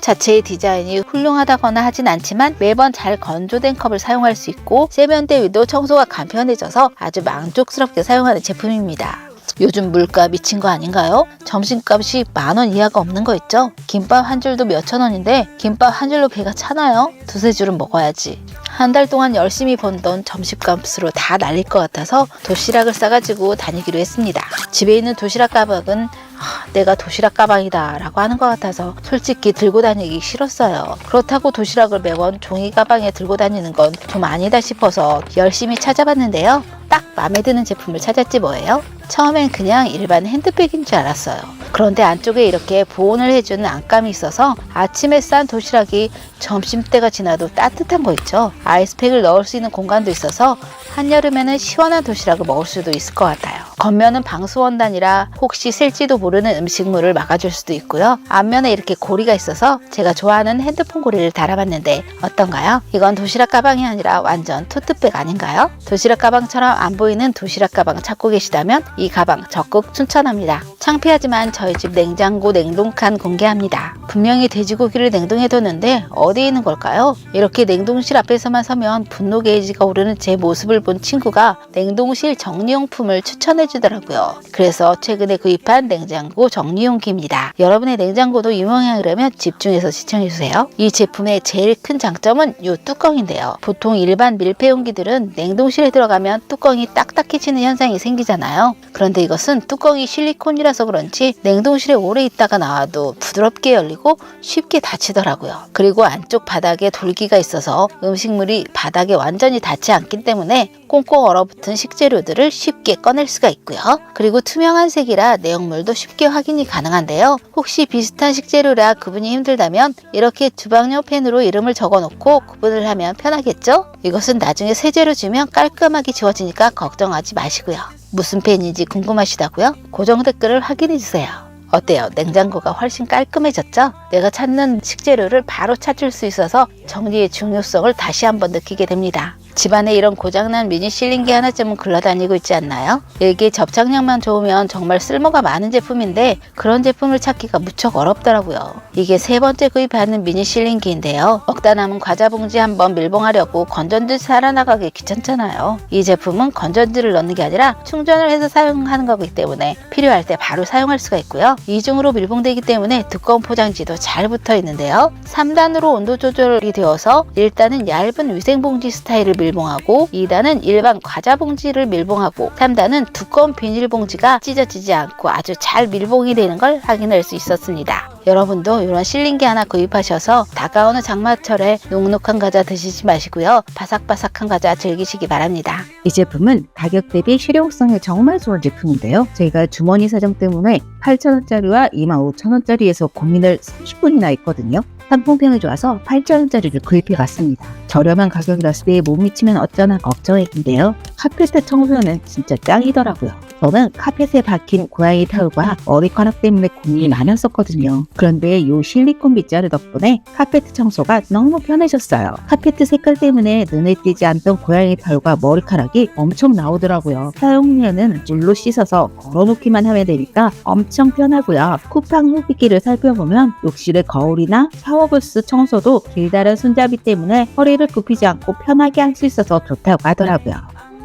[SPEAKER 1] 자체의 디자인이 훌륭하다거나 하진 않지만 매번 잘 건조된 컵을 사용할 수 있고 세면대 위도 청소가 간편해져서 아주 만족스럽게 사용하는 제품입니다. 요즘 물가 미친 거 아닌가요? 점심값이 10,000원 이하가 없는 거 있죠? 김밥 한 줄도 몇천 원인데 김밥 한 줄로 배가 차나요? 두세 줄은 먹어야지. 한 달 동안 열심히 번 돈 점심값으로 다 날릴 것 같아서 도시락을 싸가지고 다니기로 했습니다. 집에 있는 도시락 가격은 내가 도시락 가방이다 라고 하는 것 같아서 솔직히 들고 다니기 싫었어요. 그렇다고 도시락을 매번 종이 가방에 들고 다니는 건 좀 아니다 싶어서 열심히 찾아봤는데요. 딱 마음에 드는 제품을 찾았지 뭐예요? 처음엔 그냥 일반 핸드백인 줄 알았어요. 그런데 안쪽에 이렇게 보온을 해주는 안감이 있어서 아침에 싼 도시락이 점심때가 지나도 따뜻한 거 있죠. 아이스팩을 넣을 수 있는 공간도 있어서 한여름에는 시원한 도시락을 먹을 수도 있을 것 같아요. 겉면은 방수원단이라 혹시 셀지도 모르는 음식물을 막아줄 수도 있고요. 앞면에 이렇게 고리가 있어서 제가 좋아하는 핸드폰 고리를 달아봤는데 어떤가요? 이건 도시락 가방이 아니라 완전 토트백 아닌가요? 도시락 가방처럼 안 보이는 도시락 가방 찾고 계시다면 이 가방 적극 추천합니다. 창피하지만 저희 집 냉장고 냉동칸 공개합니다. 분명히 돼지고기를 냉동해뒀는데 어디에 있는 걸까요? 이렇게 냉동실 앞에서만 서면 분노 게이지가 오르는 제 모습을 본 친구가 냉동실 정리용품을 추천해주더라고요. 그래서 최근에 구입한 냉장고 정리용기입니다. 여러분의 냉장고도 유명하려면 집중해서 시청해주세요. 이 제품의 제일 큰 장점은 이 뚜껑인데요. 보통 일반 밀폐용기들은 냉동실에 들어가면 뚜껑이 딱딱해지는 현상이 생기잖아요. 그런데 이것은 뚜껑이 실리콘이라서 그런지 냉동실에 오래 있다가 나와도 부드럽게 열리고 쉽게 닫히더라고요. 그리고 안쪽 바닥에 돌기가 있어서 음식물이 바닥에 완전히 닿지 않기 때문에 꽁꽁 얼어붙은 식재료들을 쉽게 꺼낼 수가 있고요. 그리고 투명한 색이라 내용물도 쉽게 확인이 가능한데요. 혹시 비슷한 식재료라 구분이 힘들다면 이렇게 주방용 펜으로 이름을 적어놓고 구분을 하면 편하겠죠? 이것은 나중에 세제로 주면 깔끔하게 지워지니까 걱정하지 마시고요. 무슨 펜인지 궁금하시다고요? 고정 댓글을 확인해주세요. 어때요? 냉장고가 훨씬 깔끔해졌죠? 내가 찾는 식재료를 바로 찾을 수 있어서 정리의 중요성을 다시 한번 느끼게 됩니다. 집안에 이런 고장난 미니 실링기 하나쯤은 굴러다니고 있지 않나요? 이게 접착력만 좋으면 정말 쓸모가 많은 제품인데 그런 제품을 찾기가 무척 어렵더라고요. 이게 3번째 구입하는 미니 실링기인데요. 먹다 남은 과자 봉지 한번 밀봉하려고 건전지 살아나가기 귀찮잖아요. 이 제품은 건전지를 넣는 게 아니라 충전을 해서 사용하는 거기 때문에 필요할 때 바로 사용할 수가 있고요. 이중으로 밀봉되기 때문에 두꺼운 포장지도 잘 붙어 있는데요. 3단으로 온도 조절이 되어서 1단은 얇은 위생봉지 스타일을 밀봉하고 2단은 일반 과자 봉지를 밀봉하고 3단은 두꺼운 비닐봉지가 찢어지지 않고 아주 잘 밀봉이 되는 걸 확인할 수 있었습니다. 여러분도 이런 실링기 하나 구입하셔서 다가오는 장마철에 눅눅한 과자 드시지 마시고요. 바삭바삭한 과자 즐기시기 바랍니다.
[SPEAKER 2] 이 제품은 가격 대비 실용성이 정말 좋은 제품인데요. 저희가 주머니 사정 때문에 8,000원짜리와 25,000원짜리에서 고민을 30분이나 했거든요. 상품평이 좋아서 8,000원짜리를 구입해봤습니다. 저렴한 가격이라서 내에 못 미치면 어쩌나 걱정했는데요. 카페트 청소는 진짜 짱이더라고요. 저는 카펫에 박힌 고양이 타올과 머리카락 때문에 고민이 많았었거든요. 그런데 이 실리콘 빗자루 덕분에 카페트 청소가 너무 편해졌어요. 카페트 색깔 때문에 눈에 띄지 않던 고양이 털과 머리카락이 엄청 나오더라고요. 사용 후에는 물로 씻어서 걸어놓기만 하면 되니까 엄청 편하고요. 쿠팡 후기기를 살펴보면 욕실의 거울이나 샤워부스 청소도 길다란 손잡이 때문에 허리를 굽히지 않고 편하게 할 수 있어서 좋다고 하더라고요.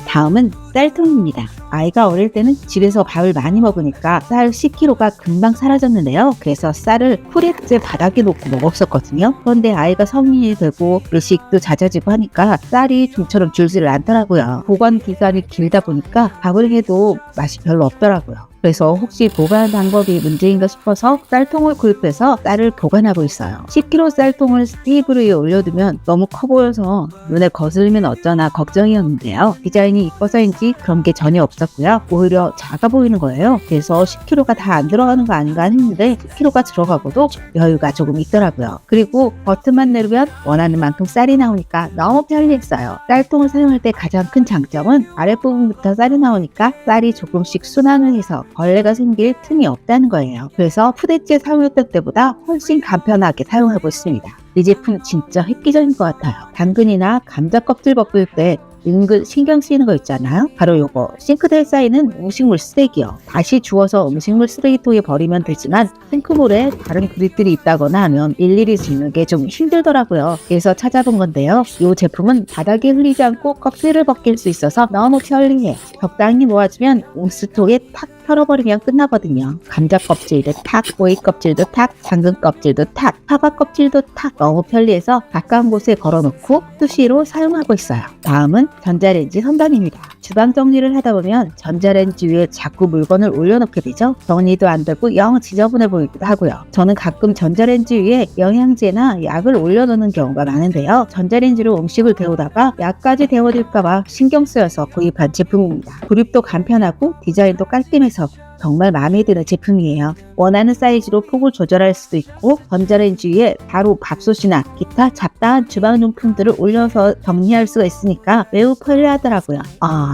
[SPEAKER 2] 다음은 쌀통입니다. 아이가 어릴 때는 집에서 밥을 많이 먹으니까 쌀 10kg가 금방 사라졌는데요. 그래서 쌀을 프레제 바닥에 놓고 먹었었거든요. 그런데 아이가 성인이 되고 외식도 잦아지고 하니까 쌀이 좀처럼 줄지를 않더라고요. 보관 기간이 길다 보니까 밥을 해도 맛이 별로 없더라고요. 그래서 혹시 보관 방법이 문제인가 싶어서 쌀통을 구입해서 쌀을 보관하고 있어요. 10kg 쌀통을 테이블 위에 올려두면 너무 커 보여서 눈에 거슬리면 어쩌나 걱정이었는데요. 디자인이 이뻐서인지 그런 게 전혀 없었고요. 오히려 작아 보이는 거예요. 그래서 10kg가 다 안 들어가는 거 아닌가 했는데 10kg가 들어가고도 여유가 조금 있더라고요. 그리고 버튼만 누르면 원하는 만큼 쌀이 나오니까 너무 편리했어요. 쌀통을 사용할 때 가장 큰 장점은 아랫부분부터 쌀이 나오니까 쌀이 조금씩 순환을 해서 벌레가 생길 틈이 없다는 거예요. 그래서 푸대째 사용했던 때보다 훨씬 간편하게 사용하고 있습니다. 이 제품 진짜 획기적인 것 같아요. 당근이나 감자 껍질 벗길 때 은근 신경 쓰이는 거 있잖아요. 바로 요거 싱크대에 쌓이는 음식물 쓰레기요. 다시 주워서 음식물 쓰레기통에 버리면 되지만 싱크볼에 다른 그릇들이 있다거나 하면 일일이 줍는 게 좀 힘들더라고요. 그래서 찾아본 건데요. 이 제품은 바닥에 흘리지 않고 껍질을 벗길 수 있어서 너무 편리해. 적당히 모아주면 온수통에 탁 털어버리면 끝나거든요. 감자 껍질도 탁, 오이 껍질도 탁, 당근 껍질도 탁, 사과 껍질도 탁. 너무 편리해서 가까운 곳에 걸어놓고 수시로 사용하고 있어요. 다음은 전자레인지 선반입니다. 주방 정리를 하다 보면 전자레인지 위에 자꾸 물건을 올려놓게 되죠. 정리도 안 되고 영 지저분해 보이기도 하고요. 저는 가끔 전자레인지 위에 영양제나 약을 올려놓는 경우가 많은데요. 전자레인지로 음식을 데우다가 약까지 데워질까봐 신경 쓰여서 구입한 제품입니다. 조립도 간편하고 디자인도 깔끔해서 정말 마음에 드는 제품이에요. 원하는 사이즈로 폭을 조절할 수도 있고 전자레인지 위에 바로 밥솥이나 기타 잡다한 주방용품들을 올려서 정리할 수가 있으니까 매우 편리하더라고요.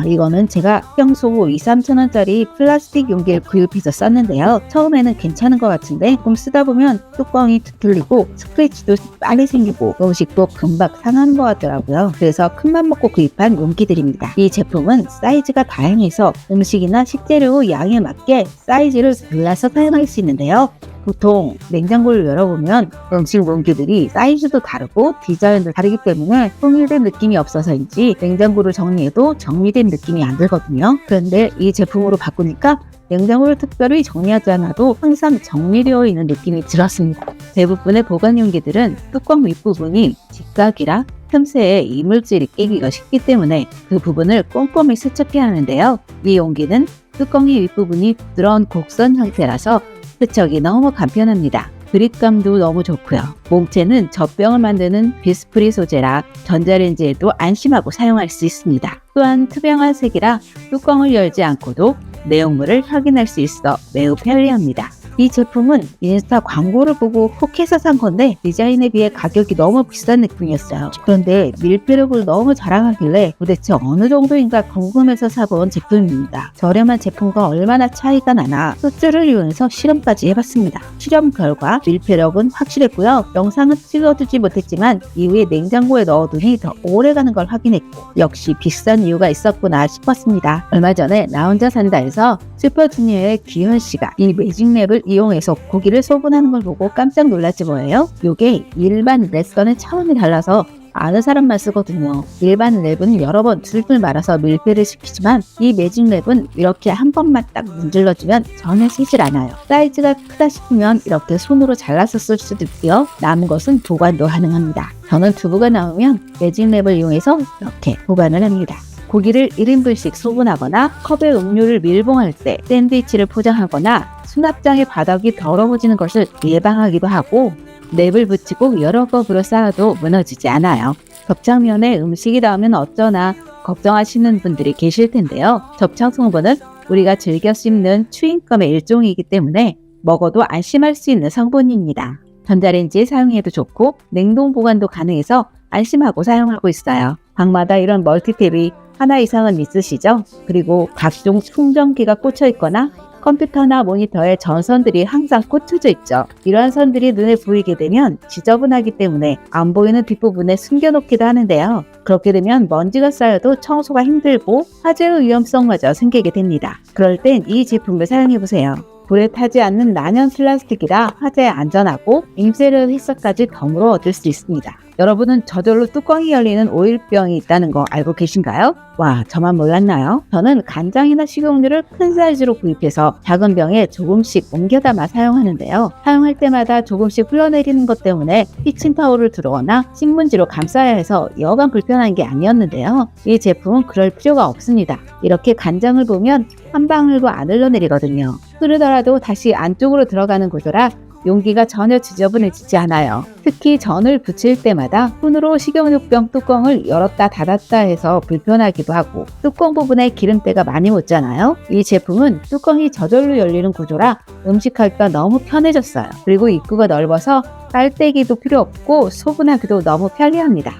[SPEAKER 2] 이거는 제가 평소 2-3천원짜리 플라스틱 용기를 구입해서 썼는데요. 처음에는 괜찮은 것 같은데 조금 쓰다 보면 뚜껑이 뒤틀리고 스크래치도 빨리 생기고 음식도 금방 상하는 것 같더라고요. 그래서 큰맘 먹고 구입한 용기들입니다. 이 제품은 사이즈가 다양해서 음식이나 식재료 양에 맞게 사이즈를 골라서 사용할 수 있는데요. 보통 냉장고를 열어보면 음식 용기들이 사이즈도 다르고 디자인도 다르기 때문에 통일된 느낌이 없어서인지 냉장고를 정리해도 정리된 느낌이 안 들거든요. 그런데 이 제품으로 바꾸니까 냉장고를 특별히 정리하지 않아도 항상 정리되어 있는 느낌이 들었습니다. 대부분의 보관 용기들은 뚜껑 윗부분이 직각이라 틈새에 이물질이 끼기가 쉽기 때문에 그 부분을 꼼꼼히 세척해야 하는데요. 이 용기는 뚜껑의 윗부분이 부드러운 곡선 형태라서 세척이 너무 간편합니다. 그립감도 너무 좋고요. 몸체는 젖병을 만드는 비스프리 소재라 전자레인지에도 안심하고 사용할 수 있습니다. 또한 투명한 색이라 뚜껑을 열지 않고도 내용물을 확인할 수 있어 매우 편리합니다. 이 제품은 인스타 광고를 보고 혹해서 산 건데 디자인에 비해 가격이 너무 비싼 느낌이었어요. 그런데 밀폐력을 너무 자랑하길래 도대체 어느 정도인가 궁금해서 사본 제품입니다. 저렴한 제품과 얼마나 차이가 나나 수주를 이용해서 실험까지 해봤습니다. 실험 결과 밀폐력은 확실했고요. 영상은 찍어두지 못했지만 이후에 냉장고에 넣어두니 더 오래가는 걸 확인했고 역시 비싼 이유가 있었구나 싶었습니다. 얼마 전에 나 혼자 산다에서 슈퍼주니어의 규현씨가 이 매직랩을 이용해서 고기를 소분하는 걸 보고 깜짝 놀랐지 뭐예요? 요게 일반 랩과는 차원이 달라서 아는 사람만 쓰거든요. 일반 랩은 여러 번 줄줄 말아서 밀폐를 시키지만 이 매직랩은 이렇게 한 번만 딱 문질러주면 전혀 새질 않아요. 사이즈가 크다 싶으면 이렇게 손으로 잘라서 쓸 수도 있고요. 남은 것은 보관도 가능합니다. 저는 두부가 남으면 매직랩을 이용해서 이렇게 보관을 합니다. 고기를 1인분씩 소분하거나 컵에 음료를 밀봉할 때 샌드위치를 포장하거나 수납장의 바닥이 더러워지는 것을 예방하기도 하고 랩을 붙이고 여러 겹으로 쌓아도 무너지지 않아요. 접착면에 음식이 닿으면 어쩌나 걱정하시는 분들이 계실 텐데요. 접착 성분은 우리가 즐겨 씹는 추잉감의 일종이기 때문에 먹어도 안심할 수 있는 성분입니다. 전자레인지에 사용해도 좋고 냉동 보관도 가능해서 안심하고 사용하고 있어요. 방마다 이런 멀티탭이 하나 이상은 있으시죠? 그리고 각종 충전기가 꽂혀 있거나 컴퓨터나 모니터에 전선들이 항상 꽂혀져 있죠. 이러한 선들이 눈에 보이게 되면 지저분하기 때문에 안 보이는 뒷부분에 숨겨놓기도 하는데요. 그렇게 되면 먼지가 쌓여도 청소가 힘들고 화재의 위험성마저 생기게 됩니다. 그럴 땐 이 제품을 사용해보세요. 불에 타지 않는 난연 플라스틱이라 화재에 안전하고 임세를 희석까지 덤으로 얻을 수 있습니다. 여러분은 저절로 뚜껑이 열리는 오일병이 있다는 거 알고 계신가요? 와, 저만 몰랐나요? 저는 간장이나 식용유를 큰 사이즈로 구입해서 작은 병에 조금씩 옮겨 담아 사용하는데요. 사용할 때마다 조금씩 흘러내리는 것 때문에 키친타올을 두르거나 신문지로 감싸야 해서 여간 불편한 게 아니었는데요. 이 제품은 그럴 필요가 없습니다. 이렇게 간장을 보면 한 방울도 안 흘러내리거든요. 흐르더라도 다시 안쪽으로 들어가는 구조라 용기가 전혀 지저분해지지 않아요. 특히 전을 붙일 때마다 손으로 식용유병 뚜껑을 열었다 닫았다 해서 불편하기도 하고 뚜껑 부분에 기름때가 많이 묻잖아요. 이 제품은 뚜껑이 저절로 열리는 구조라 음식하기가 너무 편해졌어요. 그리고 입구가 넓어서 깔때기도 필요 없고 소분하기도 너무 편리합니다.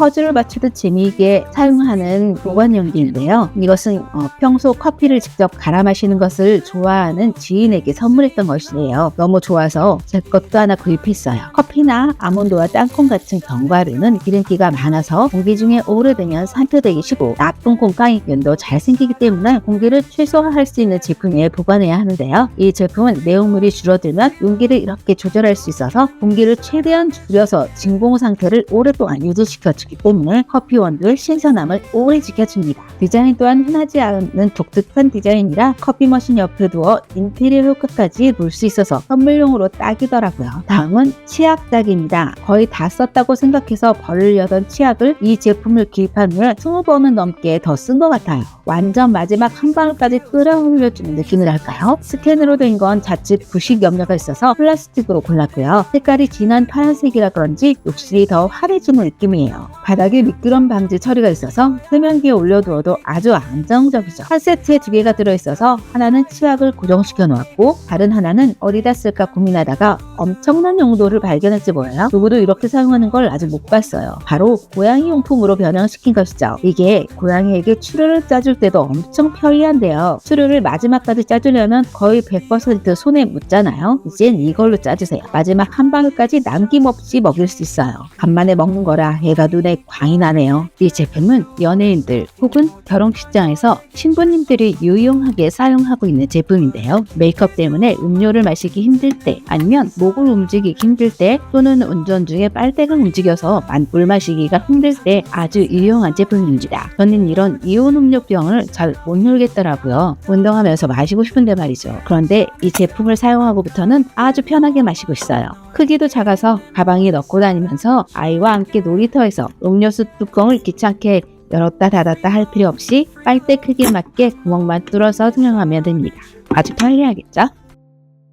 [SPEAKER 2] 퍼즐을 맞추듯 재미있게 사용하는 보관용기인데요. 이것은 평소 커피를 직접 갈아 마시는 것을 좋아하는 지인에게 선물했던 것이래요. 너무 좋아서 제 것도 하나 구입했어요. 커피나 아몬드와 땅콩 같은 견과류는 기름기가 많아서 공기 중에 오래되면 산패되기 쉽고 나쁜 콩가이균도 잘 생기기 때문에 공기를 최소화할 수 있는 제품에 보관해야 하는데요. 이 제품은 내용물이 줄어들면 용기를 이렇게 조절할 수 있어서 공기를 최대한 줄여서 진공 상태를 오랫동안 유지시켜주기 주기 때문에 커피 원두의 신선함을 오래 지켜줍니다. 디자인 또한 흔하지 않은 독특한 디자인이라 커피 머신 옆에 두어 인테리어 효과까지 볼 수 있어서 선물용으로 딱이더라고요. 다음은 치약dak입니다. 거의 다 썼다고 생각해서 버리려던 치약을 이 제품을 구입한 후에 20번은 넘게 더 쓴 것 같아요. 완전 마지막 한 방울까지 끌어올려주는 느낌이랄까요? 스텐으로 된 건 자칫 부식 염려가 있어서 플라스틱으로 골랐고요. 색깔이 진한 파란색이라 그런지 욕실이 더 환해지는 느낌이에요. 바닥에 미끄럼 방지 처리가 있어서 세면기에 올려두어도 아주 안정적이죠. 한 세트에 2개가 들어있어서 하나는 치약을 고정시켜 놓았고 다른 하나는 어디다 쓸까 고민하다가 엄청난 용도를 발견했지 뭐예요. 누구도 이렇게 사용하는 걸 아직 못 봤어요. 바로 고양이 용품으로 변형시킨 것이죠. 이게 고양이에게 추르를 짜줄 때도 엄청 편리한데요. 추르를 마지막까지 짜주려면 거의 100% 손에 묻잖아요. 이젠 이걸로 짜주세요. 마지막 한 방울까지 남김없이 먹일 수 있어요. 간만에 먹는 거라 애가 눈에 광이 나네요. 이 제품은 연예인들 혹은 결혼식장에서 신부님들이 유용하게 사용하고 있는 제품인데요. 메이크업 때문에 음료를 마시기 힘들 때 아니면 목을 움직이기 힘들 때 또는 운전 중에 빨대가 움직여서 물 마시기가 힘들 때 아주 유용한 제품입니다. 저는 이런 이온 음료병을 잘 못 열겠더라고요. 운동하면서 마시고 싶은데 말이죠. 그런데 이 제품을 사용하고부터는 아주 편하게 마시고 있어요. 크기도 작아서 가방에 넣고 다니면서 아이와 함께 놀이터에서 음료수 뚜껑을 귀찮게 열었다 닫았다 할 필요 없이 빨대 크기에 맞게 구멍만 뚫어서 사용하면 됩니다. 아주 편리하겠죠?